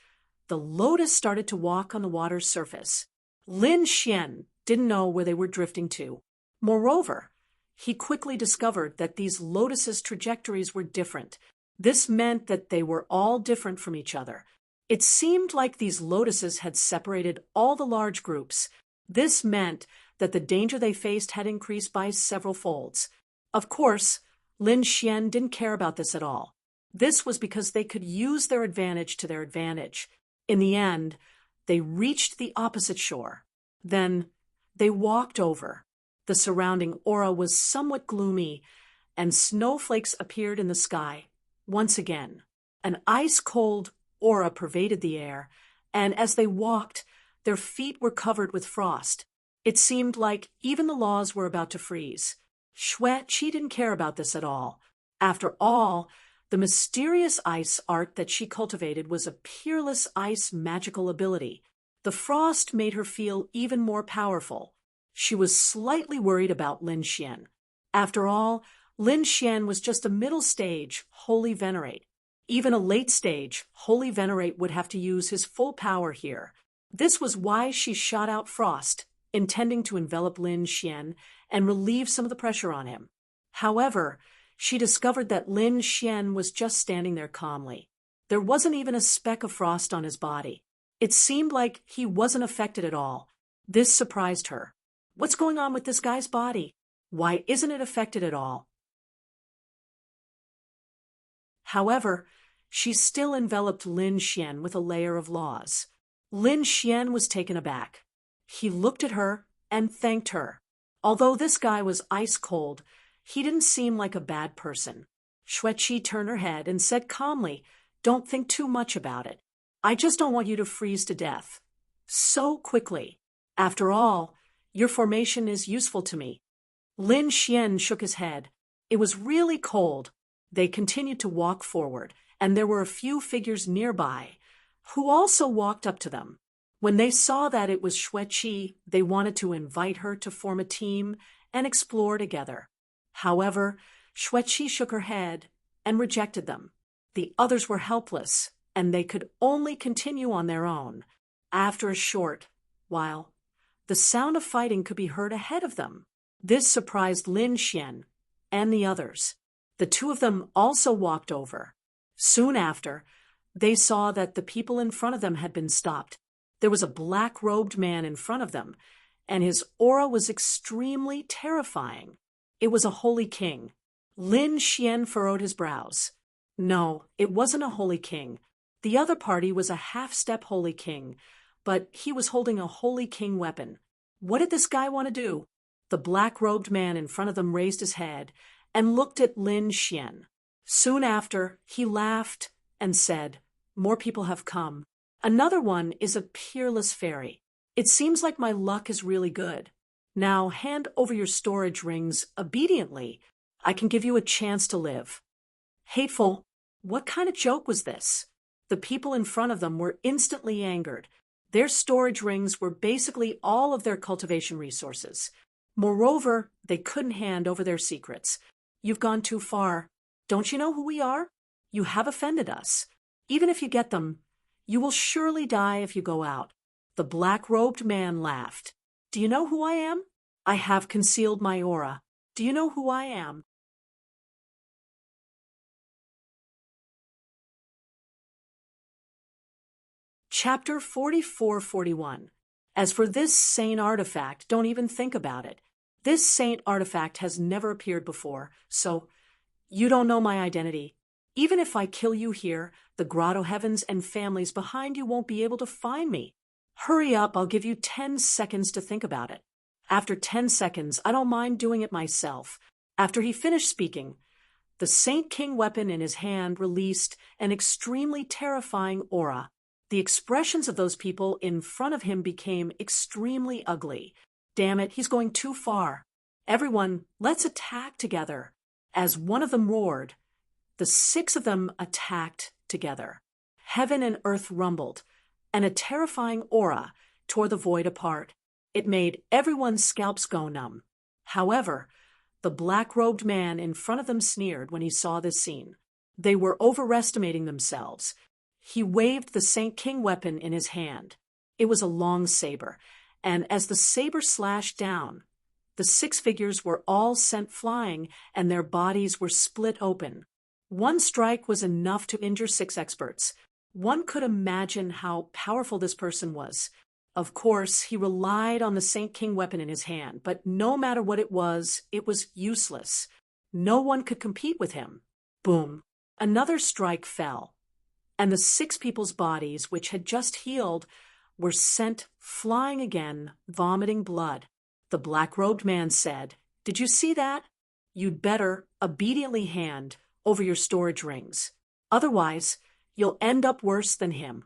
started to walk on the water's surface. Lin Xian didn't know where they were drifting to. Moreover, he quickly discovered that these lotuses' trajectories were different. This meant that they were all different from each other. It seemed like these lotuses had separated all the large groups. This meant that the danger they faced had increased by several folds. Of course, Lin Xian didn't care about this at all. This was because they could use their advantage to their advantage. In the end, they reached the opposite shore. Then they walked over. The surrounding aura was somewhat gloomy, and snowflakes appeared in the sky. Once again, an ice-cold aura pervaded the air, and as they walked, their feet were covered with frost. It seemed like even the laws were about to freeze. Xueqi didn't care about this at all. After all, the mysterious ice art that she cultivated was a peerless ice magical ability. The frost made her feel even more powerful. She was slightly worried about Lin Xian. After all, Lin Xian was just a middle stage Holy Venerate. Even a late stage Holy Venerate would have to use his full power here. This was why she shot out frost, intending to envelop Lin Xian and relieve some of the pressure on him. However, she discovered that Lin Xian was just standing there calmly. There wasn't even a speck of frost on his body. It seemed like he wasn't affected at all. This surprised her. What's going on with this guy's body? Why isn't it affected at all? However, she still enveloped Lin Xian with a layer of laws. Lin Xian was taken aback. He looked at her and thanked her. Although this guy was ice cold, he didn't seem like a bad person. Xueqi turned her head and said calmly, "Don't think too much about it. I just don't want you to freeze to death so quickly. After all, your formation is useful to me." Lin Xian shook his head. It was really cold. They continued to walk forward, and there were a few figures nearby who also walked up to them. When they saw that it was Xueqi, they wanted to invite her to form a team and explore together. However, Xueqi shook her head and rejected them. The others were helpless, and they could only continue on their own. After a short while, the sound of fighting could be heard ahead of them. This surprised Lin Xian and the others. The two of them also walked over. Soon after, they saw that the people in front of them had been stopped. There was a black-robed man in front of them, and his aura was extremely terrifying. It was a holy king. Lin Xian furrowed his brows. No, it wasn't a holy king. The other party was a half-step holy king, but he was holding a holy king weapon. What did this guy want to do? The black-robed man in front of them raised his head and looked at Lin Xian. Soon after, he laughed and said, "More people have come. Another one is a peerless fairy. It seems like my luck is really good. Now hand over your storage rings obediently. I can give you a chance to live." Hateful. What kind of joke was this? The people in front of them were instantly angered. Their storage rings were basically all of their cultivation resources. Moreover, they couldn't hand over their secrets. You've gone too far. Don't you know who we are? You have offended us. Even if you get them, you will surely die if you go out. The black-robed man laughed. Do you know who I am? I have concealed my aura. Do you know who I am? Chapter 44-41. As for this saint artifact, don't even think about it. This saint artifact has never appeared before, so you don't know my identity. Even if I kill you here, the grotto heavens and families behind you won't be able to find me. Hurry up, I'll give you 10 seconds to think about it. After 10 seconds, I don't mind doing it myself. After he finished speaking, the Saint King weapon in his hand released an extremely terrifying aura. The expressions of those people in front of him became extremely ugly. Damn it, he's going too far. Everyone, let's attack together. As one of them roared, the 6 of them attacked together. Heaven and earth rumbled, and a terrifying aura tore the void apart. It made everyone's scalps go numb. However, the black-robed man in front of them sneered when he saw this scene. They were overestimating themselves. He waved the Saint King weapon in his hand. It was a long saber, and as the saber slashed down, the 6 figures were all sent flying, and their bodies were split open. One strike was enough to injure 6 experts. One could imagine how powerful this person was. Of course, he relied on the Saint King weapon in his hand, but no matter what it was useless. No one could compete with him. Boom. Another strike fell, and the 6 people's bodies, which had just healed, were sent flying again, vomiting blood. The black-robed man said, "Did you see that? You'd better obediently hand over your storage rings. Otherwise, you'll end up worse than him."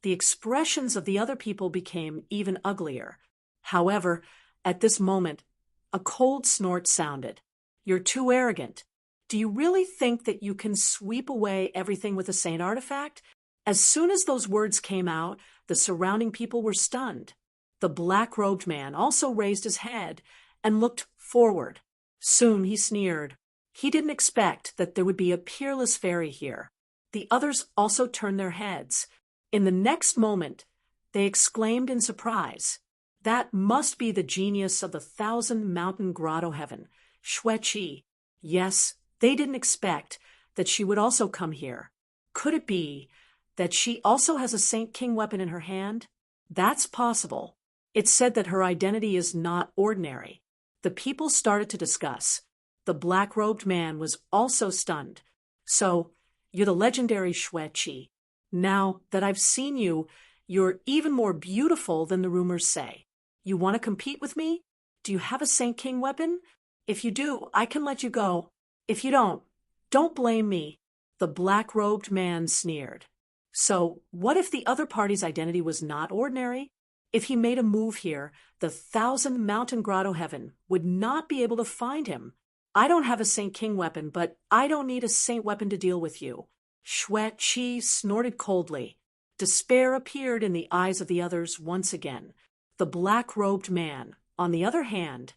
The expressions of the other people became even uglier. However, at this moment, a cold snort sounded. "You're too arrogant. Do you really think that you can sweep away everything with a saint artifact?" As soon as those words came out, the surrounding people were stunned. The black-robed man also raised his head and looked forward. Soon he sneered. He didn't expect that there would be a peerless fairy here. The others also turned their heads. In the next moment, they exclaimed in surprise, "That must be the genius of the 1,000-mountain grotto heaven, Xueqi." Yes, they didn't expect that she would also come here. Could it be that she also has a Saint King weapon in her hand? That's possible. It's said that her identity is not ordinary. The people started to discuss. The black-robed man was also stunned. "So, you're the legendary Xueqi. Now that I've seen you, you're even more beautiful than the rumors say. You want to compete with me? Do you have a Saint King weapon? If you do, I can let you go. If you don't blame me." The black-robed man sneered. So, what if the other party's identity was not ordinary? If he made a move here, the 1,000-mountain grotto heaven would not be able to find him. "I don't have a Saint King weapon, but I don't need a saint weapon to deal with you." Xueqi snorted coldly. Despair appeared in the eyes of the others once again. The black-robed man, on the other hand,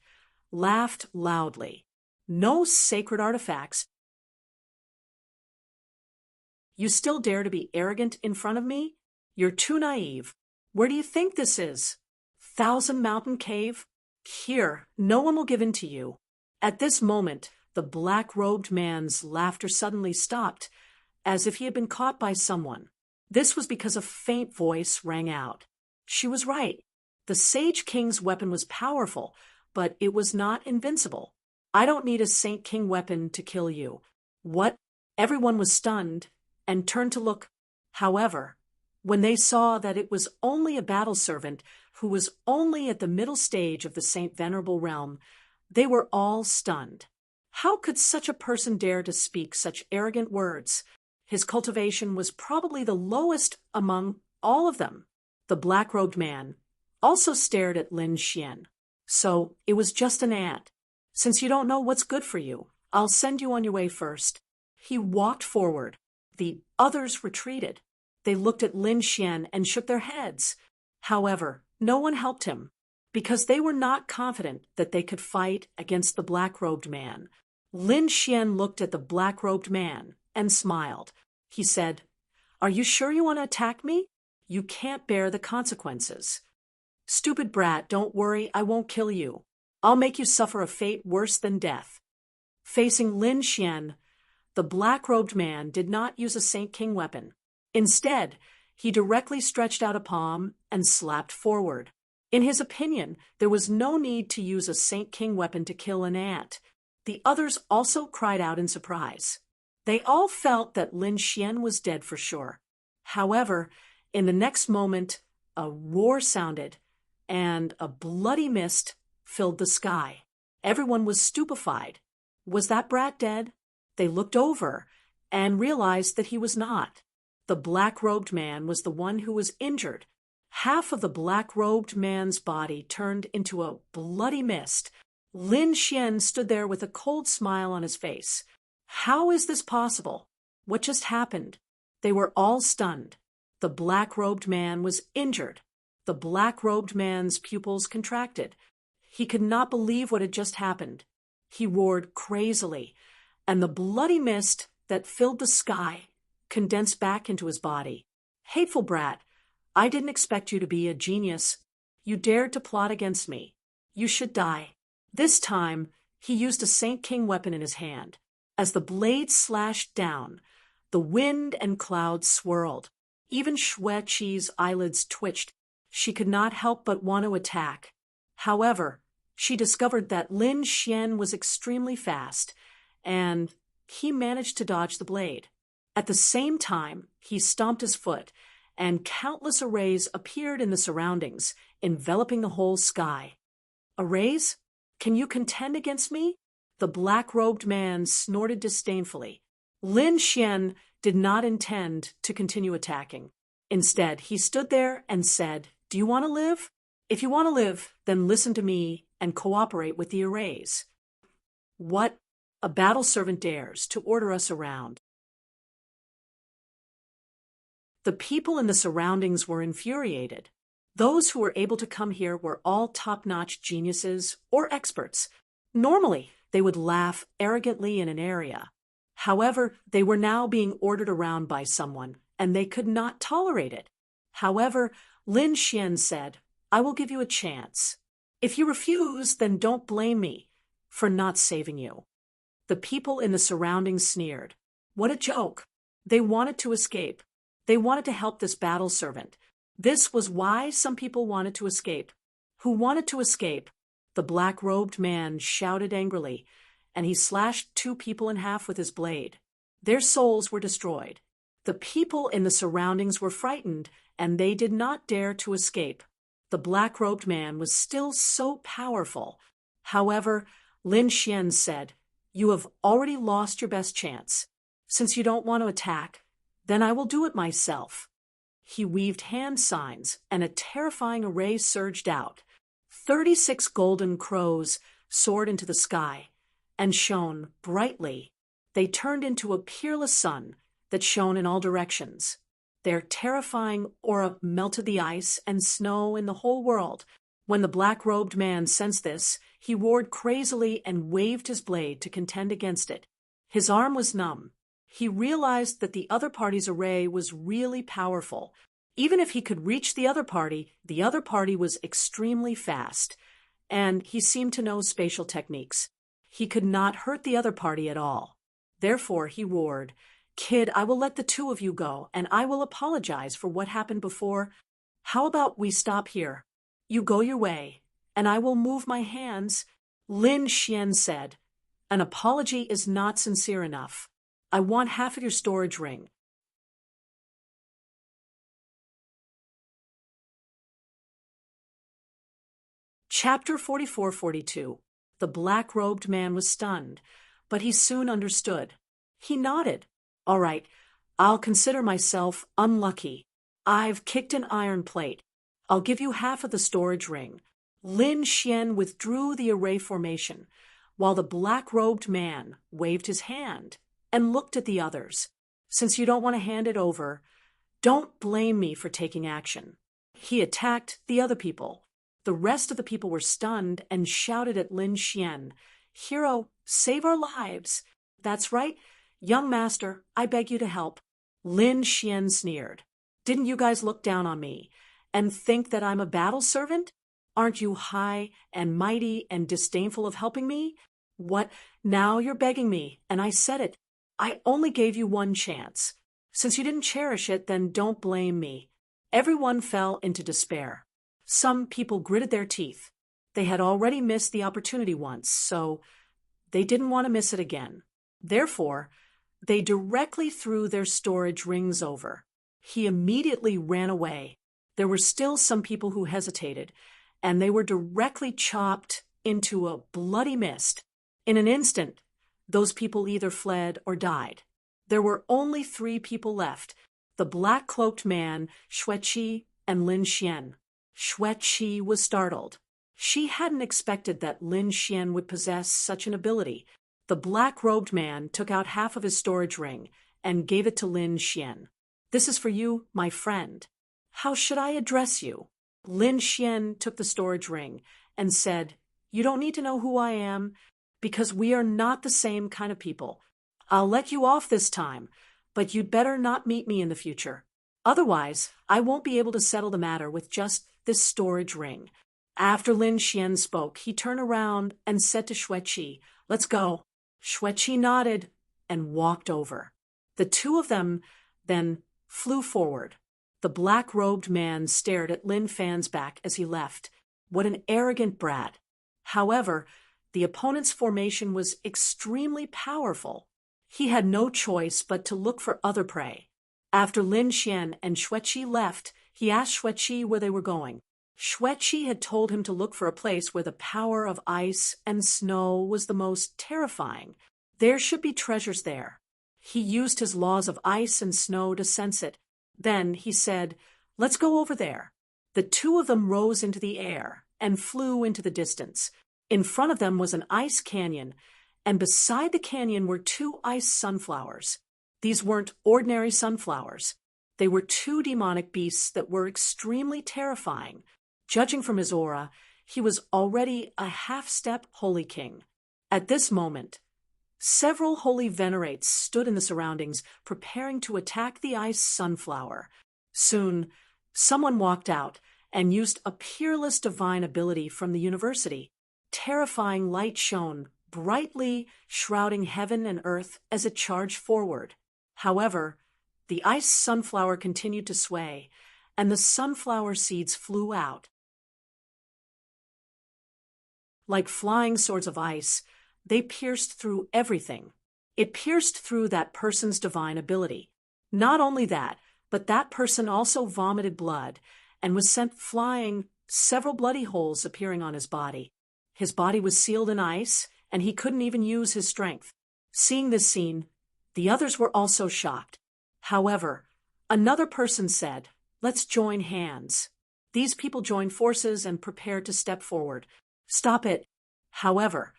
laughed loudly. No sacred artifacts. You still dare to be arrogant in front of me? You're too naive. Where do you think this is? Thousand Mountain Cave? Here, no one will give in to you. At this moment, the black-robed man's laughter suddenly stopped, as if he had been caught by someone. This was because a faint voice rang out. She was right. The Sage King's weapon was powerful, but it was not invincible. I don't need a Saint King weapon to kill you. What? Everyone was stunned and turned to look. However, when they saw that it was only a battle servant who was only at the middle stage of the Saint Venerable realm, they were all stunned. How could such a person dare to speak such arrogant words? His cultivation was probably the lowest among all of them. The black-robed man also stared at Lin Xian. So it was just an ant. Since you don't know what's good for you, I'll send you on your way first. He walked forward. The others retreated. They looked at Lin Xian and shook their heads. However, no one helped him, because they were not confident that they could fight against the black-robed man. Lin Xian looked at the black-robed man and smiled. He said, "Are you sure you want to attack me? You can't bear the consequences." "Stupid brat, don't worry, I won't kill you. I'll make you suffer a fate worse than death." Facing Lin Xian, the black-robed man did not use a Saint King weapon. Instead, he directly stretched out a palm and slapped forward. In his opinion, there was no need to use a Saint King weapon to kill an ant. The others also cried out in surprise. They all felt that Lin Xian was dead for sure. However, in the next moment, a roar sounded, and a bloody mist filled the sky. Everyone was stupefied. Was that brat dead? They looked over and realized that he was not. The black-robed man was the one who was injured. Half of the black-robed man's body turned into a bloody mist. Lin Xian stood there with a cold smile on his face. How is this possible? What just happened? They were all stunned. The black-robed man was injured. The black-robed man's pupils contracted. He could not believe what had just happened. He roared crazily, and the bloody mist that filled the sky condensed back into his body. "Hateful brat, I didn't expect you to be a genius. You dared to plot against me. You should die." This time, he used a Saint King weapon in his hand. As the blade slashed down, the wind and clouds swirled. Even Xue Qi's eyelids twitched. She could not help but want to attack. However, she discovered that Lin Xian was extremely fast, and he managed to dodge the blade. At the same time, he stomped his foot, and countless arrays appeared in the surroundings, enveloping the whole sky. "Arrays? Can you contend against me?" The black-robed man snorted disdainfully. Lin Xian did not intend to continue attacking. Instead, he stood there and said, "Do you want to live? If you want to live, then listen to me and cooperate with the arrays." "What? A battle servant dares to order us around." The people in the surroundings were infuriated. Those who were able to come here were all top-notch geniuses or experts. Normally, they would laugh arrogantly in an area. However, they were now being ordered around by someone, and they could not tolerate it. However, Lin Xian said, "I will give you a chance. If you refuse, then don't blame me for not saving you." The people in the surroundings sneered. What a joke! They wanted to escape. They wanted to help this battle servant. This was why some people wanted to escape. Who wanted to escape? The black-robed man shouted angrily, and he slashed two people in half with his blade. Their souls were destroyed. The people in the surroundings were frightened, and they did not dare to escape. The black-robed man was still so powerful. However, Lin Xian said, "You have already lost your best chance. Since you don't want to attack, then I will do it myself." He weaved hand signs, and a terrifying array surged out. 36 golden crows soared into the sky and shone brightly. They turned into a peerless sun that shone in all directions. Their terrifying aura melted the ice and snow in the whole world. When the black-robed man sensed this, he roared crazily and waved his blade to contend against it. His arm was numb. He realized that the other party's array was really powerful. Even if he could reach the other party was extremely fast, and he seemed to know spatial techniques. He could not hurt the other party at all. Therefore, he roared, "Kid, I will let the two of you go, and I will apologize for what happened before. How about we stop here? You go your way, and I will move my hands." Lin Xian said, "An apology is not sincere enough. I want half of your storage ring." Chapter 44-42. The black-robed man was stunned, but he soon understood. He nodded. "All right, I'll consider myself unlucky. I've kicked an iron plate. I'll give you half of the storage ring." Lin Xian withdrew the array formation, while the black-robed man waved his hand and looked at the others. "Since you don't want to hand it over, don't blame me for taking action." He attacked the other people. The rest of the people were stunned and shouted at Lin Xian, "Hero, save our lives." "That's right, young master, I beg you to help." Lin Xian sneered. "Didn't you guys look down on me and think that I'm a battle servant? Aren't you high and mighty and disdainful of helping me? What, now you're begging me, and I said it. I only gave you one chance. Since you didn't cherish it, then don't blame me." Everyone fell into despair. Some people gritted their teeth. They had already missed the opportunity once, so they didn't want to miss it again. Therefore, they directly threw their storage rings over. He immediately ran away. There were still some people who hesitated, and they were directly chopped into a bloody mist. In an instant, those people either fled or died. There were only 3 people left: the black-cloaked man, Xueqi, and Lin Xian. Xueqi was startled. She hadn't expected that Lin Xian would possess such an ability. The black-robed man took out half of his storage ring and gave it to Lin Xian. "This is for you, my friend. How should I address you?" Lin Xian took the storage ring and said, "You don't need to know who I am, because we are not the same kind of people. I'll let you off this time, but you'd better not meet me in the future. Otherwise, I won't be able to settle the matter with just this storage ring." After Lin Xian spoke, he turned around and said to Xueqi, "Let's go." Xueqi nodded and walked over. The two of them then flew forward. The black-robed man stared at Lin Fan's back as he left. What an arrogant brat. However, the opponent's formation was extremely powerful. He had no choice but to look for other prey. After Lin Xian and Xueqi left, he asked Xueqi where they were going. Xueqi had told him to look for a place where the power of ice and snow was the most terrifying. There should be treasures there. He used his laws of ice and snow to sense it. Then he said, "Let's go over there." The two of them rose into the air and flew into the distance. In front of them was an ice canyon, and beside the canyon were 2 ice sunflowers. These weren't ordinary sunflowers. They were 2 demonic beasts that were extremely terrifying. Judging from his aura, he was already a half-step holy king. At this moment, several holy venerates stood in the surroundings, preparing to attack the ice sunflower. Soon, someone walked out and used a peerless divine ability from the university. Terrifying light shone, brightly shrouding heaven and earth as it charged forward. However, the ice sunflower continued to sway, and the sunflower seeds flew out. Like flying swords of ice, they pierced through everything. It pierced through that person's divine ability. Not only that, but that person also vomited blood and was sent flying, several bloody holes appearing on his body. His body was sealed in ice, and he couldn't even use his strength. Seeing this scene, the others were also shocked. However, another person said, "Let's join hands." These people joined forces and prepared to step forward. "Stop it." However,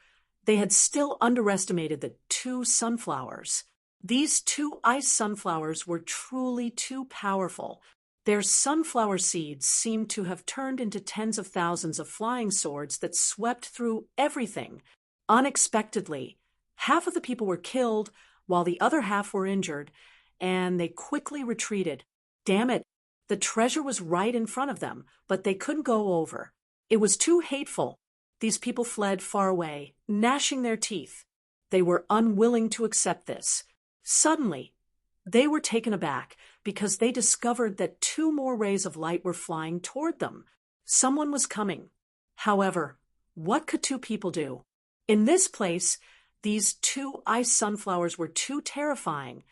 they had still underestimated the 2 sunflowers. These 2 ice sunflowers were truly too powerful. Their sunflower seeds seemed to have turned into tens of thousands of flying swords that swept through everything. Unexpectedly, half of the people were killed, while the other half were injured, and they quickly retreated. Damn it! The treasure was right in front of them, but they couldn't go over. It was too hateful. These people fled far away, gnashing their teeth. They were unwilling to accept this. Suddenly, they were taken aback because they discovered that two more rays of light were flying toward them. Someone was coming. However, what could two people do? In this place, these two ice sunflowers were too terrifying,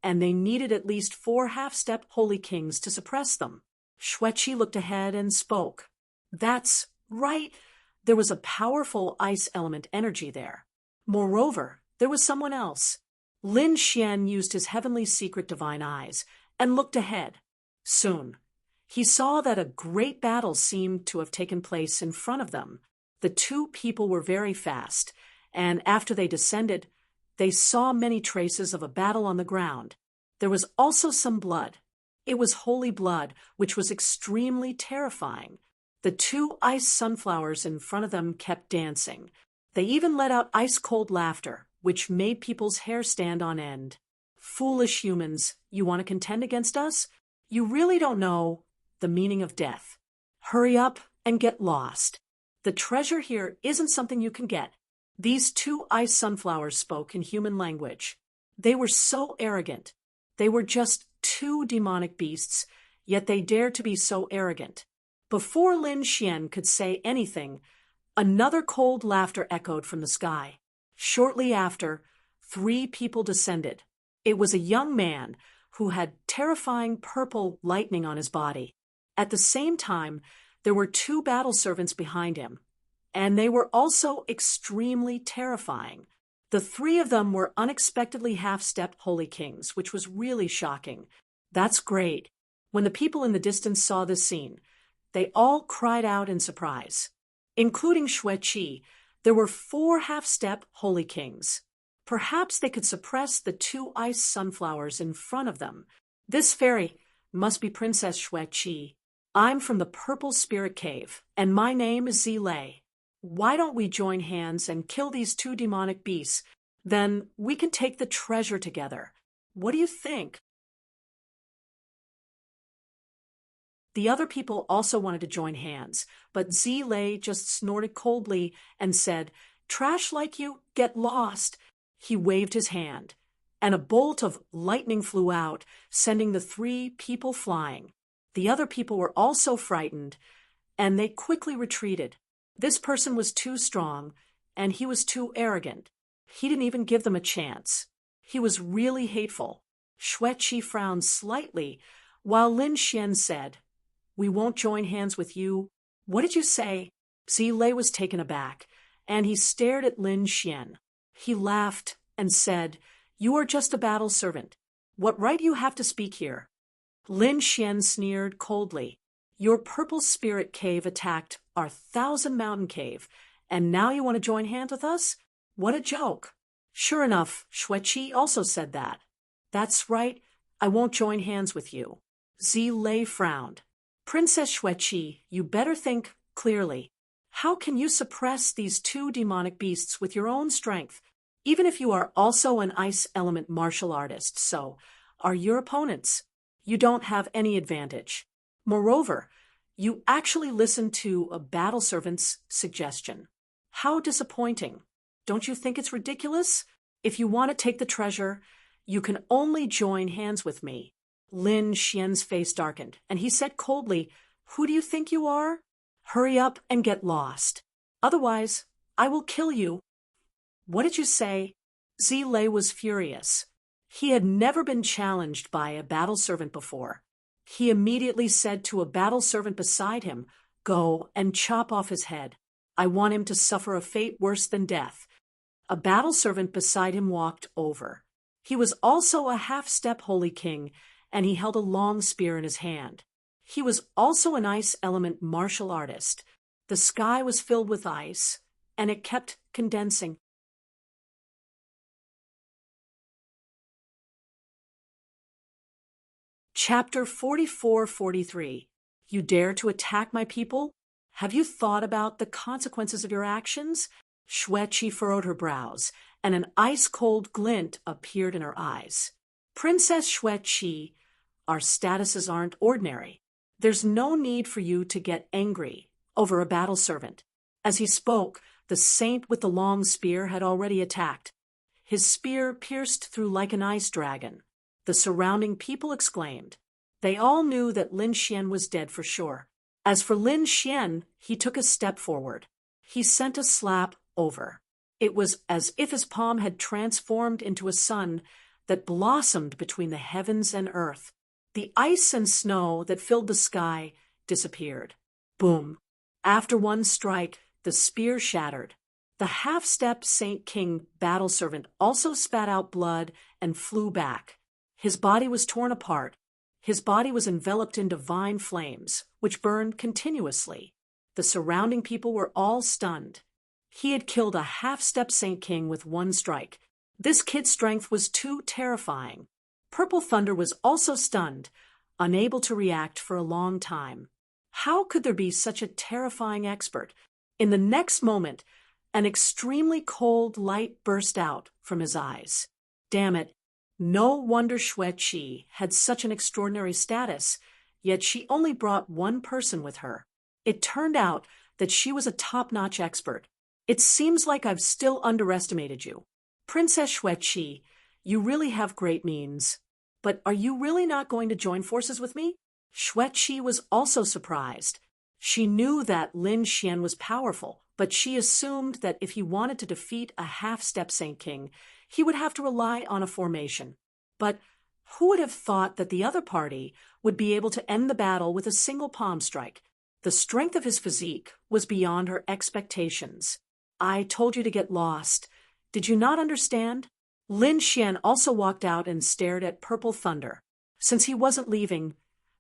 and they needed at least 4 half-step holy kings to suppress them. Xueqi looked ahead and spoke. That's right. There was a powerful ice element energy there. Moreover, there was someone else. Lin Xian used his heavenly secret divine eyes and looked ahead. Soon, he saw that a great battle seemed to have taken place in front of them. The two people were very fast, and after they descended, they saw many traces of a battle on the ground. There was also some blood. It was holy blood, which was extremely terrifying. The two ice sunflowers in front of them kept dancing. They even let out ice-cold laughter, which made people's hair stand on end. Foolish humans, you want to contend against us? You really don't know the meaning of death. Hurry up and get lost. The treasure here isn't something you can get. These two ice sunflowers spoke in human language. They were so arrogant. They were just two demonic beasts, yet they dared to be so arrogant. Before Lin Xian could say anything, another cold laughter echoed from the sky. Shortly after, 3 people descended. It was a young man who had terrifying purple lightning on his body. At the same time, there were 2 battle servants behind him, and they were also extremely terrifying. The 3 of them were unexpectedly half-step holy kings, which was really shocking. That's great. When the people in the distance saw this scene, they all cried out in surprise. Including Xueqi, there were 4 half-step holy kings. Perhaps they could suppress the 2 ice sunflowers in front of them. This fairy must be Princess Xueqi. I'm from the Purple Spirit Cave, and my name is Zilei. Why don't we join hands and kill these 2 demonic beasts? Then we can take the treasure together. What do you think? The other people also wanted to join hands, but Zilei just snorted coldly and said, "Trash like you, get lost." He waved his hand, and a bolt of lightning flew out, sending the 3 people flying. The other people were also frightened, and they quickly retreated. This person was too strong, and he was too arrogant. He didn't even give them a chance. He was really hateful. Xueqi frowned slightly, while Lin Xian said, "We won't join hands with you." "What did you say?" Zilei was taken aback, and he stared at Lin Xian. He laughed and said, "You are just a battle servant. What right do you have to speak here?" Lin Xian sneered coldly. "Your Purple Spirit Cave attacked our 1,000 Mountain Cave, and now you want to join hands with us? What a joke." Sure enough, Xueqi also said that. "That's right, I won't join hands with you." Zilei frowned. "Princess Xueqi, you better think clearly. How can you suppress these 2 demonic beasts with your own strength, even if you are also an ice element martial artist? So are your opponents. You don't have any advantage. Moreover, you actually listened to a battle servant's suggestion. How disappointing. Don't you think it's ridiculous? If you want to take the treasure, you can only join hands with me." Lin Xian's face darkened, and he said coldly, "Who do you think you are? Hurry up and get lost. Otherwise, I will kill you." "What did you say?" Zilei was furious. He had never been challenged by a battle servant before. He immediately said to a battle servant beside him, "Go and chop off his head. I want him to suffer a fate worse than death." A battle servant beside him walked over. He was also a half-step holy king, and he held a long spear in his hand. He was also an ice element martial artist. The sky was filled with ice, and it kept condensing. Chapter 44-43. You dare to attack my people? Have you thought about the consequences of your actions? Shue-Chi furrowed her brows, and an ice-cold glint appeared in her eyes. Princess Shue-Chi, our statuses aren't ordinary. There's no need for you to get angry over a battle servant. As he spoke, the saint with the long spear had already attacked. His spear pierced through like an ice dragon. The surrounding people exclaimed. They all knew that Lin Xian was dead for sure. As for Lin Xian, he took a step forward. He sent a slap over. It was as if his palm had transformed into a sun that blossomed between the heavens and earth. The ice and snow that filled the sky disappeared. Boom! After one strike, the spear shattered. The half-step Saint King battle servant also spat out blood and flew back. His body was torn apart. His body was enveloped in divine flames, which burned continuously. The surrounding people were all stunned. He had killed a half-step Saint King with one strike. This kid's strength was too terrifying. Purple Thunder was also stunned, unable to react for a long time. How could there be such a terrifying expert? In the next moment, an extremely cold light burst out from his eyes. Damn it. No wonder Shue-Chi had such an extraordinary status, yet she only brought one person with her. It turned out that she was a top-notch expert. It seems like I've still underestimated you. Princess Shue-Chi, you really have great means. But are you really not going to join forces with me? Shue-Chi was also surprised. She knew that Lin Xian was powerful, but she assumed that if he wanted to defeat a half-step Saint King, he would have to rely on a formation. But who would have thought that the other party would be able to end the battle with a single palm strike? The strength of his physique was beyond her expectations. I told you to get lost. Did you not understand? Lin Xian also walked out and stared at Purple Thunder. Since he wasn't leaving,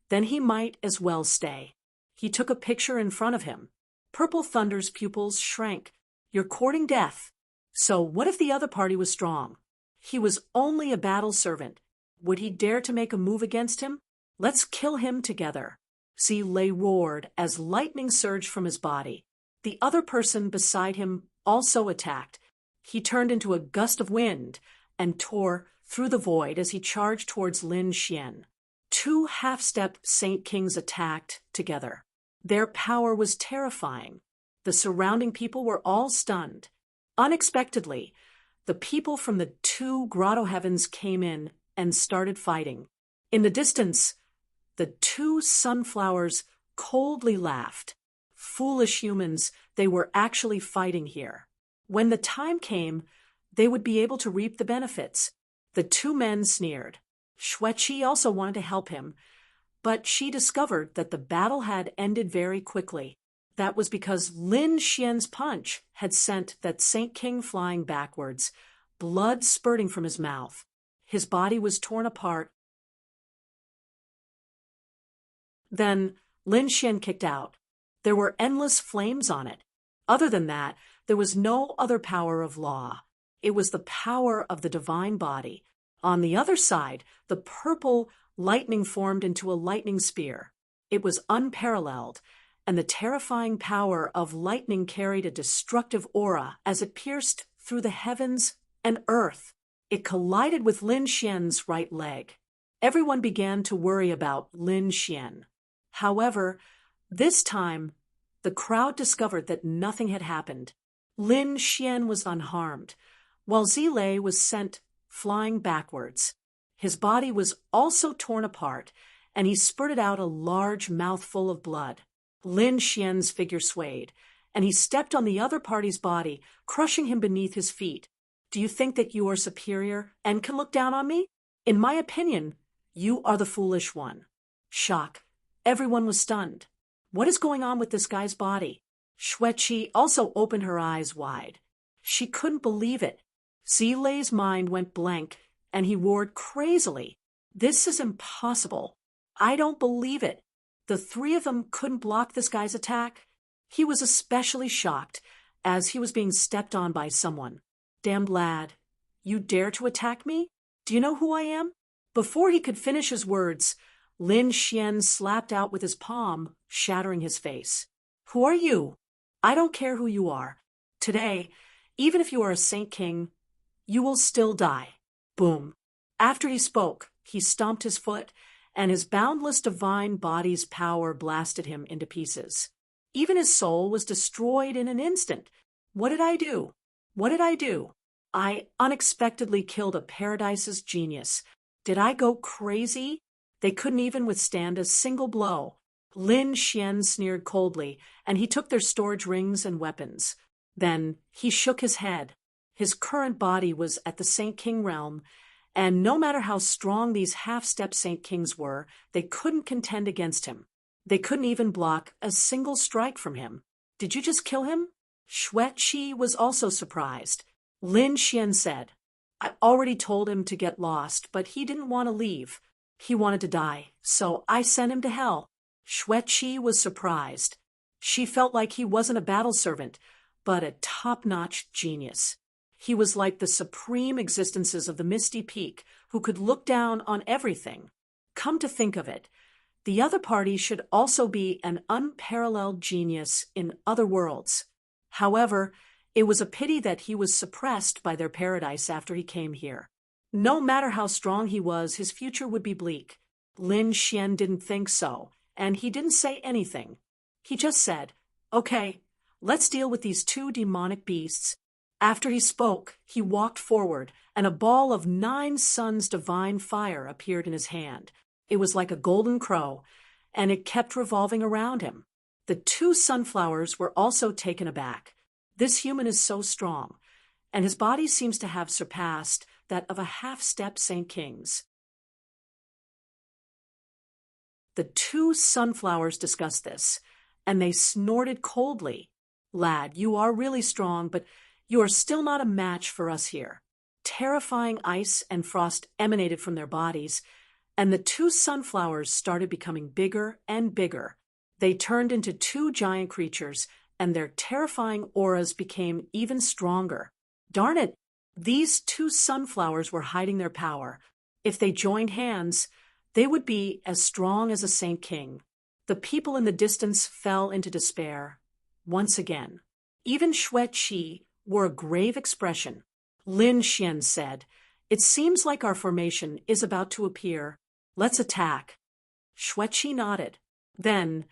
then he might as well stay. He took a picture in front of him. Purple Thunder's pupils shrank. You're courting death. So what if the other party was strong? He was only a battle servant. Would he dare to make a move against him? Let's kill him together. Zilei roared as lightning surged from his body. The other person beside him also attacked. He turned into a gust of wind and tore through the void as he charged towards Lin Xian. Two half-step Saint Kings attacked together. Their power was terrifying. The surrounding people were all stunned. Unexpectedly, the people from the two grotto heavens came in and started fighting. In the distance, the two sunflowers coldly laughed. Foolish humans, they were actually fighting here. When the time came, they would be able to reap the benefits. The two men sneered. Shue-Chi also wanted to help him, but she discovered that the battle had ended very quickly. That was because Lin Xian's punch had sent that Saint King flying backwards, blood spurting from his mouth. His body was torn apart. Then Lin Xian kicked out. There were endless flames on it. Other than that, there was no other power of law. It was the power of the divine body. On the other side, the purple lightning formed into a lightning spear. It was unparalleled, and the terrifying power of lightning carried a destructive aura as it pierced through the heavens and earth. It collided with Lin Xian's right leg. Everyone began to worry about Lin Xian. However, this time, the crowd discovered that nothing had happened. Lin Xian was unharmed, while Zilei was sent flying backwards. His body was also torn apart, and he spurted out a large mouthful of blood. Lin Xian's figure swayed, and he stepped on the other party's body, crushing him beneath his feet. Do you think that you are superior and can look down on me? In my opinion, you are the foolish one. Shock. Everyone was stunned. What is going on with this guy's body? Shue-Chi also opened her eyes wide. She couldn't believe it. Zilei's mind went blank, and he roared crazily. This is impossible. I don't believe it. The three of them couldn't block this guy's attack. He was especially shocked, as he was being stepped on by someone. Damned lad, you dare to attack me? Do you know who I am? Before he could finish his words, Lin Xian slapped out with his palm, shattering his face. Who are you? I don't care who you are. Today, even if you are a Saint King, you will still die. Boom. After he spoke, he stomped his foot, and his boundless divine body's power blasted him into pieces. Even his soul was destroyed in an instant. What did I do? What did I do? I unexpectedly killed a paradise's genius. Did I go crazy? They couldn't even withstand a single blow. Lin Xian sneered coldly, and he took their storage rings and weapons. Then he shook his head. His current body was at the Saint King realm, and no matter how strong these half-step Saint Kings were, they couldn't contend against him. They couldn't even block a single strike from him. Did you just kill him? Xueqi was also surprised. Lin Xian said, I already told him to get lost, but he didn't want to leave. He wanted to die, so I sent him to hell. Xueqi was surprised. She felt like he wasn't a battle servant, but a top-notch genius. He was like the supreme existences of the Misty Peak, who could look down on everything. Come to think of it, the other party should also be an unparalleled genius in other worlds. However, it was a pity that he was suppressed by their paradise after he came here. No matter how strong he was, his future would be bleak. Lin Xian didn't think so, and he didn't say anything. He just said, Okay, let's deal with these two demonic beasts. After he spoke, he walked forward, and a ball of 9 suns' divine fire appeared in his hand. It was like a golden crow, and it kept revolving around him. The 2 sunflowers were also taken aback. This human is so strong, and his body seems to have surpassed that of a half-step Saint King's. The 2 sunflowers discussed this, and they snorted coldly. Lad, you are really strong, but you are still not a match for us here. Terrifying ice and frost emanated from their bodies, and the 2 sunflowers started becoming bigger and bigger. They turned into 2 giant creatures, and their terrifying auras became even stronger. Darn it! These 2 sunflowers were hiding their power. If they joined hands, they would be as strong as a Saint King. The people in the distance fell into despair. Once again, even Xueqi wore a grave expression. Lin Xian said, It seems like our formation is about to appear. Let's attack. Xueqi nodded. Then,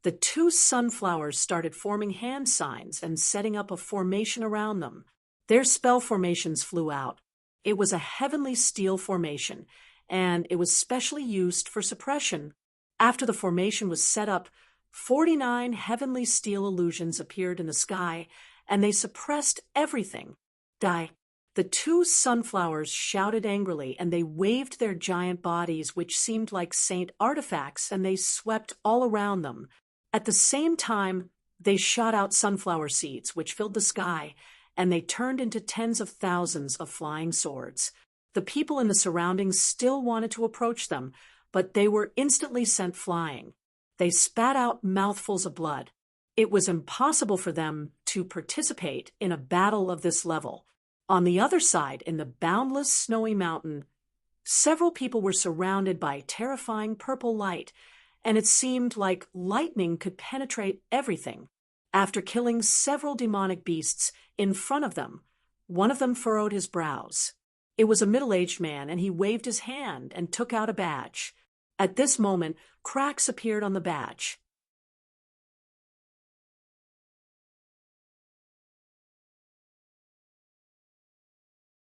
the 2 sunflowers started forming hand signs and setting up a formation around them. Their spell formations flew out. It was a heavenly steel formation, and it was specially used for suppression. After the formation was set up, 49 heavenly steel illusions appeared in the sky, and they suppressed everything. The 2 sunflowers shouted angrily, and they waved their giant bodies, which seemed like saint artifacts, and they swept all around them. At the same time, they shot out sunflower seeds, which filled the sky, and they turned into tens of thousands of flying swords. The people in the surroundings still wanted to approach them, but they were instantly sent flying. They spat out mouthfuls of blood. It was impossible for them to participate in a battle of this level. On the other side, in the boundless snowy mountain, several people were surrounded by terrifying purple light, and it seemed like lightning could penetrate everything. After killing several demonic beasts in front of them, one of them furrowed his brows. It was a middle-aged man, and he waved his hand and took out a badge. At this moment, cracks appeared on the badge.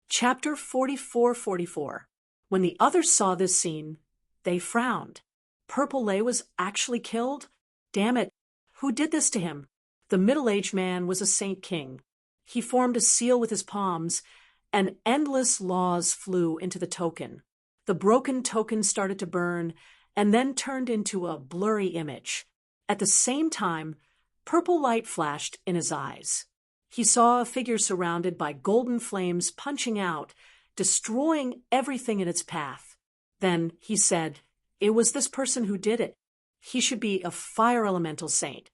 Chapter 44:44. When the others saw this scene, they frowned. Purple Lay was actually killed? Damn it, who did this to him? The middle-aged man was a Saint King. He formed a seal with his palms, and endless laws flew into the token. The broken token started to burn, and then turned into a blurry image. At the same time, purple light flashed in his eyes. He saw a figure surrounded by golden flames punching out, destroying everything in its path. Then he said, It was this person who did it. He should be a fire elemental saint.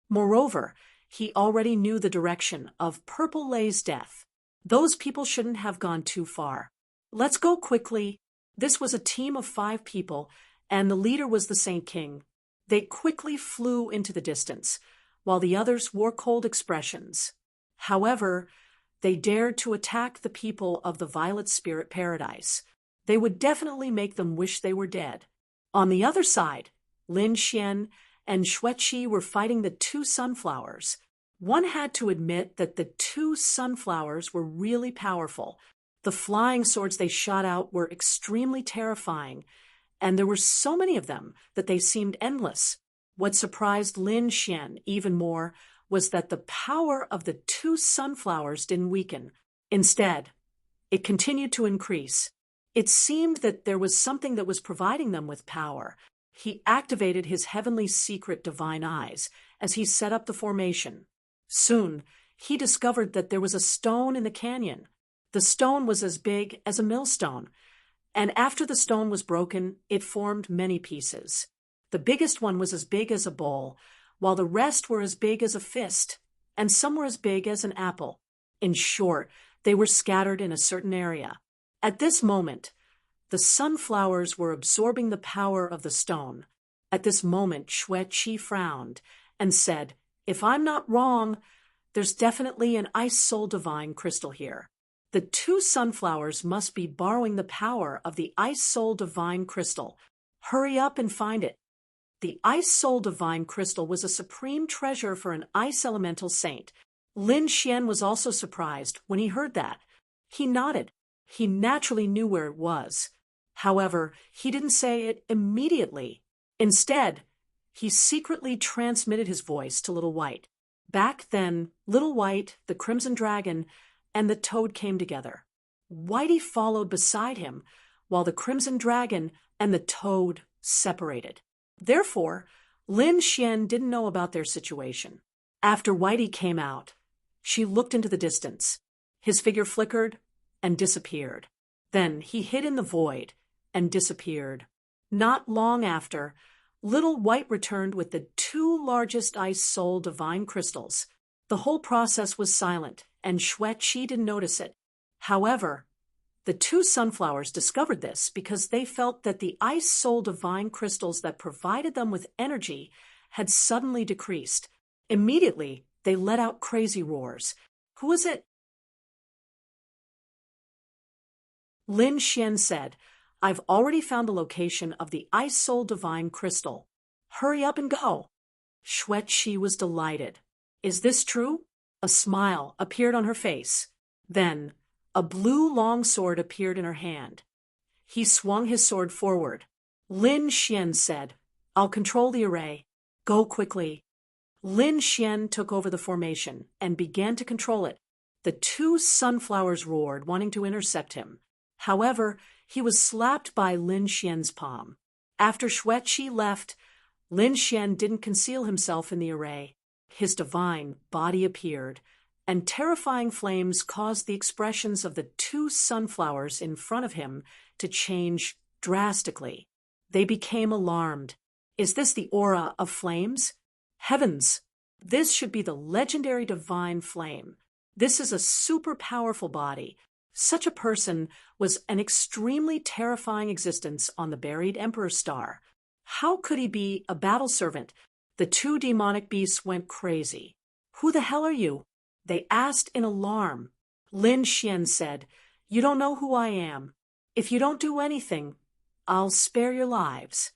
Moreover, he already knew the direction of Purple Lay's death. Those people shouldn't have gone too far. Let's go quickly. This was a team of 5 people, and the leader was the Saint King. They quickly flew into the distance, while the others wore cold expressions. However, they dared to attack the people of the Violet Spirit Paradise. They would definitely make them wish they were dead. On the other side, Lin Xian and Xueqi were fighting the two sunflowers. One had to admit that the two sunflowers were really powerful. The flying swords they shot out were extremely terrifying, and there were so many of them that they seemed endless. What surprised Lin Xian even more was that the power of the two sunflowers didn't weaken. Instead, it continued to increase. It seemed that there was something that was providing them with power. He activated his heavenly secret divine eyes as he set up the formation. Soon, he discovered that there was a stone in the canyon. The stone was as big as a millstone, and after the stone was broken, it formed many pieces. The biggest one was as big as a bowl, while the rest were as big as a fist, and some were as big as an apple. In short, they were scattered in a certain area. At this moment, the sunflowers were absorbing the power of the stone. At this moment, Xueqi frowned and said, "If I'm not wrong, there's definitely an Ice Soul Divine crystal here. The two sunflowers must be borrowing the power of the Ice Soul Divine crystal. Hurry up and find it." The Ice Soul Divine crystal was a supreme treasure for an ice elemental saint. Lin Xian was also surprised when he heard that. He nodded. He naturally knew where it was. However, he didn't say it immediately. Instead, he secretly transmitted his voice to Little White. Back then, Little White, the Crimson Dragon, and the Toad came together. Whitey followed beside him, while the Crimson Dragon and the Toad separated. Therefore, Lin Xian didn't know about their situation. After Whitey came out, she looked into the distance. His figure flickered and disappeared. Then he hid in the void and disappeared. Not long after, Little White returned with the two largest Ice Soul Divine crystals. The whole process was silent, and Xueqi didn't notice it. However, the two sunflowers discovered this because they felt that the Ice Soul Divine crystals that provided them with energy had suddenly decreased. Immediately, they let out crazy roars. "Who is it?" Lin Xian said, "I've already found the location of the Ice Soul Divine crystal. Hurry up and go." Xueqi was delighted. "Is this true?" A smile appeared on her face. Then, a blue long sword appeared in her hand. He swung his sword forward. Lin Xian said, "I'll control the array. Go quickly." Lin Xian took over the formation and began to control it. The two sunflowers roared, wanting to intercept him. However, he was slapped by Lin Xian's palm. After Xueqi left, Lin Xian didn't conceal himself in the array. His divine body appeared, and terrifying flames caused the expressions of the two sunflowers in front of him to change drastically. They became alarmed. Is this the aura of flames? Heavens! This should be the legendary divine flame. This is a super powerful body. Such a person was an extremely terrifying existence on the buried Emperor Star. How could he be a battle servant? The two demonic beasts went crazy. "Who the hell are you?" they asked in alarm. Lin Xian said, "You don't know who I am. If you don't do anything, I'll spare your lives.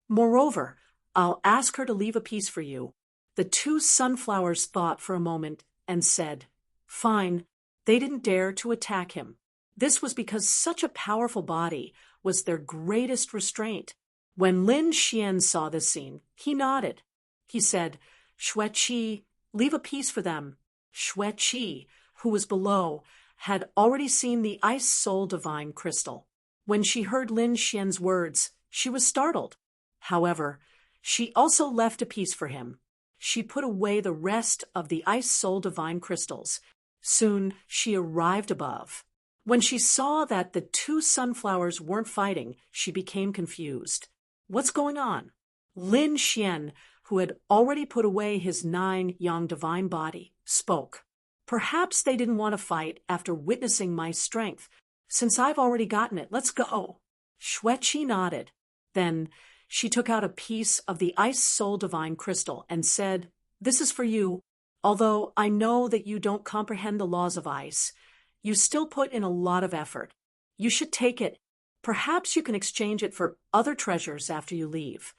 Moreover, I'll ask her to leave a piece for you." The two sunflowers thought for a moment and said, "Fine." They didn't dare to attack him. This was because such a powerful body was their greatest restraint. When Lin Xian saw this scene, he nodded. He said, "Xueqi, leave a piece for them." Xueqi, who was below, had already seen the Ice Soul Divine crystal. When she heard Lin Xian's words, she was startled. However, she also left a piece for him. She put away the rest of the Ice Soul Divine crystals. Soon she arrived above. When she saw that the two sunflowers weren't fighting, she became confused. What's going on? Lin Xian, who had already put away his 9 yang divine body, spoke. "Perhaps they didn't want to fight after witnessing my strength. Since I've already gotten it, let's go." Xueqi nodded. Then she took out a piece of the Ice Soul Divine crystal and said, "This is for you. Although I know that you don't comprehend the laws of ice, you still put in a lot of effort. You should take it. Perhaps you can exchange it for other treasures after you leave."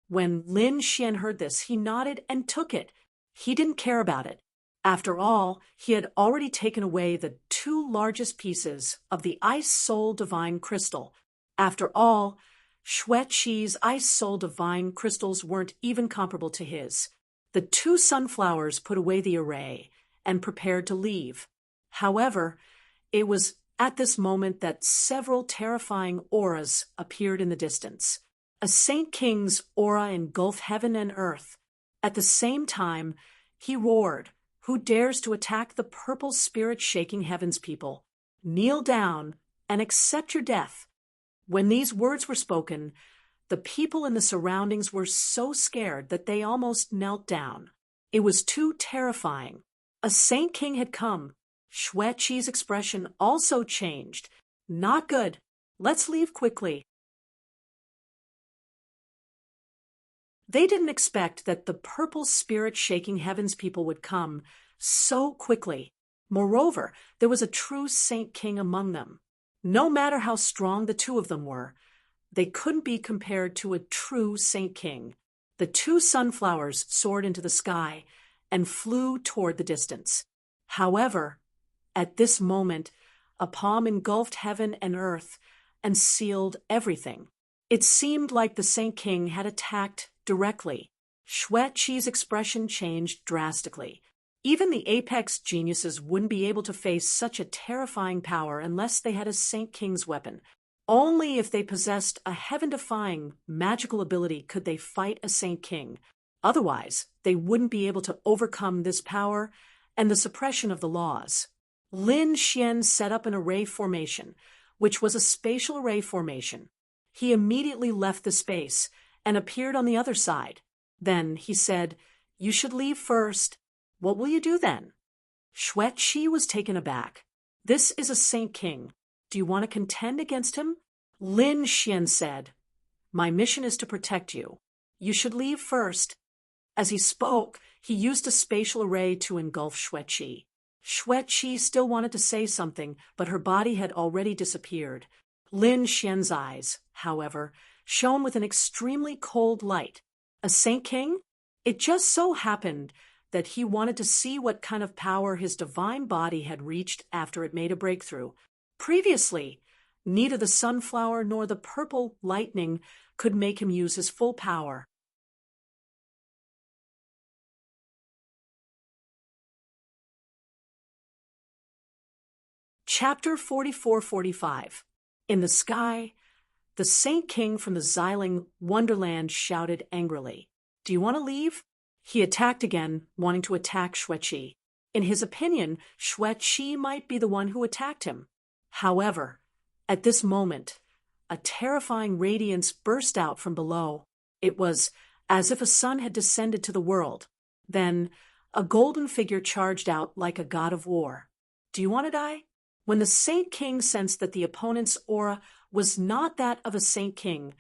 When Lin Xian heard this, he nodded and took it. He didn't care about it. After all, he had already taken away the two largest pieces of the Ice Soul Divine crystal. After all, Xueqi's Ice Soul Divine crystals weren't even comparable to his. The two sunflowers put away the array and prepared to leave. However, it was at this moment that several terrifying auras appeared in the distance. A Saint King's aura engulfed heaven and earth. At the same time, he roared, "Who dares to attack the purple spirit shaking heaven's people? Kneel down and accept your death." When these words were spoken, the people in the surroundings were so scared that they almost knelt down. It was too terrifying. A Saint King had come. Xueqi's expression also changed. "Not good. Let's leave quickly." They didn't expect that the purple spirit shaking heaven's people would come so quickly. Moreover, there was a true Saint King among them. No matter how strong the two of them were, they couldn't be compared to a true Saint King. The two sunflowers soared into the sky and flew toward the distance. However, at this moment, a palm engulfed heaven and earth and sealed everything. It seemed like the Saint King had attacked directly. Xueqi's expression changed drastically. Even the apex geniuses wouldn't be able to face such a terrifying power unless they had a Saint King's weapon. Only if they possessed a heaven-defying magical ability could they fight a Saint King. Otherwise, they wouldn't be able to overcome this power and the suppression of the laws. Lin Xian set up an array formation, which was a spatial array formation. He immediately left the space and appeared on the other side. Then he said, "You should leave first." "What will you do then?" Xueqi was taken aback. "This is a Saint King. Do you want to contend against him?" Lin Xian said, "My mission is to protect you. You should leave first." As he spoke, he used a spatial array to engulf Xueqi. Xueqi still wanted to say something, but her body had already disappeared. Lin Xian's eyes, however, shone with an extremely cold light. A Saint King? It just so happened that he wanted to see what kind of power his divine body had reached after it made a breakthrough. Previously, neither the sunflower nor the purple lightning could make him use his full power. Chapter 44-45. In the sky, the Saint King from the Xiling Wonderland shouted angrily, "Do you want to leave?" He attacked again, wanting to attack Xueqi. In his opinion, Xueqi might be the one who attacked him. However, at this moment, a terrifying radiance burst out from below. It was as if a sun had descended to the world. Then, a golden figure charged out like a god of war. "Do you want to die?" When the Saint King sensed that the opponent's aura was not that of a Saint King,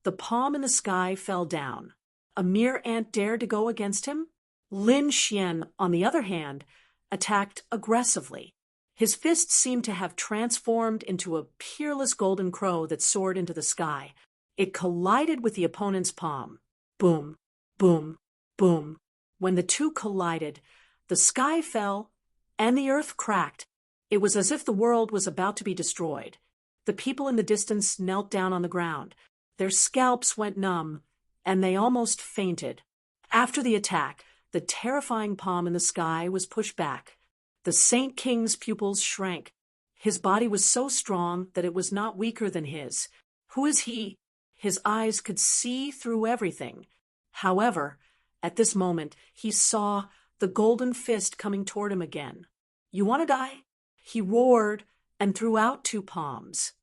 the palm in the sky fell down. A mere ant dared to go against him? Lin Xian, on the other hand, attacked aggressively. His fist seemed to have transformed into a peerless golden crow that soared into the sky. It collided with the opponent's palm. Boom, boom, boom. When the two collided, the sky fell and the earth cracked. It was as if the world was about to be destroyed. The people in the distance knelt down on the ground. Their scalps went numb, and they almost fainted. After the attack, the terrifying palm in the sky was pushed back. The Saint King's pupils shrank. His body was so strong that it was not weaker than his. Who is he? His eyes could see through everything. However, at this moment, he saw the golden fist coming toward him again. "You want to die?" He roared and threw out two palms.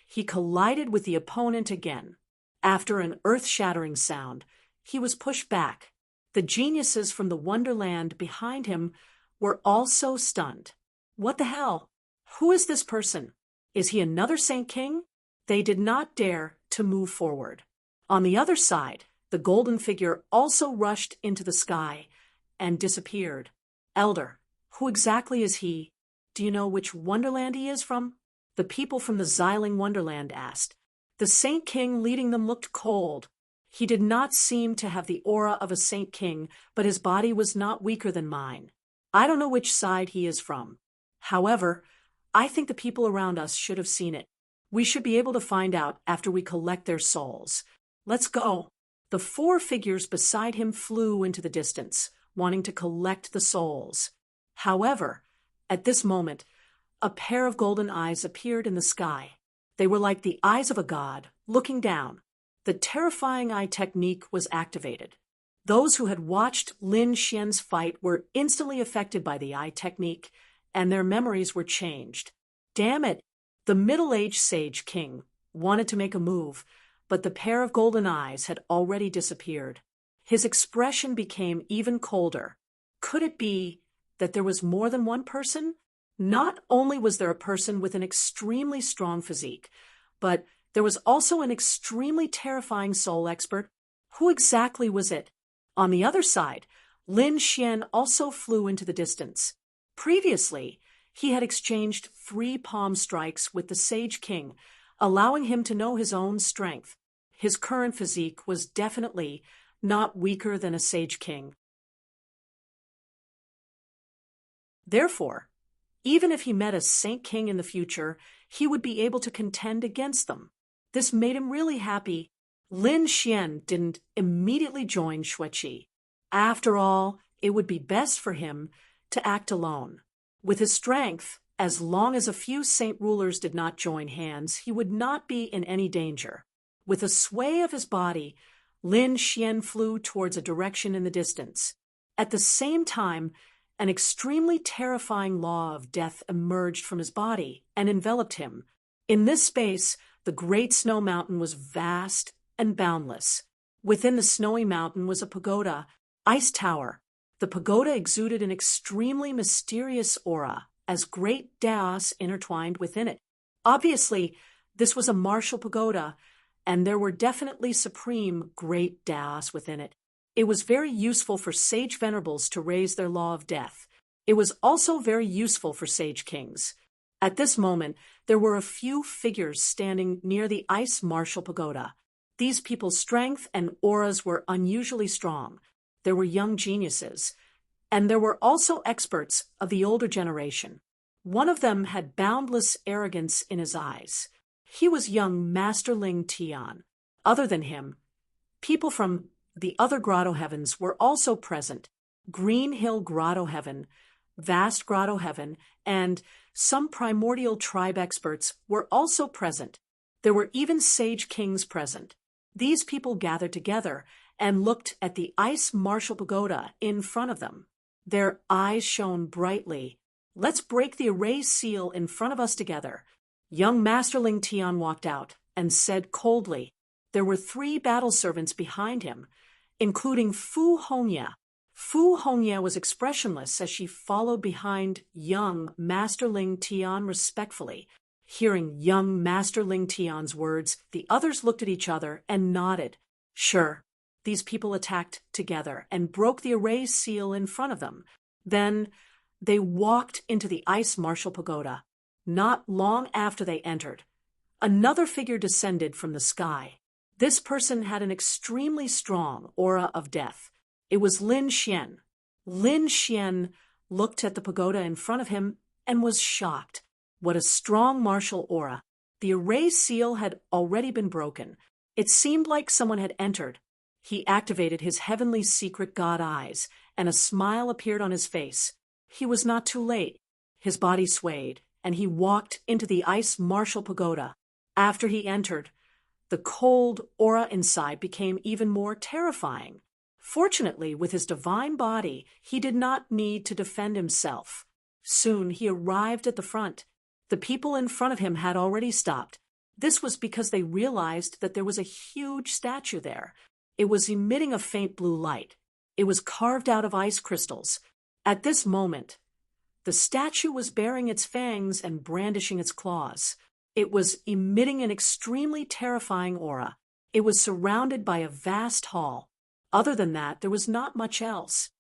He collided with the opponent again. After an earth-shattering sound, he was pushed back. The geniuses from the Wonderland behind him were also stunned. What the hell? Who is this person? Is he another Saint King? They did not dare to move forward. On the other side, the golden figure also rushed into the sky and disappeared. Elder, who exactly is he? Do you know which wonderland he is from? The people from the Xiling Wonderland asked. The Saint King leading them looked cold. He did not seem to have the aura of a Saint King, but his body was not weaker than mine. I don't know which side he is from. However, I think the people around us should have seen it. We should be able to find out after we collect their souls. Let's go. The 4 figures beside him flew into the distance, wanting to collect the souls. However, at this moment, a pair of golden eyes appeared in the sky. They were like the eyes of a god, looking down. The terrifying eye technique was activated. Those who had watched Lin Xian's fight were instantly affected by the eye technique, and their memories were changed. Damn it! The middle-aged Sage King wanted to make a move, but the pair of golden eyes had already disappeared. His expression became even colder. Could it be that there was more than one person? Not only was there a person with an extremely strong physique, but there was also an extremely terrifying soul expert. Who exactly was it? On the other side, Lin Xian also flew into the distance. Previously, he had exchanged 3 palm strikes with the Sage King, allowing him to know his own strength. His current physique was definitely not weaker than a Sage King. Therefore, even if he met a Saint King in the future, he would be able to contend against them. This made him really happy. Lin Xian didn't immediately join Xueqi. After all, it would be best for him to act alone. With his strength, as long as a few saint rulers did not join hands, he would not be in any danger. With a sway of his body, Lin Xian flew towards a direction in the distance. At the same time, an extremely terrifying law of death emerged from his body and enveloped him. In this space, the great snow mountain was vast and boundless. Within the snowy mountain was a pagoda, ice tower. The pagoda exuded an extremely mysterious aura, as great Daos intertwined within it. Obviously, this was a martial pagoda, and there were definitely supreme great Daos within it. It was very useful for sage venerables to raise their law of death. It was also very useful for sage kings. At this moment, there were a few figures standing near the ice martial pagoda. These people's strength and auras were unusually strong. There were young geniuses, and there were also experts of the older generation. One of them had boundless arrogance in his eyes. He was young Master Ling Tian. Other than him, people from the other grotto heavens were also present. Green Hill Grotto Heaven, Vast Grotto Heaven, and some primordial tribe experts were also present. There were even sage kings present. These people gathered together and looked at the ice martial pagoda in front of them. Their eyes shone brightly. Let's break the erase seal in front of us together. Young Master Ling Tian walked out and said coldly. There were 3 battle servants behind him, including Fu Hongya. Fu Hongya was expressionless as she followed behind young Master Ling Tian respectfully. Hearing young Master Ling Tian's words, the others looked at each other and nodded. Sure. These people attacked together and broke the erase seal in front of them. Then they walked into the ice martial pagoda. Not long after they entered, another figure descended from the sky. This person had an extremely strong aura of death. It was Lin Xian. Lin Xian looked at the pagoda in front of him and was shocked. What a strong martial aura. The erase seal had already been broken. It seemed like someone had entered. He activated his heavenly secret god eyes, and a smile appeared on his face. He was not too late. His body swayed, and he walked into the ice martial pagoda. After he entered, the cold aura inside became even more terrifying. Fortunately, with his divine body, he did not need to defend himself. Soon he arrived at the front. The people in front of him had already stopped. This was because they realized that there was a huge statue there. It was emitting a faint blue light. It was carved out of ice crystals. At this moment, the statue was baring its fangs and brandishing its claws. It was emitting an extremely terrifying aura. It was surrounded by a vast hall. Other than that, there was not much else.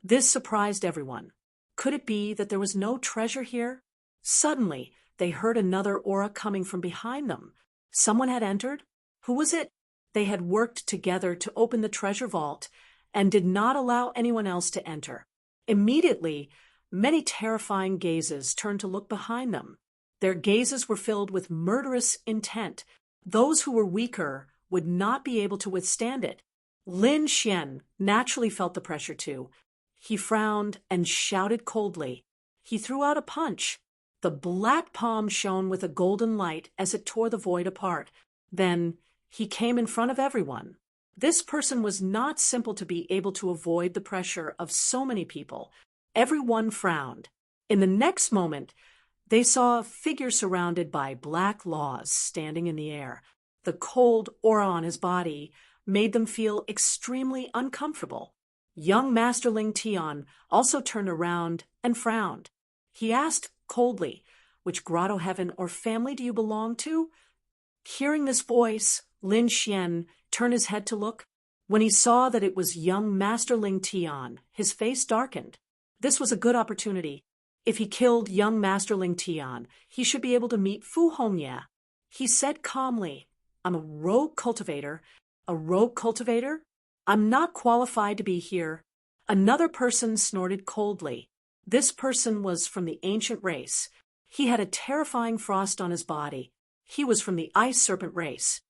This surprised everyone. Could it be that there was no treasure here? Suddenly, they heard another aura coming from behind them. Someone had entered? Who was it? They had worked together to open the treasure vault and did not allow anyone else to enter. Immediately, many terrifying gazes turned to look behind them. Their gazes were filled with murderous intent. Those who were weaker would not be able to withstand it. Lin Xian naturally felt the pressure too. He frowned and shouted coldly. He threw out a punch. The black palm shone with a golden light as it tore the void apart. Then he came in front of everyone. This person was not simple to be able to avoid the pressure of so many people. Everyone frowned. In the next moment, they saw a figure surrounded by black laws standing in the air. The cold aura on his body made them feel extremely uncomfortable. Young Master Ling Tian also turned around and frowned. He asked coldly, "Which grotto heaven or family do you belong to?" Hearing this voice, Lin Xian turned his head to look. When he saw that it was young Master Ling Tian, his face darkened. This was a good opportunity. If he killed young Master Ling Tian, he should be able to meet Fu Hongye. He said calmly, "I'm a rogue cultivator." "A rogue cultivator? I'm not qualified to be here." Another person snorted coldly. This person was from the ancient race. He had a terrifying frost on his body. He was from the ice serpent race.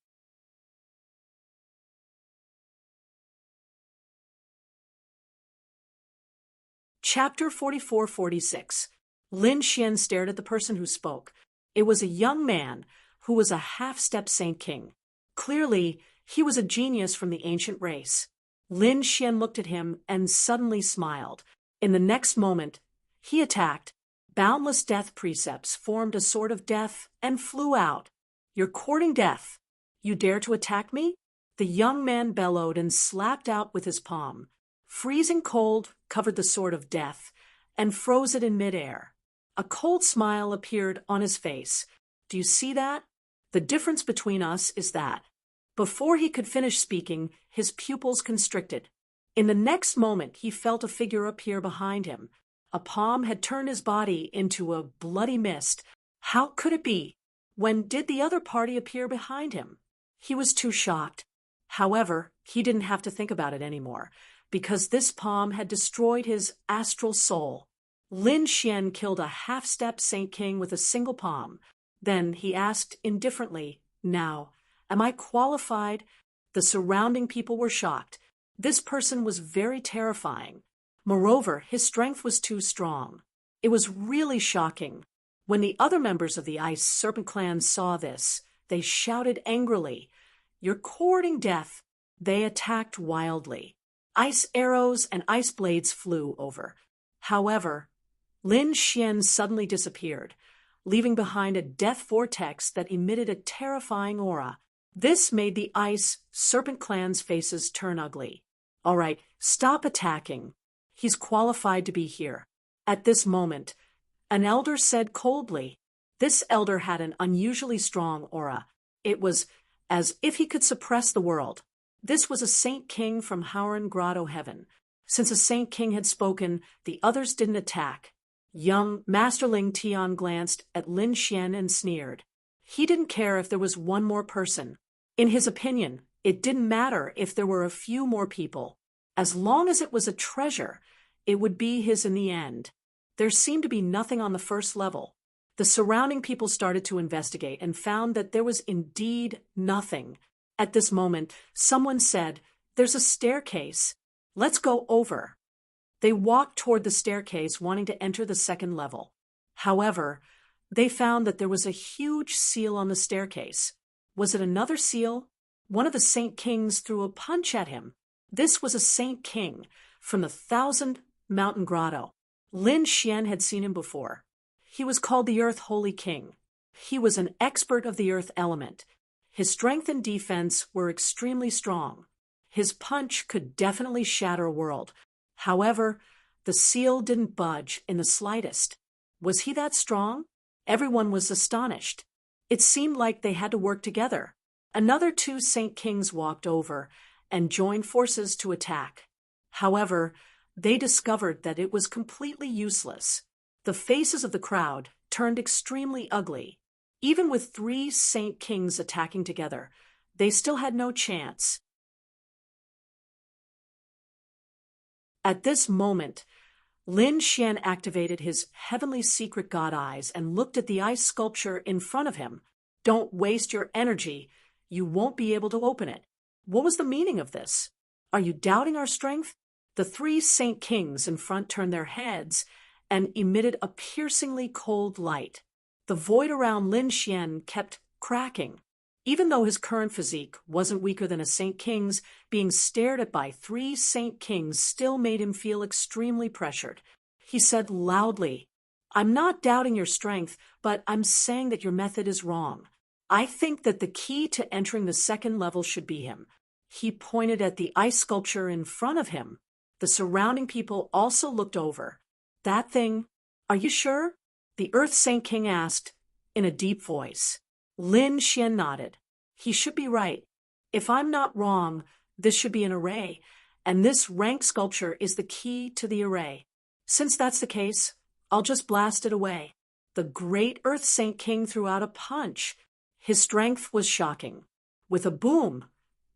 Chapter 44-46. Lin Xian stared at the person who spoke. It was a young man who was a half-step Saint King. Clearly, he was a genius from the ancient race. Lin Xian looked at him and suddenly smiled. In the next moment, he attacked. Boundless death precepts formed a sword of death and flew out. "You're courting death. You dare to attack me?" The young man bellowed and slapped out with his palm. Freezing cold covered the sword of death and froze it in midair. A cold smile appeared on his face. "Do you see that? The difference between us is that." Before he could finish speaking, his pupils constricted. In the next moment, he felt a figure appear behind him. A palm had turned his body into a bloody mist. How could it be? When did the other party appear behind him? He was too shocked. However, he didn't have to think about it anymore, because this palm had destroyed his astral soul. Lin Xian killed a half-step Saint King with a single palm. Then he asked indifferently, "Now, am I qualified?" The surrounding people were shocked. This person was very terrifying. Moreover, his strength was too strong. It was really shocking. When the other members of the Ice Serpent clan saw this, they shouted angrily, "You're courting death!" They attacked wildly. Ice arrows and ice blades flew over. However, Lin Xian suddenly disappeared, leaving behind a death vortex that emitted a terrifying aura. This made the Ice Serpent clan's faces turn ugly. "All right, stop attacking. He's qualified to be here." At this moment, an elder said coldly. This elder had an unusually strong aura. It was as if he could suppress the world. This was a Saint King from Howren Grotto Heaven. Since a Saint King had spoken, the others didn't attack. Young Master Ling Tian glanced at Lin Xian and sneered. He didn't care if there was one more person. In his opinion, it didn't matter if there were a few more people. As long as it was a treasure, it would be his in the end. There seemed to be nothing on the first level. The surrounding people started to investigate and found that there was indeed nothing. At this moment, someone said, "There's a staircase. Let's go over." They walked toward the staircase, wanting to enter the second level. However, they found that there was a huge seal on the staircase. Was it another seal? One of the Saint Kings threw a punch at him. This was a Saint King from the 1,000 Mountain Grotto. Lin Xian had seen him before. He was called the Earth Holy King. He was an expert of the earth element. His strength and defense were extremely strong. His punch could definitely shatter a world. However, the seal didn't budge in the slightest. Was he that strong? Everyone was astonished. It seemed like they had to work together. Another two Saint Kings walked over and joined forces to attack. However, they discovered that it was completely useless. The faces of the crowd turned extremely ugly. Even with three Saint Kings attacking together, they still had no chance. At this moment, Lin Xian activated his heavenly secret god eyes and looked at the ice sculpture in front of him. Don't waste your energy. You won't be able to open it. What was the meaning of this? Are you doubting our strength? The three Saint Kings in front turned their heads and emitted a piercingly cold light. The void around Lin Xian kept cracking. Even though his current physique wasn't weaker than a Saint King's, being stared at by three Saint Kings still made him feel extremely pressured. He said loudly, "I'm not doubting your strength, but I'm saying that your method is wrong. I think that the key to entering the second level should be him." He pointed at the ice sculpture in front of him. The surrounding people also looked over. "That thing, are you sure?" the Earth Saint King asked in a deep voice. Lin Xian nodded. "He should be right. If I'm not wrong, this should be an array, and this rank sculpture is the key to the array. Since that's the case, I'll just blast it away." The great Earth Saint King threw out a punch. His strength was shocking. With a boom,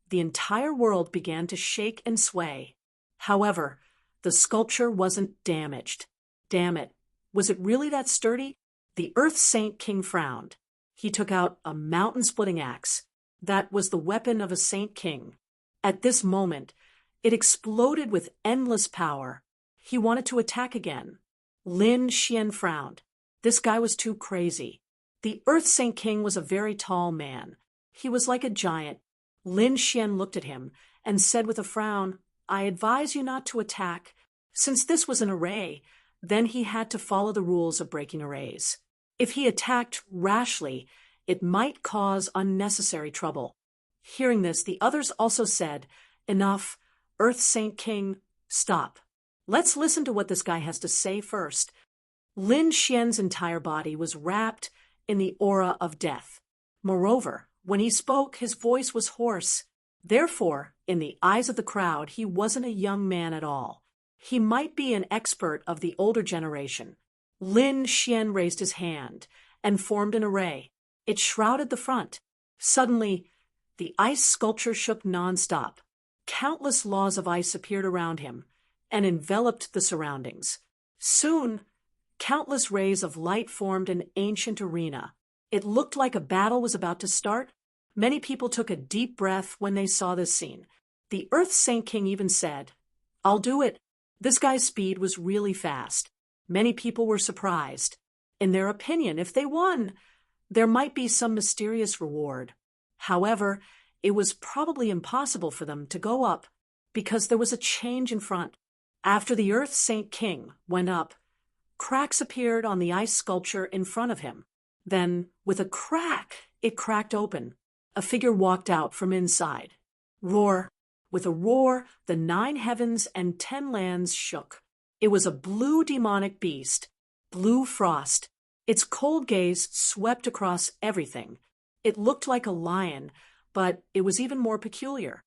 the entire world began to shake and sway. However, the sculpture wasn't damaged. Damn it, was it really that sturdy? The Earth Saint King frowned. He took out a mountain-splitting axe. That was the weapon of a Saint King. At this moment, it exploded with endless power. He wanted to attack again. Lin Xian frowned. This guy was too crazy. The Earth Saint King was a very tall man. He was like a giant. Lin Xian looked at him and said with a frown, "I advise you not to attack." Since this was an array, then he had to follow the rules of breaking arrays. If he attacked rashly, it might cause unnecessary trouble. Hearing this, the others also said, "Enough, Earth Saint King, stop. Let's listen to what this guy has to say first." Lin Xian's entire body was wrapped in the aura of death. Moreover, when he spoke, his voice was hoarse. Therefore, in the eyes of the crowd, he wasn't a young man at all. He might be an expert of the older generation. Lin Xian raised his hand and formed an array. It shrouded the front. Suddenly, the ice sculpture shook nonstop. Countless laws of ice appeared around him and enveloped the surroundings. Soon, countless rays of light formed an ancient arena. It looked like a battle was about to start. Many people took a deep breath when they saw this scene. The Earth Saint King even said, "I'll do it." This guy's speed was really fast. Many people were surprised. In their opinion, if they won, there might be some mysterious reward. However, it was probably impossible for them to go up because there was a change in front. After the Earth Saint King went up, cracks appeared on the ice sculpture in front of him. Then, with a crack, it cracked open. A figure walked out from inside. Roar! With a roar, the 9 heavens and 10 lands shook. It was a blue demonic beast, Blue Frost. Its cold gaze swept across everything. It looked like a lion, but it was even more peculiar.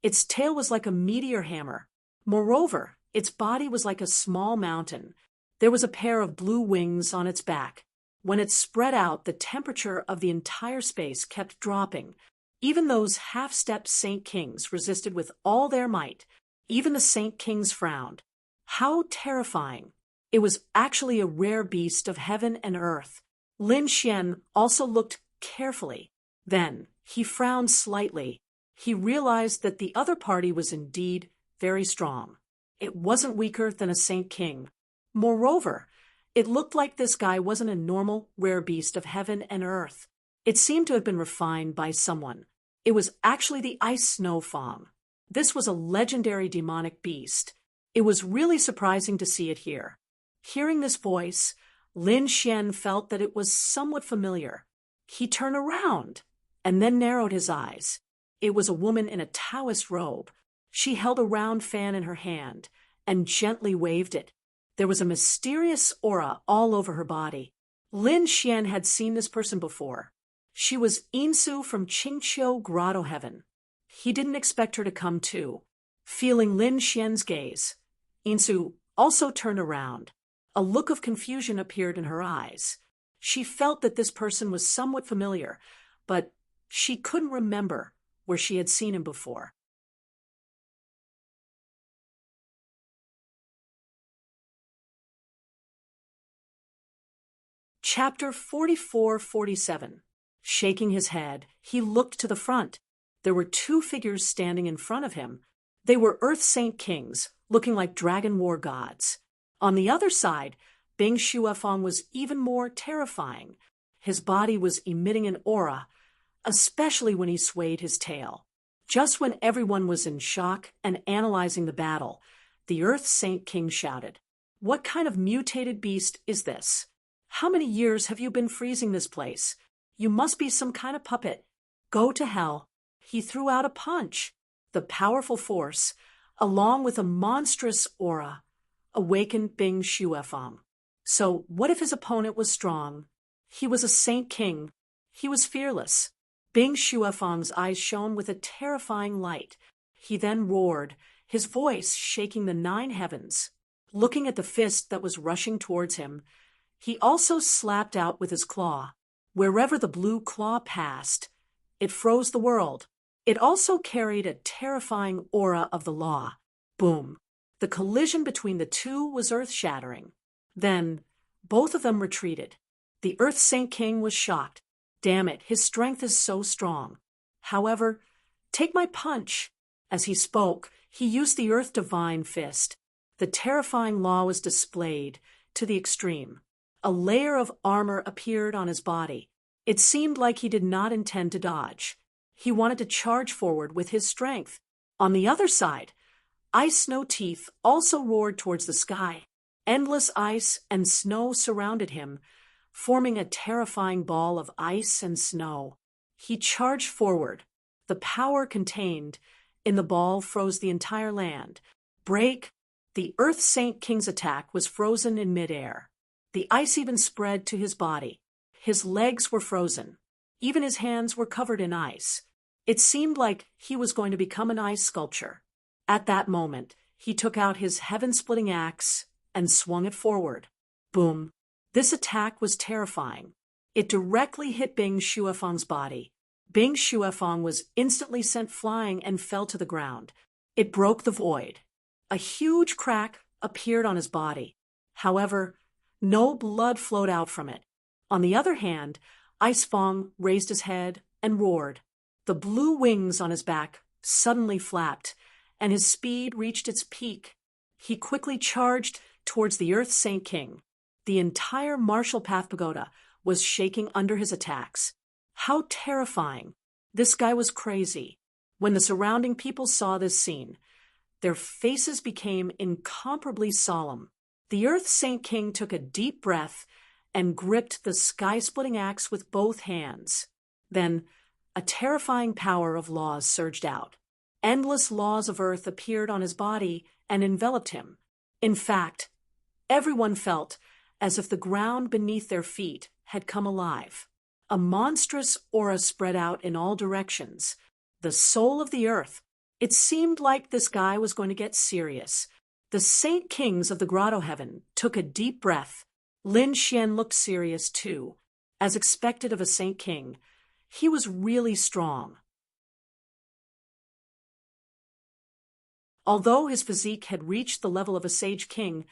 Its tail was like a meteor hammer. Moreover, its body was like a small mountain. There was a pair of blue wings on its back. When it spread out, the temperature of the entire space kept dropping. Even those half-step Saint Kings resisted with all their might. Even the Saint Kings frowned. How terrifying! It was actually a rare beast of heaven and earth. Lin Xian also looked carefully. Then he frowned slightly. He realized that the other party was indeed very strong. It wasn't weaker than a Saint King. Moreover, it looked like this guy wasn't a normal, rare beast of heaven and earth. It seemed to have been refined by someone. It was actually the Ice Snow Fong. This was a legendary demonic beast. It was really surprising to see it here. Hearing this voice, Lin Xian felt that it was somewhat familiar. He turned around and then narrowed his eyes. It was a woman in a Taoist robe. She held a round fan in her hand and gently waved it. There was a mysterious aura all over her body. Lin Xian had seen this person before. She was Insu from Qingqiu Grotto Heaven. He didn't expect her to come too. Feeling Lin Xian's gaze, Insu also turned around. A look of confusion appeared in her eyes. She felt that this person was somewhat familiar, but she couldn't remember where she had seen him before. Chapter 44-47. Shaking his head, he looked to the front. There were two figures standing in front of him. They were Earth Saint Kings, looking like dragon war gods. On the other side, Bing Xuefeng was even more terrifying. His body was emitting an aura, especially when he swayed his tail. Just when everyone was in shock and analyzing the battle, the Earth Saint King shouted, "What kind of mutated beast is this? How many years have you been freezing this place? You must be some kind of puppet. Go to hell." He threw out a punch. The powerful force, along with a monstrous aura, awakened Bing Xuefeng. So what if his opponent was strong? He was a Saint King. He was fearless. Bing Xuefeng's eyes shone with a terrifying light. He then roared, his voice shaking the 9 heavens. Looking at the fist that was rushing towards him, he also slapped out with his claw. Wherever the blue claw passed, it froze the world. It also carried a terrifying aura of the law. Boom. The collision between the two was earth-shattering. Then, both of them retreated. The Earth Saint King was shocked. Damn it, his strength is so strong. However, take my punch. As he spoke, he used the Earth Divine Fist. The terrifying law was displayed to the extreme. A layer of armor appeared on his body. It seemed like he did not intend to dodge. He wanted to charge forward with his strength. On the other side, Ice Snow Teeth also roared towards the sky. Endless ice and snow surrounded him, forming a terrifying ball of ice and snow. He charged forward. The power contained in the ball froze the entire land. Break! The Earth Saint King's attack was frozen in midair. The ice even spread to his body. His legs were frozen. Even his hands were covered in ice. It seemed like he was going to become an ice sculpture. At that moment, he took out his heaven-splitting axe and swung it forward. Boom. This attack was terrifying. It directly hit Bing Xuefeng's body. Bing Xuefeng was instantly sent flying and fell to the ground. It broke the void. A huge crack appeared on his body. However, no blood flowed out from it. On the other hand, Ice Fong raised his head and roared. The blue wings on his back suddenly flapped, and his speed reached its peak. He quickly charged towards the Earth Saint King. The entire Martial Path Pagoda was shaking under his attacks. How terrifying! This guy was crazy. When the surrounding people saw this scene, their faces became incomparably solemn. The Earth Saint King took a deep breath and gripped the sky-splitting axe with both hands. Then, a terrifying power of laws surged out. Endless laws of earth appeared on his body and enveloped him. In fact, everyone felt as if the ground beneath their feet had come alive. A monstrous aura spread out in all directions. The soul of the earth. It seemed like this guy was going to get serious. The Saint Kings of the Grotto Heaven took a deep breath. Lin Xian looked serious too. As expected of a Saint King, he was really strong. Although his physique had reached the level of a Sage King,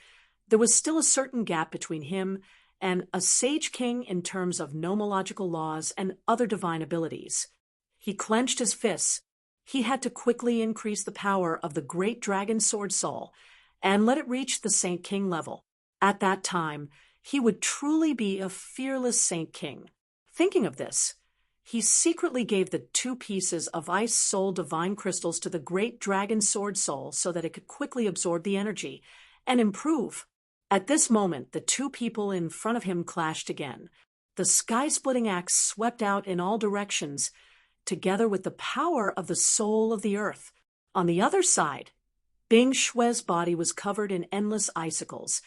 there was still a certain gap between him and a Sage King in terms of nomological laws and other divine abilities. He clenched his fists. He had to quickly increase the power of the great dragon sword soul and let it reach the Saint King level. At that time, he would truly be a fearless Saint King. Thinking of this, he secretly gave the 2 pieces of Ice Soul Divine Crystals to the great dragon sword soul so that it could quickly absorb the energy and improve. At this moment, the 2 people in front of him clashed again. The sky-splitting axe swept out in all directions, together with the power of the soul of the earth. On the other side, Bing Shue's body was covered in endless icicles,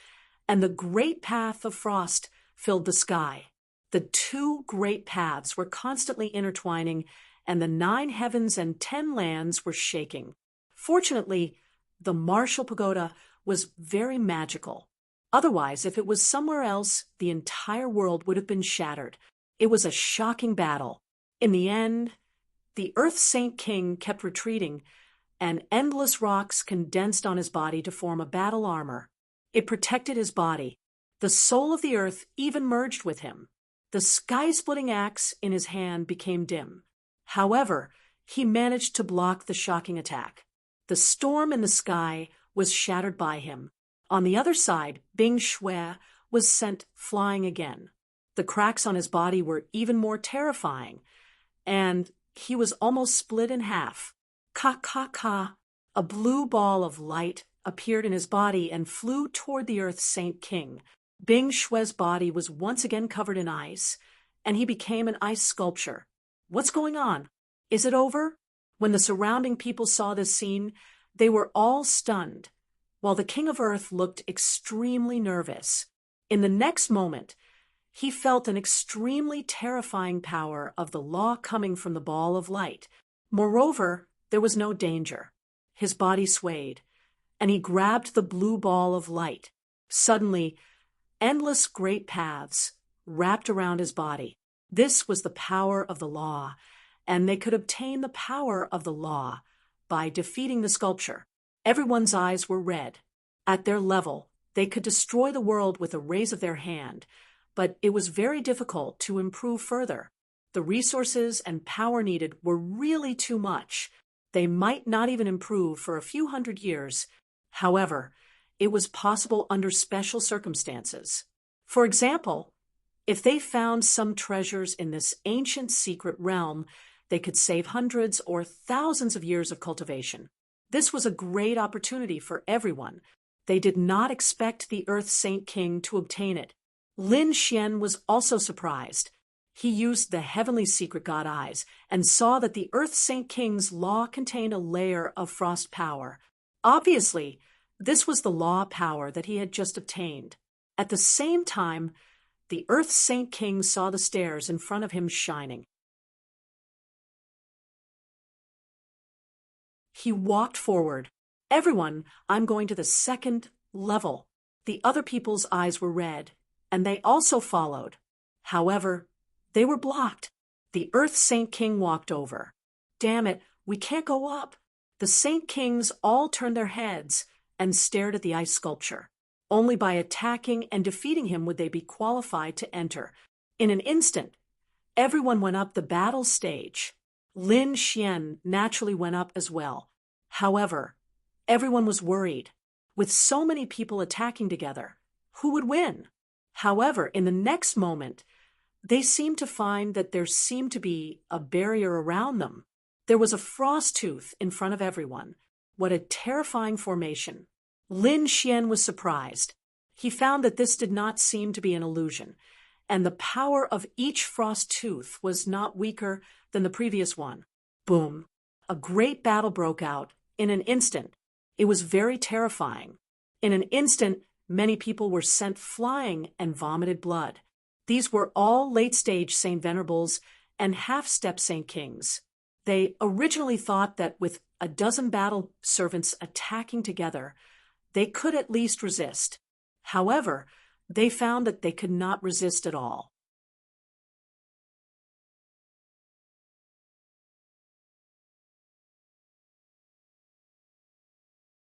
and the great path of frost filled the sky. The two great paths were constantly intertwining, and the 9 heavens and 10 lands were shaking. Fortunately, the martial pagoda was very magical. Otherwise, if it was somewhere else, the entire world would have been shattered. It was a shocking battle. In the end, the Earth Saint King kept retreating, and endless rocks condensed on his body to form a battle armor. It protected his body. The soul of the earth even merged with him. The sky-splitting axe in his hand became dim. However, he managed to block the shocking attack. The storm in the sky was shattered by him. On the other side, Bing Shui was sent flying again. The cracks on his body were even more terrifying, and he was almost split in half. Ka. A blue ball of light appeared in his body and flew toward the Earth Saint King. Bing Shui's body was once again covered in ice, and he became an ice sculpture. What's going on? Is it over? When the surrounding people saw this scene, they were all stunned, while the King of Earth looked extremely nervous. In the next moment, he felt an extremely terrifying power of the law coming from the ball of light. Moreover, there was no danger. His body swayed, and he grabbed the blue ball of light. Suddenly, endless great paths wrapped around his body. This was the power of the law, and they could obtain the power of the law by defeating the sculpture. Everyone's eyes were red. At their level, they could destroy the world with a raise of their hand, but it was very difficult to improve further. The resources and power needed were really too much. They might not even improve for a few hundred years. However, it was possible under special circumstances. For example, if they found some treasures in this ancient secret realm, they could save hundreds or thousands of years of cultivation. This was a great opportunity for everyone. They did not expect the Earth Saint King to obtain it. Lin Xian was also surprised. He used the heavenly secret god eyes and saw that the Earth Saint King's law contained a layer of frost power. Obviously, this was the law power that he had just obtained. At the same time, the Earth Saint King saw the stairs in front of him shining. He walked forward. Everyone, I'm going to the second level. The other people's eyes were red, and they also followed. However, they were blocked. The Earth Saint King walked over. Damn it, we can't go up. The Saint Kings all turned their heads and stared at the ice sculpture. Only by attacking and defeating him would they be qualified to enter. In an instant, everyone went up the battle stage. Lin Xian naturally went up as well. However, everyone was worried. With so many people attacking together, who would win? However, in the next moment, they seemed to find that there seemed to be a barrier around them. There was a frost tooth in front of everyone. What a terrifying formation. Lin Xian was surprised. He found that this did not seem to be an illusion, and the power of each frost tooth was not weaker than the previous one. Boom! A great battle broke out in an instant. It was very terrifying. In an instant, many people were sent flying and vomited blood. These were all late-stage Saint Venerables and half-step Saint Kings. They originally thought that with a dozen battle servants attacking together, they could at least resist. However, they found that they could not resist at all.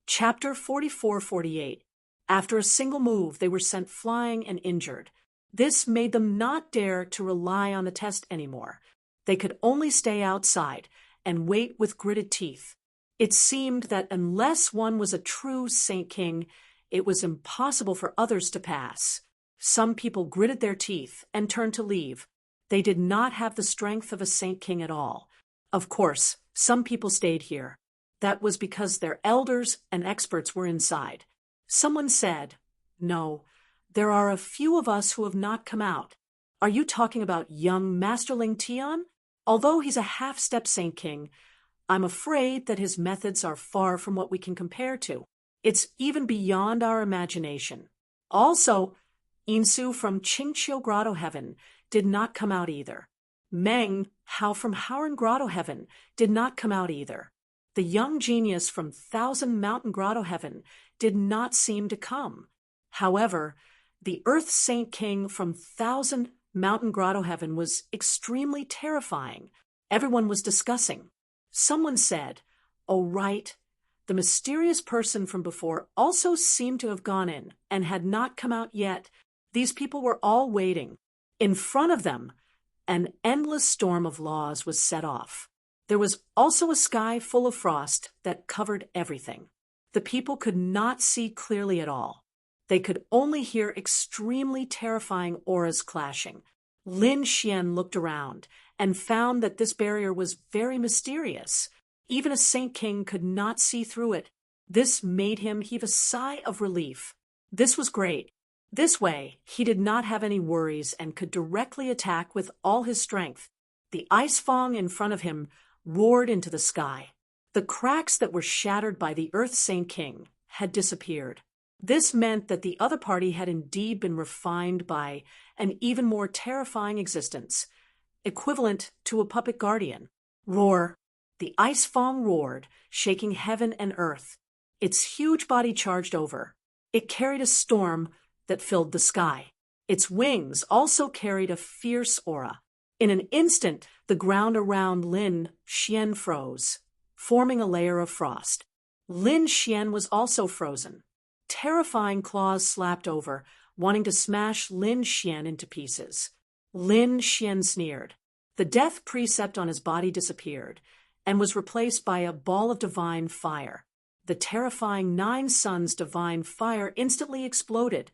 Chapter 44-48. After a single move, they were sent flying and injured. This made them not dare to rely on the test anymore. They could only stay outside and wait with gritted teeth. It seemed that unless one was a true Saint King, it was impossible for others to pass. Some people gritted their teeth and turned to leave. They did not have the strength of a Saint King at all. Of course, some people stayed here. That was because their elders and experts were inside. Someone said, "No, there are a few of us who have not come out." Are you talking about young Masterling Tian? Although he's a half-step Saint King, I'm afraid that his methods are far from what we can compare to. It's even beyond our imagination. Also, Insu from Qingqiu Grotto Heaven did not come out either. Meng Hao from Howren Grotto Heaven did not come out either. The young genius from Thousand Mountain Grotto Heaven did not seem to come. However, the Earth Saint King from Thousand Mountain Grotto Heaven was extremely terrifying. Everyone was discussing. Someone said, "Oh, right. The mysterious person from before also seemed to have gone in and had not come out yet. These people were all waiting. In front of them, an endless storm of laws was set off. There was also a sky full of frost that covered everything. The people could not see clearly at all. They could only hear extremely terrifying auras clashing. Lin Xian looked around and found that this barrier was very mysterious. Even a Saint King could not see through it. This made him heave a sigh of relief. This was great. This way, he did not have any worries and could directly attack with all his strength. The ice fong in front of him roared into the sky. The cracks that were shattered by the Earth Saint King had disappeared. This meant that the other party had indeed been refined by an even more terrifying existence, equivalent to a puppet guardian. Roar! The ice fong roared, shaking heaven and earth. Its huge body charged over. It carried a storm that filled the sky. Its wings also carried a fierce aura. In an instant, the ground around Lin Xian froze, forming a layer of frost. Lin Xian was also frozen. Terrifying claws slapped over, wanting to smash Lin Xian into pieces. Lin Xian sneered. The death precept on his body disappeared and was replaced by a ball of divine fire. The terrifying 9 suns divine fire instantly exploded,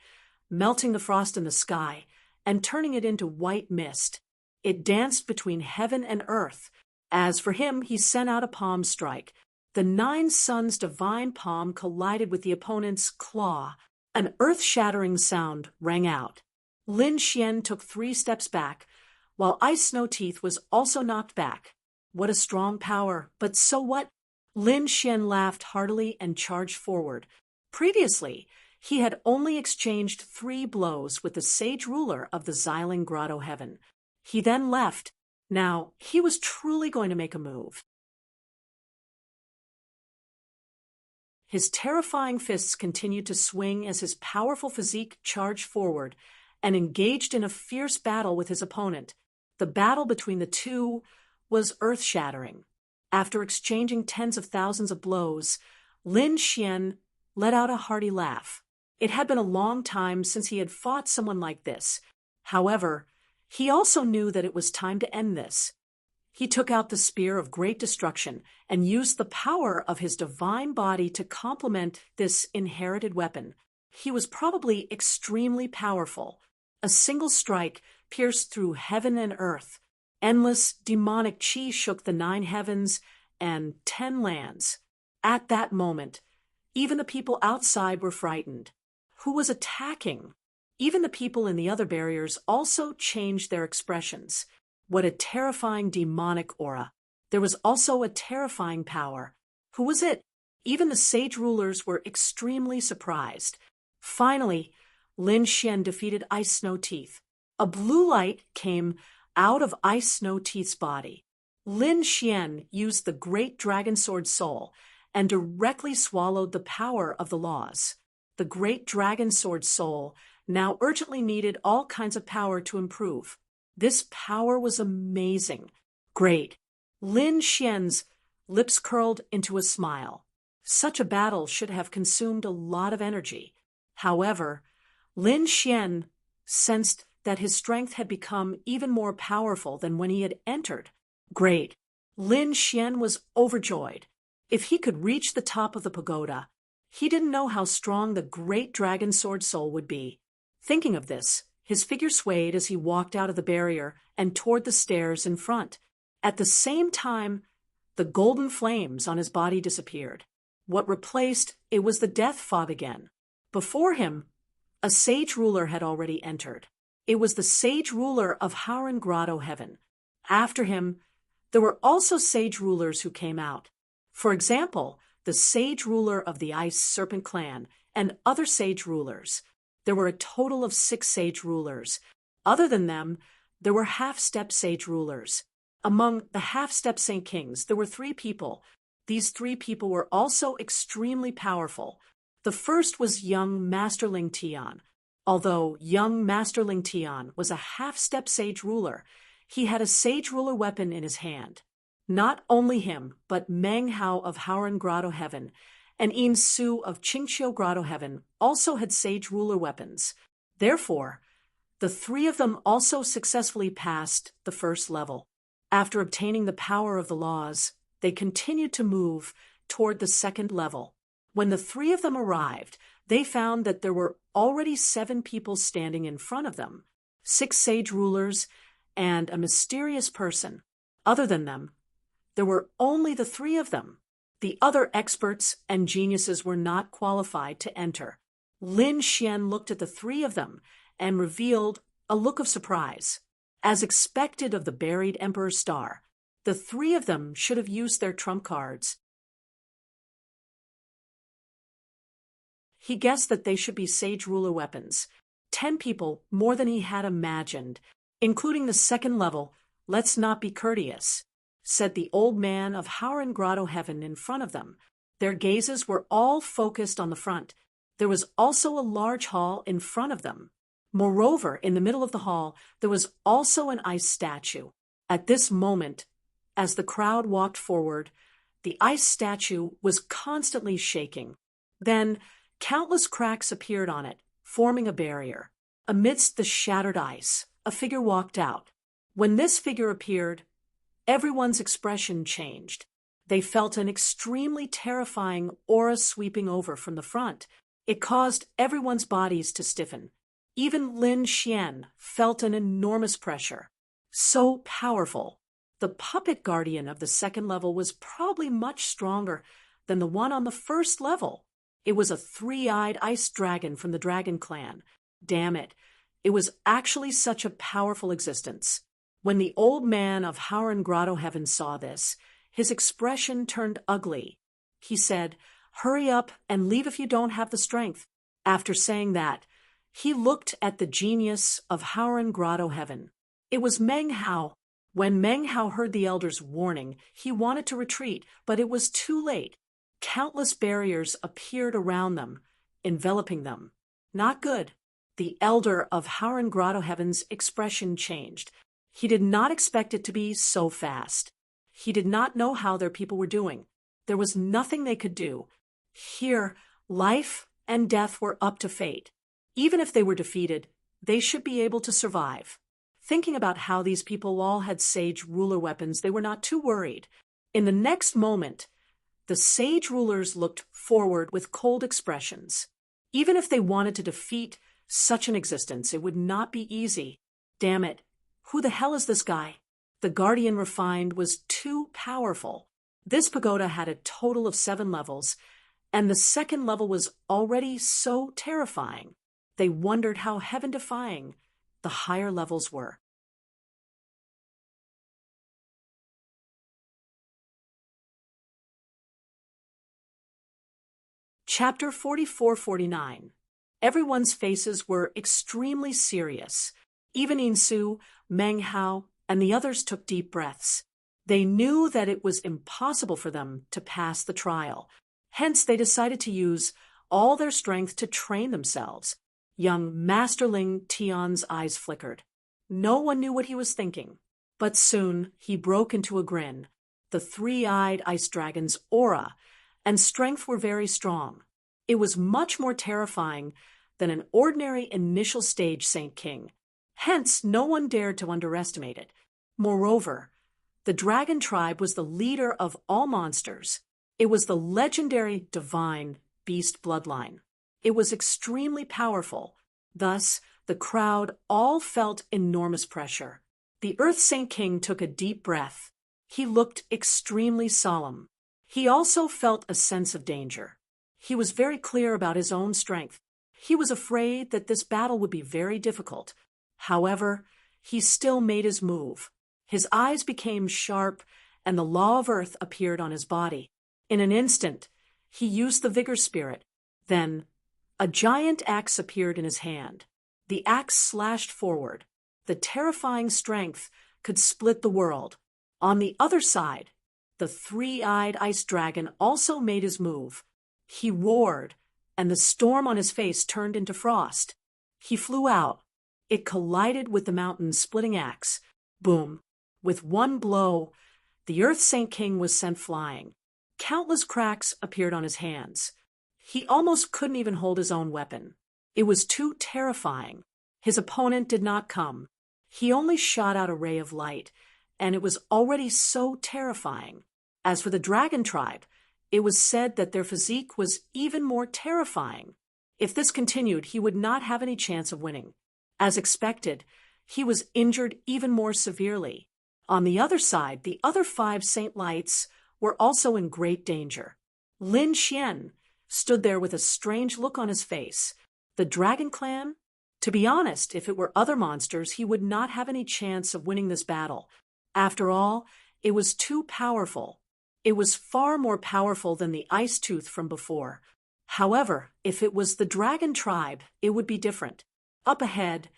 melting the frost in the sky and turning it into white mist. It danced between heaven and earth. As for him, he sent out a palm strike. The 9 suns divine palm collided with the opponent's claw. An earth-shattering sound rang out. Lin Xian took 3 steps back, while Ice Snow Teeth was also knocked back. What a strong power, but so what? Lin Xian laughed heartily and charged forward. Previously, he had only exchanged 3 blows with the sage ruler of the Xiling Grotto Heaven. He then left. Now, he was truly going to make a move. His terrifying fists continued to swing as his powerful physique charged forward and engaged in a fierce battle with his opponent. The battle between the two was earth-shattering. After exchanging tens of thousands of blows, Lin Xian let out a hearty laugh. It had been a long time since he had fought someone like this. However, he also knew that it was time to end this. He took out the spear of great destruction and used the power of his divine body to complement this inherited weapon. He was probably extremely powerful. A single strike pierced through heaven and earth. Endless demonic chi shook the 9 heavens and 10 lands. At that moment, even the people outside were frightened. Who was attacking? Even the people in the other barriers also changed their expressions. What a terrifying demonic aura. There was also a terrifying power. Who was it? Even the sage rulers were extremely surprised. Finally, Lin Xian defeated Ice Snow Teeth. A blue light came out of Ice Snow Teeth's body. Lin Xian used the great dragon sword soul and directly swallowed the power of the laws. The great dragon sword soul now urgently needed all kinds of power to improve. This power was amazing. Great. Lin Xian's lips curled into a smile. Such a battle should have consumed a lot of energy. However, Lin Xian sensed that his strength had become even more powerful than when he had entered. Great. Lin Xian was overjoyed. If he could reach the top of the pagoda, he didn't know how strong the great dragon sword soul would be. Thinking of this, his figure swayed as he walked out of the barrier and toward the stairs in front. At the same time, the golden flames on his body disappeared. What replaced it was the death fog again. Before him, a sage ruler had already entered. It was the sage ruler of Howren Grotto Heaven. After him, there were also sage rulers who came out. For example, the sage ruler of the Ice Serpent Clan and other sage rulers. There were a total of 6 sage rulers. Other than them, there were half-step sage rulers. Among the half-step Saint Kings, there were 3 people. These 3 people were also extremely powerful. The first was young Masterling Tian. Although young Masterling Tian was a half-step sage ruler, he had a sage ruler weapon in his hand. Not only him, but Meng Hao of Haoran Grotto Heaven and Yin Su of Qingqiu Grotto Heaven also had sage ruler weapons. Therefore, the 3 of them also successfully passed the first level. After obtaining the power of the laws, they continued to move toward the second level. When the 3 of them arrived, they found that there were already 7 people standing in front of them, 6 sage rulers and a mysterious person. Other than them, there were only the 3 of them. The other experts and geniuses were not qualified to enter. Lin Xian looked at the 3 of them and revealed a look of surprise. As expected of the buried Emperor's star, the 3 of them should have used their trump cards. He guessed that they should be sage ruler weapons. 10 people, more than he had imagined, including the second level. Let's not be courteous, said the old man of Haoran Grotto Heaven in front of them. Their gazes were all focused on the front. There was also a large hall in front of them. Moreover, in the middle of the hall, there was also an ice statue. At this moment, as the crowd walked forward, the ice statue was constantly shaking. Then, countless cracks appeared on it, forming a barrier. Amidst the shattered ice, a figure walked out. When this figure appeared, everyone's expression changed. They felt an extremely terrifying aura sweeping over from the front. It caused everyone's bodies to stiffen. Even Lin Xian felt an enormous pressure. So powerful. The puppet guardian of the second level was probably much stronger than the one on the first level. It was a 3-eyed ice dragon from the Dragon Clan. Damn it. It was actually such a powerful existence. When the old man of Haoran Grotto Heaven saw this, his expression turned ugly. He said, "Hurry up and leave if you don't have the strength." After saying that, he looked at the genius of Haoran Grotto Heaven. It was Meng Hao. When Meng Hao heard the elder's warning, he wanted to retreat, but it was too late. Countless barriers appeared around them, enveloping them. Not good. The elder of Haoran Grotto Heaven's expression changed. He did not expect it to be so fast. He did not know how their people were doing. There was nothing they could do. Here, life and death were up to fate. Even if they were defeated, they should be able to survive. Thinking about how these people all had sage ruler weapons, they were not too worried. In the next moment, the sage rulers looked forward with cold expressions. Even if they wanted to defeat such an existence, it would not be easy. Damn it. Who the hell is this guy? The Guardian Refined was too powerful. This pagoda had a total of 7 levels, and the second level was already so terrifying. They wondered how heaven-defying the higher levels were. Chapter 44-49. Everyone's faces were extremely serious. Even Yin Su, Meng Hao, and the others took deep breaths. They knew that it was impossible for them to pass the trial. Hence, they decided to use all their strength to train themselves. Young Masterling Tian's eyes flickered. No one knew what he was thinking. But soon, he broke into a grin. The 3-eyed ice dragon's aura and strength were very strong. It was much more terrifying than an ordinary initial stage Saint King. Hence, no one dared to underestimate it. Moreover, the dragon tribe was the leader of all monsters. It was the legendary divine beast bloodline. It was extremely powerful. Thus, the crowd all felt enormous pressure. The Earth Saint King took a deep breath. He looked extremely solemn. He also felt a sense of danger. He was very clear about his own strength. He was afraid that this battle would be very difficult. However, he still made his move. His eyes became sharp, and the law of earth appeared on his body. In an instant, he used the vigor spirit. Then, A giant axe appeared in his hand. The axe slashed forward. The terrifying strength could split the world. On the other side, the three-eyed ice dragon also made his move. He roared, and the storm on his face turned into frost. He flew out. It collided with the mountain's splitting axe. Boom! With one blow, the Earth Saint King was sent flying. Countless cracks appeared on his hands. He almost couldn't even hold his own weapon. It was too terrifying. His opponent did not come. He only shot out a ray of light, and it was already so terrifying. As for the dragon tribe, it was said that their physique was even more terrifying. If this continued, he would not have any chance of winning. As expected, he was injured even more severely. On the other side, the other 5 Saint Lights were also in great danger. Lin Xian stood there with a strange look on his face. The Dragon Clan? To be honest, if it were other monsters, he would not have any chance of winning this battle. After all, it was too powerful. It was far more powerful than the Ice Tooth from before. However, if it was the Dragon Tribe, it would be different. Up ahead,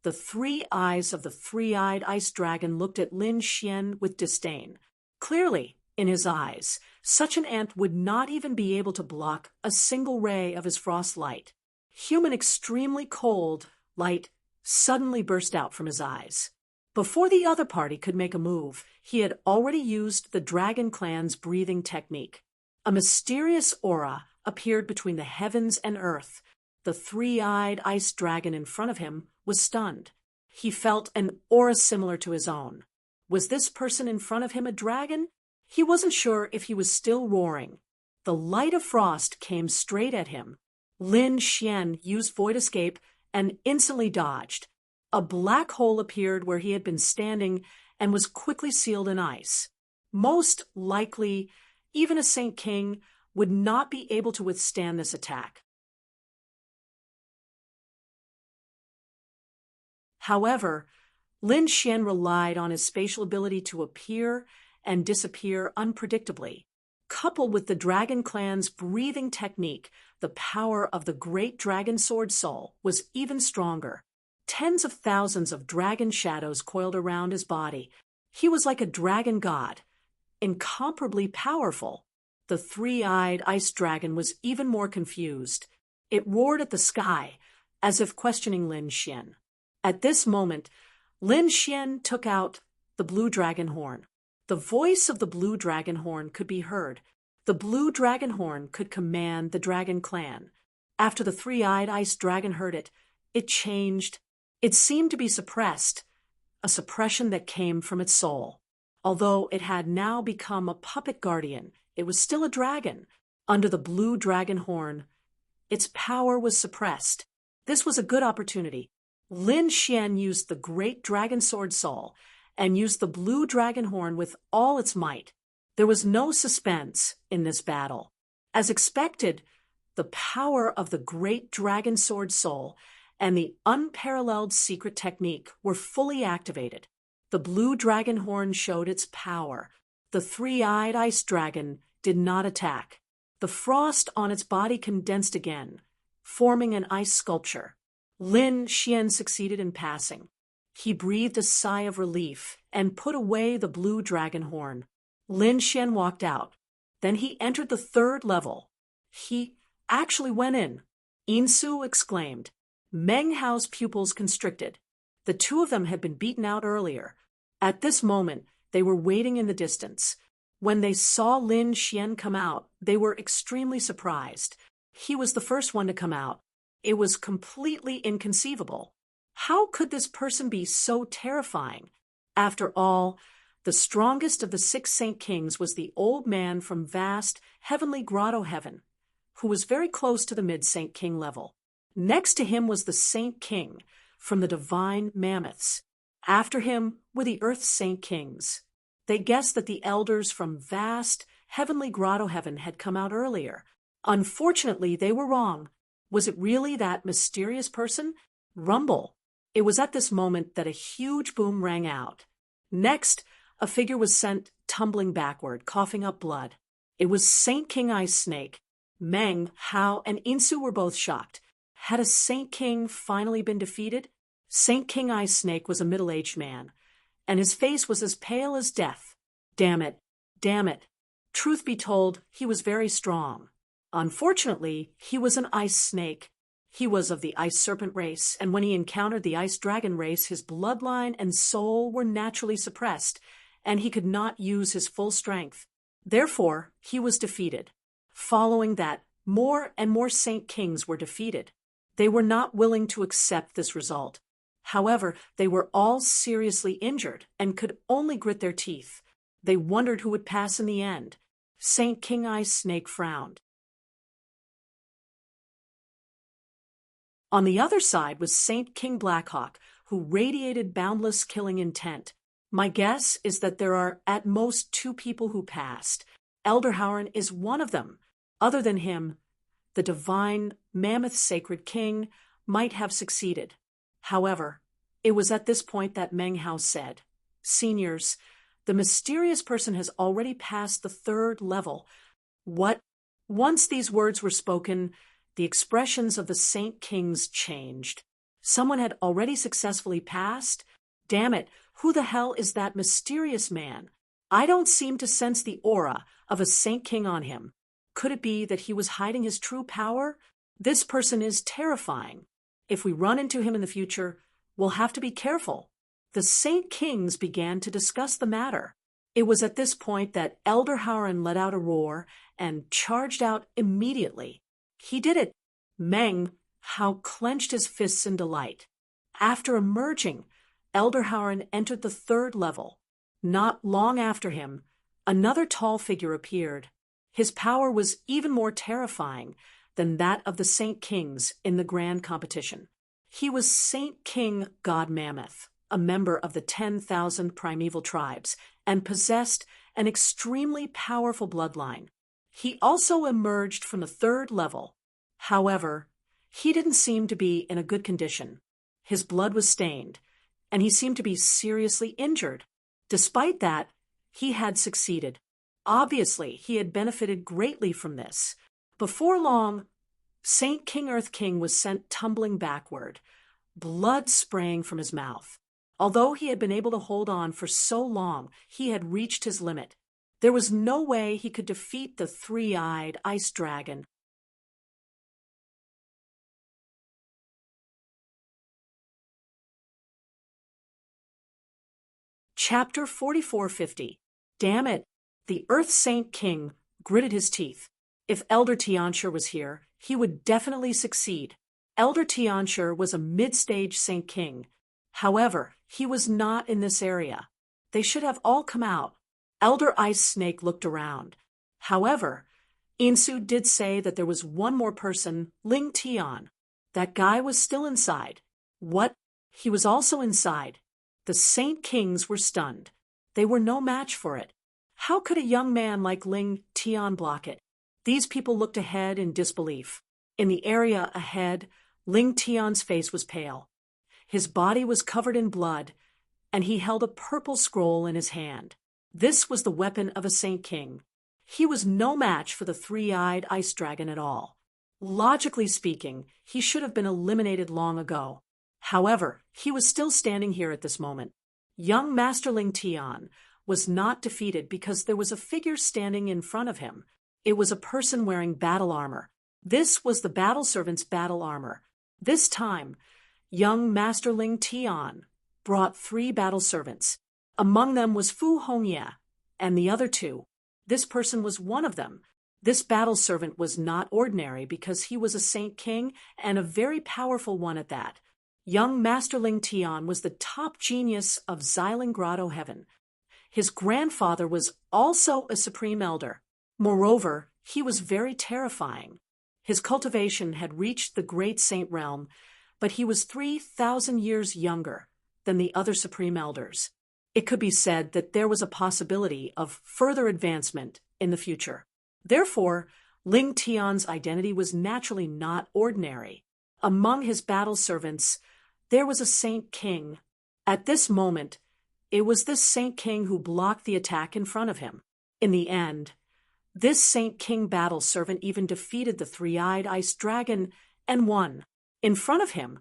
the 3 eyes of the three-eyed ice dragon looked at Lin Xian with disdain. Clearly, in his eyes, such an ant would not even be able to block a single ray of his frost light. Human extremely cold light suddenly burst out from his eyes. Before the other party could make a move, he had already used the Dragon Clan's breathing technique. A mysterious aura appeared between the heavens and earth. The three-eyed ice dragon in front of him was stunned. He felt an aura similar to his own. Was this person in front of him a dragon? He wasn't sure if he was still roaring. The light of frost came straight at him. Lin Xian used Void Escape and instantly dodged. A black hole appeared where he had been standing and was quickly sealed in ice. Most likely, even a Saint King would not be able to withstand this attack. However, Lin Xian relied on his spatial ability to appear and disappear unpredictably. Coupled with the Dragon Clan's breathing technique, the power of the Great Dragon Sword Soul was even stronger. Tens of thousands of dragon shadows coiled around his body. He was like a dragon god, incomparably powerful. The three-eyed ice dragon was even more confused. It roared at the sky, as if questioning Lin Xian. At this moment, Lin Xian took out the blue dragon horn. The voice of the blue dragon horn could be heard. The blue dragon horn could command the Dragon Clan. After the three-eyed ice dragon heard it, it changed. It seemed to be suppressed, a suppression that came from its soul. Although it had now become a puppet guardian, it was still a dragon. Under the blue dragon horn, its power was suppressed. This was a good opportunity. Lin Xian used the Great Dragon Sword Soul and used the blue dragon horn with all its might. There was no suspense in this battle. As expected, the power of the Great Dragon Sword Soul and the unparalleled secret technique were fully activated. The blue dragon horn showed its power. The three-eyed ice dragon did not attack. The frost on its body condensed again, forming an ice sculpture. Lin Xian succeeded in passing. He breathed a sigh of relief and put away the blue dragon horn. Lin Xian walked out. Then he entered the 3rd level. He actually went in. Insu exclaimed. Meng Hao's pupils constricted. The 2 of them had been beaten out earlier. At this moment, they were waiting in the distance. When they saw Lin Xian come out, they were extremely surprised. He was the first one to come out. It was completely inconceivable. How could this person be so terrifying? After all, the strongest of the 6 Saint Kings was the old man from vast, heavenly grotto heaven, who was very close to the mid-Saint King level. Next to him was the Saint King from the divine mammoths. After him were the Earth Saint Kings. They guessed that the elders from vast, heavenly grotto heaven had come out earlier. Unfortunately, they were wrong. Was it really that mysterious person? Rumble. It was at this moment that a huge boom rang out. Next, a figure was sent tumbling backward, coughing up blood. It was Saint King Ice Snake. Meng, Hao, and Insu were both shocked. Had a Saint King finally been defeated? Saint King Ice Snake was a middle-aged man, and his face was as pale as death. Damn it, damn it. Truth be told, he was very strong. Unfortunately, he was an ice snake. He was of the ice serpent race, and when he encountered the ice dragon race, his bloodline and soul were naturally suppressed, and he could not use his full strength. Therefore, he was defeated. Following that, more and more Saint Kings were defeated. They were not willing to accept this result. However, they were all seriously injured and could only grit their teeth. They wondered who would pass in the end. Saint King Ice Snake frowned. On the other side was Saint King Blackhawk, who radiated boundless killing intent. My guess is that there are at most 2 people who passed. Elder Howren is one of them. Other than him, the divine Mammoth Sacred King might have succeeded. However, it was at this point that Meng Hao said, "Seniors, the mysterious person has already passed the 3rd level." What? Once these words were spoken, the expressions of the Saint Kings changed. Someone had already successfully passed? Damn it, who the hell is that mysterious man? I don't seem to sense the aura of a Saint King on him. Could it be that he was hiding his true power? This person is terrifying. If we run into him in the future, we'll have to be careful. The Saint Kings began to discuss the matter. It was at this point that Elder Howren let out a roar and charged out immediately. He did it. Meng Hao clenched his fists in delight. After emerging, Elder Howren entered the 3rd level. Not long after him, another tall figure appeared. His power was even more terrifying than that of the Saint Kings in the grand competition. He was Saint King God Mammoth, a member of the 10,000 primeval tribes, and possessed an extremely powerful bloodline. He also emerged from the 3rd level. However, he didn't seem to be in a good condition. His blood was stained, and he seemed to be seriously injured. Despite that, he had succeeded. Obviously, he had benefited greatly from this. Before long, Saint King Earth King was sent tumbling backward, blood spraying from his mouth. Although he had been able to hold on for so long, he had reached his limit. There was no way he could defeat the 3-eyed ice dragon. Chapter 4450. Damn it! The Earth Saint King gritted his teeth. If Elder Tianshur was here, he would definitely succeed. Elder Tianshur was a mid-stage Saint King. However, he was not in this area. They should have all come out. Elder Ice Snake looked around. However, Insu did say that there was one more person, Ling Tian. That guy was still inside. What? He was also inside. The Saint Kings were stunned. They were no match for it. How could a young man like Ling Tian block it? These people looked ahead in disbelief. In the area ahead, Ling Tian's face was pale. His body was covered in blood, and he held a purple scroll in his hand. This was the weapon of a Saint King. He was no match for the 3-eyed ice dragon at all. Logically speaking, he should have been eliminated long ago. However, he was still standing here at this moment. Young Master Ling Tian was not defeated because there was a figure standing in front of him. It was a person wearing battle armor. This was the battle servant's battle armor. This time, young Master Ling Tian brought 3 battle servants. Among them was Fu Hongye and the other 2. This person was one of them. This battle servant was not ordinary because he was a Saint King and a very powerful one at that. Young Master Ling Tian was the top genius of Xiling Grotto Heaven. His grandfather was also a Supreme Elder. Moreover, he was very terrifying. His cultivation had reached the Great Saint Realm, but he was 3,000 years younger than the other Supreme Elders. It could be said that there was a possibility of further advancement in the future. Therefore, Ling Tian's identity was naturally not ordinary. Among his battle servants, there was a Saint King. At this moment, it was this Saint King who blocked the attack in front of him. In the end, This Saint King battle servant even defeated the three-eyed ice dragon and won. In front of him,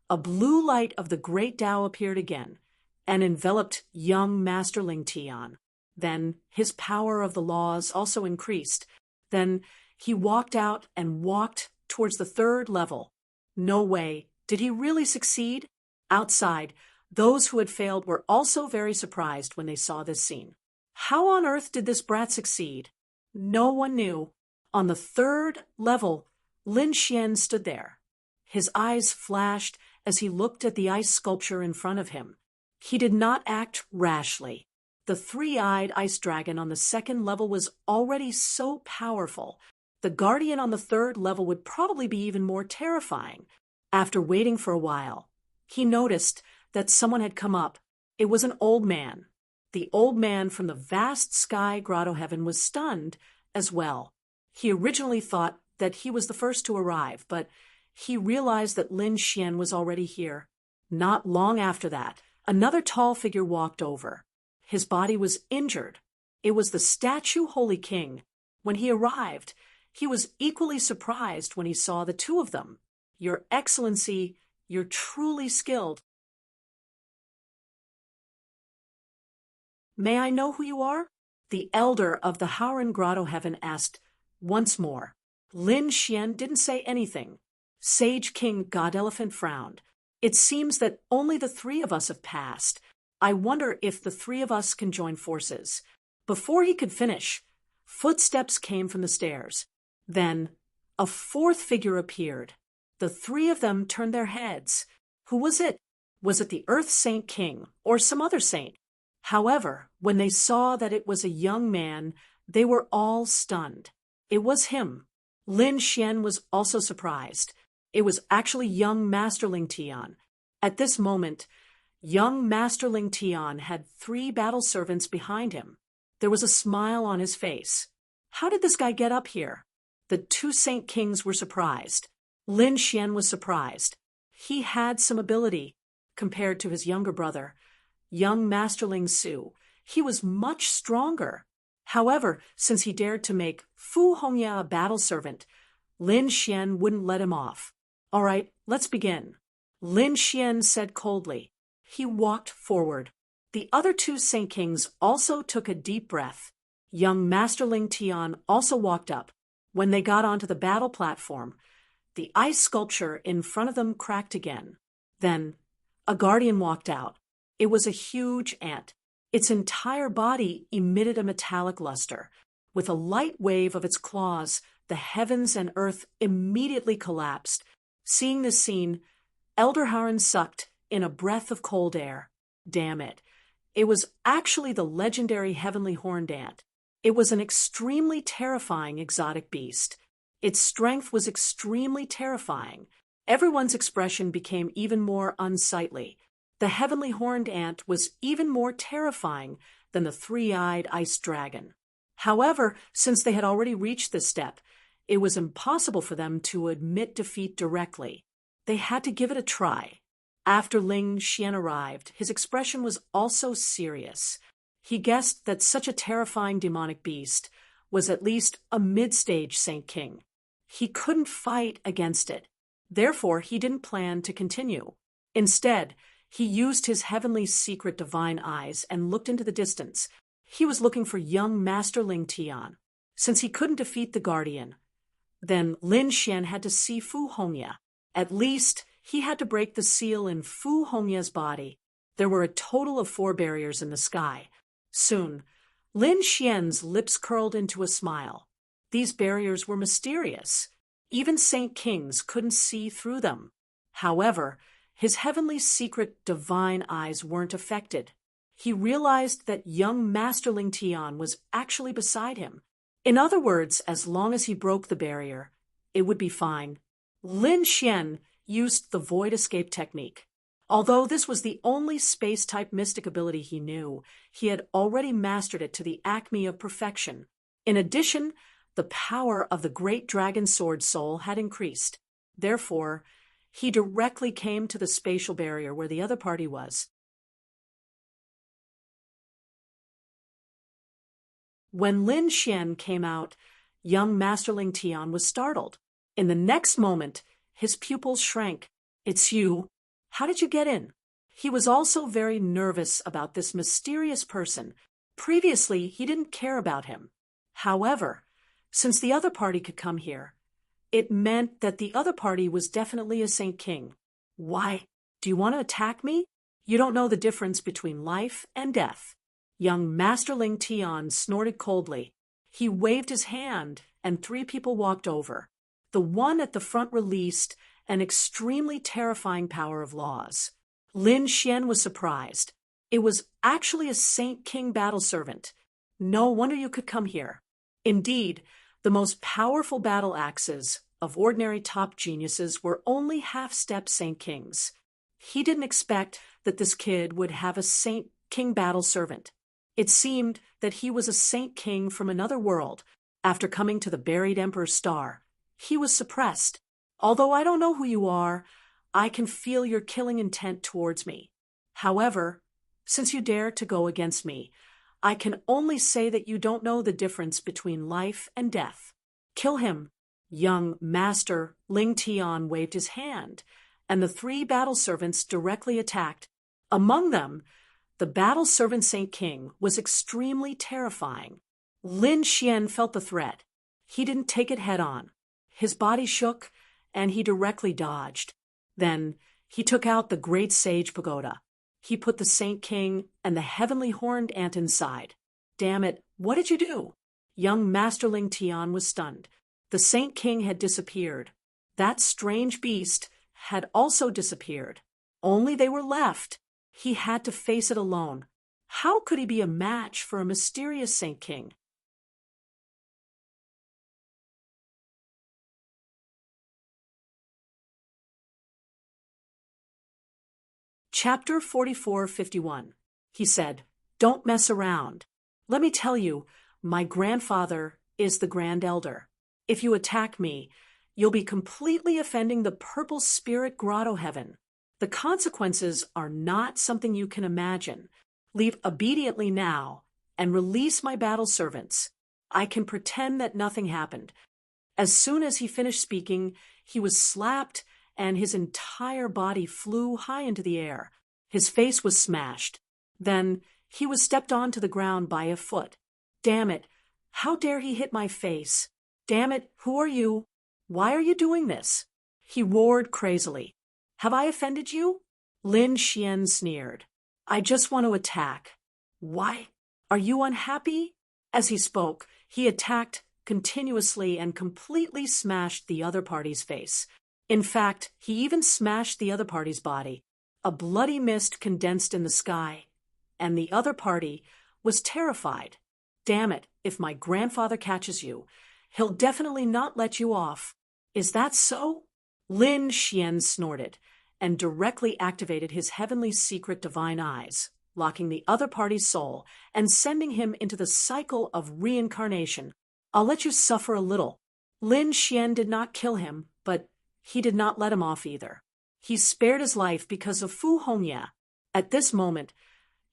a blue light of the great Tao appeared again and enveloped young Master Ling Tian. Then his power of the laws also increased. Then he walked out and walked towards the third level. No way. Did he really succeed? Outside, those who had failed were also very surprised when they saw this scene. How on earth did this brat succeed? No one knew. On the third level, Lin Xian stood there. His eyes flashed as he looked at the ice sculpture in front of him. He did not act rashly. The three-eyed ice dragon on the second level was already so powerful. The guardian on the third level would probably be even more terrifying. After waiting for a while, he noticed that someone had come up. It was an old man. The old man from the vast sky grotto heaven was stunned as well. He originally thought that he was the first to arrive, but he realized that Lin Xian was already here. Not long after that, another tall figure walked over. His body was injured. It was the statue Holy King. When he arrived, he was equally surprised when he saw the two of them. Your Excellency, you're truly skilled. May I know who you are? The elder of the Howren Grotto Heaven asked once more. Lin Xian didn't say anything. Sage King God Elephant frowned. It seems that only the three of us have passed. I wonder if the three of us can join forces. Before he could finish, footsteps came from the stairs. Then a fourth figure appeared. The three of them turned their heads. Who was it? Was it the Earth Saint King or some other saint? However, when they saw that it was a young man, they were all stunned. It was him. Lin Xian was also surprised. It was actually young Master Ling Tian. At this moment, young Master Ling Tian had 3 battle servants behind him. There was a smile on his face. How did this guy get up here? The 2 Saint Kings were surprised. Lin Xian was surprised. He had some ability compared to his younger brother, young Master Ling Su. He was much stronger. However, since he dared to make Fu Hongya a battle servant, Lin Xian wouldn't let him off. All right, let's begin. Lin Xian said coldly. He walked forward. The other 2 Saint Kings also took a deep breath. Young Master Ling Tian also walked up. When they got onto the battle platform, the ice sculpture in front of them cracked again. Then a guardian walked out. It was a huge ant. Its entire body emitted a metallic luster. With a light wave of its claws, the heavens and earth immediately collapsed. Seeing this scene, Elder Haren sucked in a breath of cold air. Damn it. It was actually the legendary heavenly horned ant. It was an extremely terrifying exotic beast. Its strength was extremely terrifying. Everyone's expression became even more unsightly. The heavenly horned ant was even more terrifying than the three-eyed ice dragon. However, since they had already reached this step, it was impossible for them to admit defeat directly. They had to give it a try. After Lin Xian arrived, his expression was also serious. He guessed that such a terrifying demonic beast was at least a mid-stage Saint King. He couldn't fight against it. Therefore, he didn't plan to continue. Instead, he used his heavenly secret divine eyes and looked into the distance. He was looking for young Master Ling Tian. Since he couldn't defeat the guardian, then Lin Xian had to see Fu Hongya. At least, he had to break the seal in Fu Hongya's body. There were a total of 4 barriers in the sky. Soon, Lin Xian's lips curled into a smile. These barriers were mysterious. Even Saint Kings couldn't see through them. However, his heavenly secret divine eyes weren't affected. He realized that young Master Ling Tian was actually beside him. In other words, as long as he broke the barrier, it would be fine. Lin Xian used the void escape technique. Although this was the only space-type mystic ability he knew, he had already mastered it to the acme of perfection. In addition, the power of the great dragon sword soul had increased. Therefore, he directly came to the spatial barrier where the other party was. When Lin Xian came out, young Master Ling Tian was startled. In the next moment, his pupils shrank. "It's you. How did you get in?" He was also very nervous about this mysterious person. Previously, he didn't care about him. However, since the other party could come here, it meant that the other party was definitely a Saint King. "Why? Do you want to attack me? You don't know the difference between life and death." Young Master Ling Tian snorted coldly. He waved his hand, and 3 people walked over. The one at the front released an extremely terrifying power of laws. Lin Xian was surprised. It was actually a Saint King battle servant. "No wonder you could come here." Indeed, the most powerful battle axes of ordinary top geniuses were only half-step Saint Kings. He didn't expect that this kid would have a Saint King battle servant. It seemed that he was a Saint King from another world. After coming to the buried Emperor's star, he was suppressed. "Although I don't know who you are, I can feel your killing intent towards me. However, since you dare to go against me, I can only say that you don't know the difference between life and death. Kill him." Young Master Ling Tian waved his hand, and the 3 battle servants directly attacked. Among them, the battle servant Saint King was extremely terrifying. Lin Xian felt the threat. He didn't take it head on. His body shook, and he directly dodged. Then he took out the Great Sage Pagoda. He put the Saint King and the heavenly horned ant inside. "Damn it, what did you do?" Young Master Ling Tian was stunned. The Saint King had disappeared. That strange beast had also disappeared. Only they were left. He had to face it alone. How could he be a match for a mysterious Saint King? Chapter 4451. He said, "Don't mess around. Let me tell you, my grandfather is the Grand Elder. If you attack me, you'll be completely offending the Purple Spirit Grotto Heaven. The consequences are not something you can imagine. Leave obediently now and release my battle servants. I can pretend that nothing happened." As soon as he finished speaking, he was slapped and his entire body flew high into the air. His face was smashed. Then he was stepped onto the ground by a foot. "Damn it! How dare he hit my face? Damn it, who are you? Why are you doing this?" He roared crazily. "Have I offended you?" Lin Xian sneered. "I just want to attack." "Why? Are you unhappy?" As he spoke, he attacked continuously and completely smashed the other party's face. In fact, he even smashed the other party's body. A bloody mist condensed in the sky, and the other party was terrified. "Damn it, if my grandfather catches you, he'll definitely not let you off. Is that so?" Lin Xian snorted and directly activated his heavenly secret divine eyes, locking the other party's soul and sending him into the cycle of reincarnation. "I'll let you suffer a little." Lin Xian did not kill him, but he did not let him off either. He spared his life because of Fu Hongya. At this moment,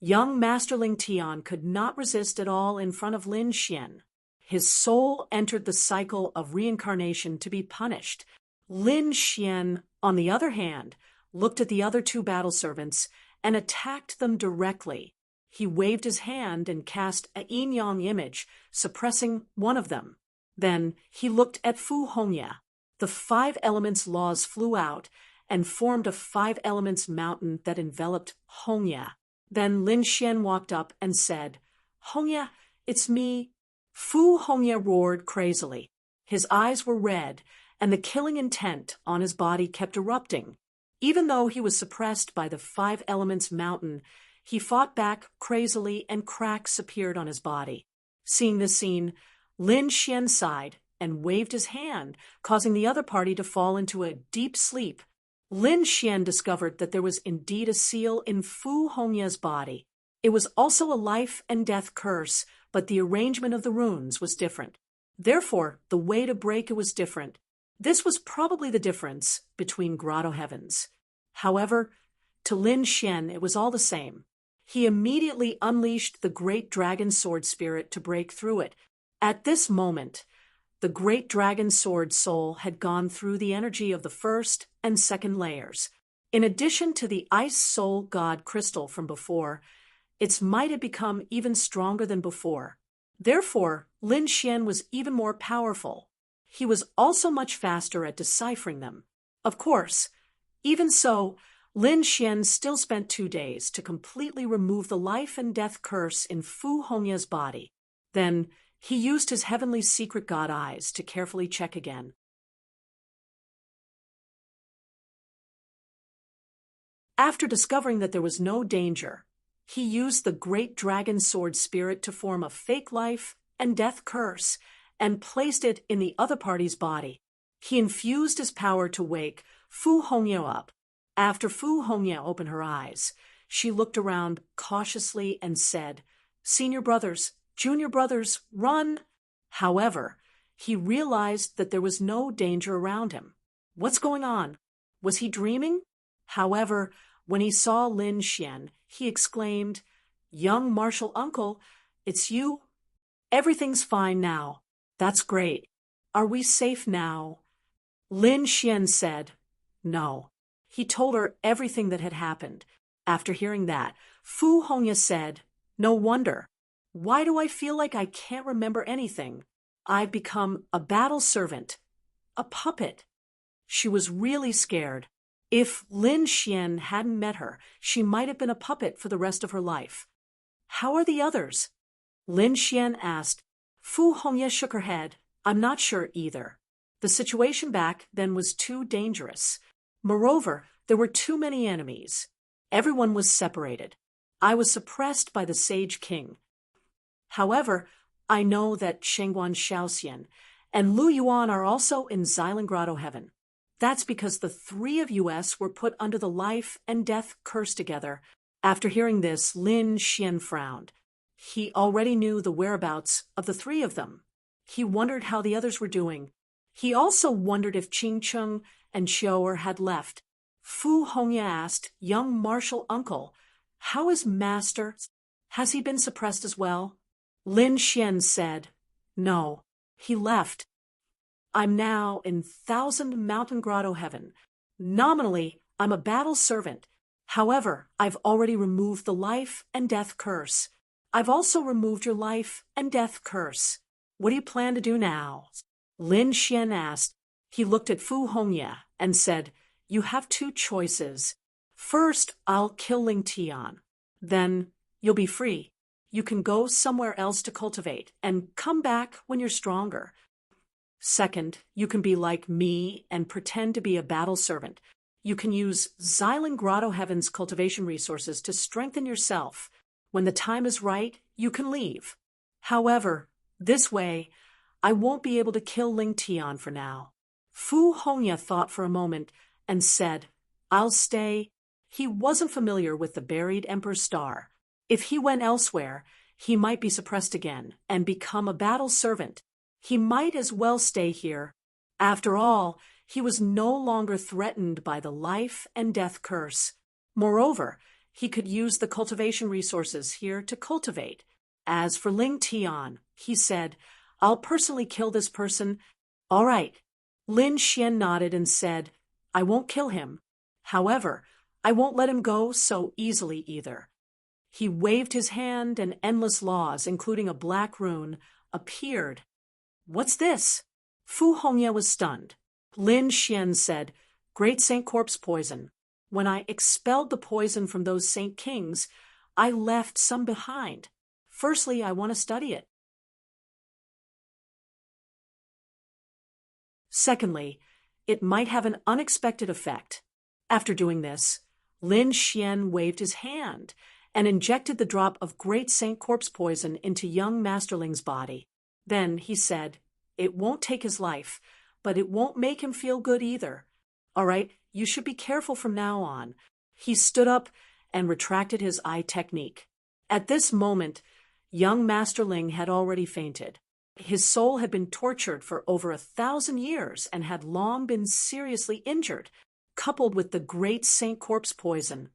young Master Ling Tian could not resist at all in front of Lin Xian. His soul entered the cycle of reincarnation to be punished. Lin Xian, on the other hand, looked at the other 2 battle servants and attacked them directly. He waved his hand and cast a yin-yang image, suppressing one of them. Then he looked at Fu Hongya. The 5 elements laws flew out and formed a 5 elements mountain that enveloped Hongya. Then Lin Xian walked up and said, "Hongya, it's me." Fu Hongya roared crazily. His eyes were red, and the killing intent on his body kept erupting. Even though he was suppressed by the 5 elements mountain, he fought back crazily and cracks appeared on his body. Seeing this scene, Lin Xian sighed and waved his hand, causing the other party to fall into a deep sleep. Lin Xian discovered that there was indeed a seal in Fu Hongya's body. It was also a life and death curse, but the arrangement of the runes was different. Therefore, the way to break it was different. This was probably the difference between grotto heavens. However, to Lin Xian it was all the same. He immediately unleashed the great dragon sword spirit to break through it. At this moment, the great dragon sword soul had gone through the energy of the first and second layers. In addition to the ice soul god crystal from before, its might had become even stronger than before. Therefore, Lin Xian was even more powerful. He was also much faster at deciphering them. Of course, even so, Lin Xian still spent 2 days to completely remove the life and death curse in Fu Hongya's body. Then, he used his heavenly secret god eyes to carefully check again. After discovering that there was no danger, he used the great dragon sword spirit to form a fake life and death curse and placed it in the other party's body. He infused his power to wake Fu Hongya up. After Fu Hongya opened her eyes, she looked around cautiously and said, "Senior brothers, junior brothers, run!" However, he realized that there was no danger around him. What's going on? Was he dreaming? However, when he saw Lin Xian, he exclaimed, "Young martial uncle, it's you? Everything's fine now. That's great. Are we safe now?" Lin Xian said, "No." He told her everything that had happened. After hearing that, Fu Hongya said, "No wonder. Why do I feel like I can't remember anything? I've become a battle servant, a puppet." She was really scared. If Lin Xian hadn't met her, she might have been a puppet for the rest of her life. "How are the others?" Lin Xian asked. Fu Hongya shook her head. "I'm not sure either. The situation back then was too dangerous. Moreover, there were too many enemies. Everyone was separated. I was suppressed by the Sage King. However, I know that Shengguan Shaoxian and Lu Yuan are also in Xylan Grotto Heaven. That's because the 3 of us were put under the life and death curse together." After hearing this, Lin Xian frowned. He already knew the whereabouts of the 3 of them. He wondered how the others were doing. He also wondered if Qing Cheng and Xiaoer had left. Fu Hongya asked, "Young martial uncle, how is Master? Has he been suppressed as well?" Lin Xian said, "No, he left. I'm now in 1,000 Mountain Grotto Heaven. Nominally, I'm a battle servant. However, I've already removed the life and death curse. I've also removed your life and death curse. What do you plan to do now?" Lin Xian asked. He looked at Fu Hongya and said, "You have 2 choices. First, I'll kill Ling Tian. Then, you'll be free. You can go somewhere else to cultivate and come back when you're stronger. Second, you can be like me and pretend to be a battle servant. You can use Xylan Grotto Heaven's cultivation resources to strengthen yourself. When the time is right, you can leave. However, this way, I won't be able to kill Ling Tian for now." Fu Hongya thought for a moment and said, "I'll stay." He wasn't familiar with the buried Emperor's star. If he went elsewhere, he might be suppressed again and become a battle servant. He might as well stay here. After all, he was no longer threatened by the life and death curse. Moreover, he could use the cultivation resources here to cultivate. As for Ling Tian, he said, "I'll personally kill this person." "All right." Lin Xian nodded and said, "I won't kill him. However, I won't let him go so easily either." He waved his hand and endless laws, including a black rune, appeared. "What's this?" Fu Hongya was stunned. Lin Xian said, "Great Saint Corpse poison. When I expelled the poison from those Saint Kings, I left some behind. Firstly, I want to study it. Secondly, it might have an unexpected effect." After doing this, Lin Xian waved his hand and injected the drop of Great Saint Corpse poison into young Masterling's body. Then he said, "It won't take his life, but it won't make him feel good either. All right, you should be careful from now on." He stood up and retracted his eye technique. At this moment, young Masterling had already fainted. His soul had been tortured for over 1,000 years and had long been seriously injured, coupled with the Great Saint Corpse poison.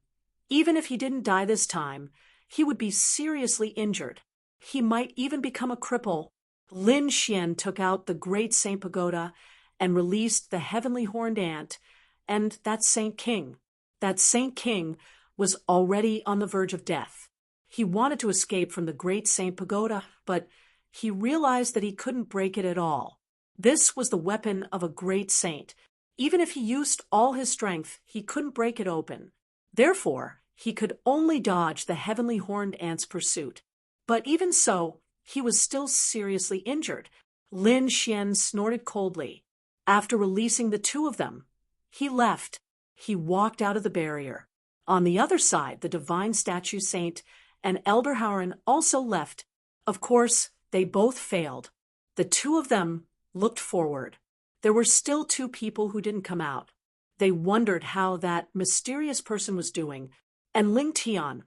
Even if he didn't die this time, he would be seriously injured. He might even become a cripple. Lin Xian took out the great Saint Pagoda and released the heavenly horned ant and that Saint King. That Saint King was already on the verge of death. He wanted to escape from the great Saint Pagoda, but he realized that he couldn't break it at all. This was the weapon of a great saint. Even if he used all his strength, he couldn't break it open. Therefore, he could only dodge the heavenly horned ant's pursuit. But even so, he was still seriously injured. Lin Xian snorted coldly. After releasing the two of them, he left. He walked out of the barrier. On the other side, the divine statue saint and Elder Howren also left. Of course, they both failed. The two of them looked forward. There were still two people who didn't come out. They wondered how that mysterious person was doing. And Ling Tian,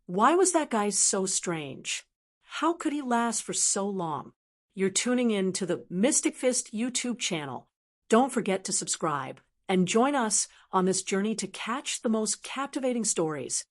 why was that guy so strange? How could he last for so long? You're tuning in to the Mystic Fist YouTube channel. Don't forget to subscribe and join us on this journey to catch the most captivating stories.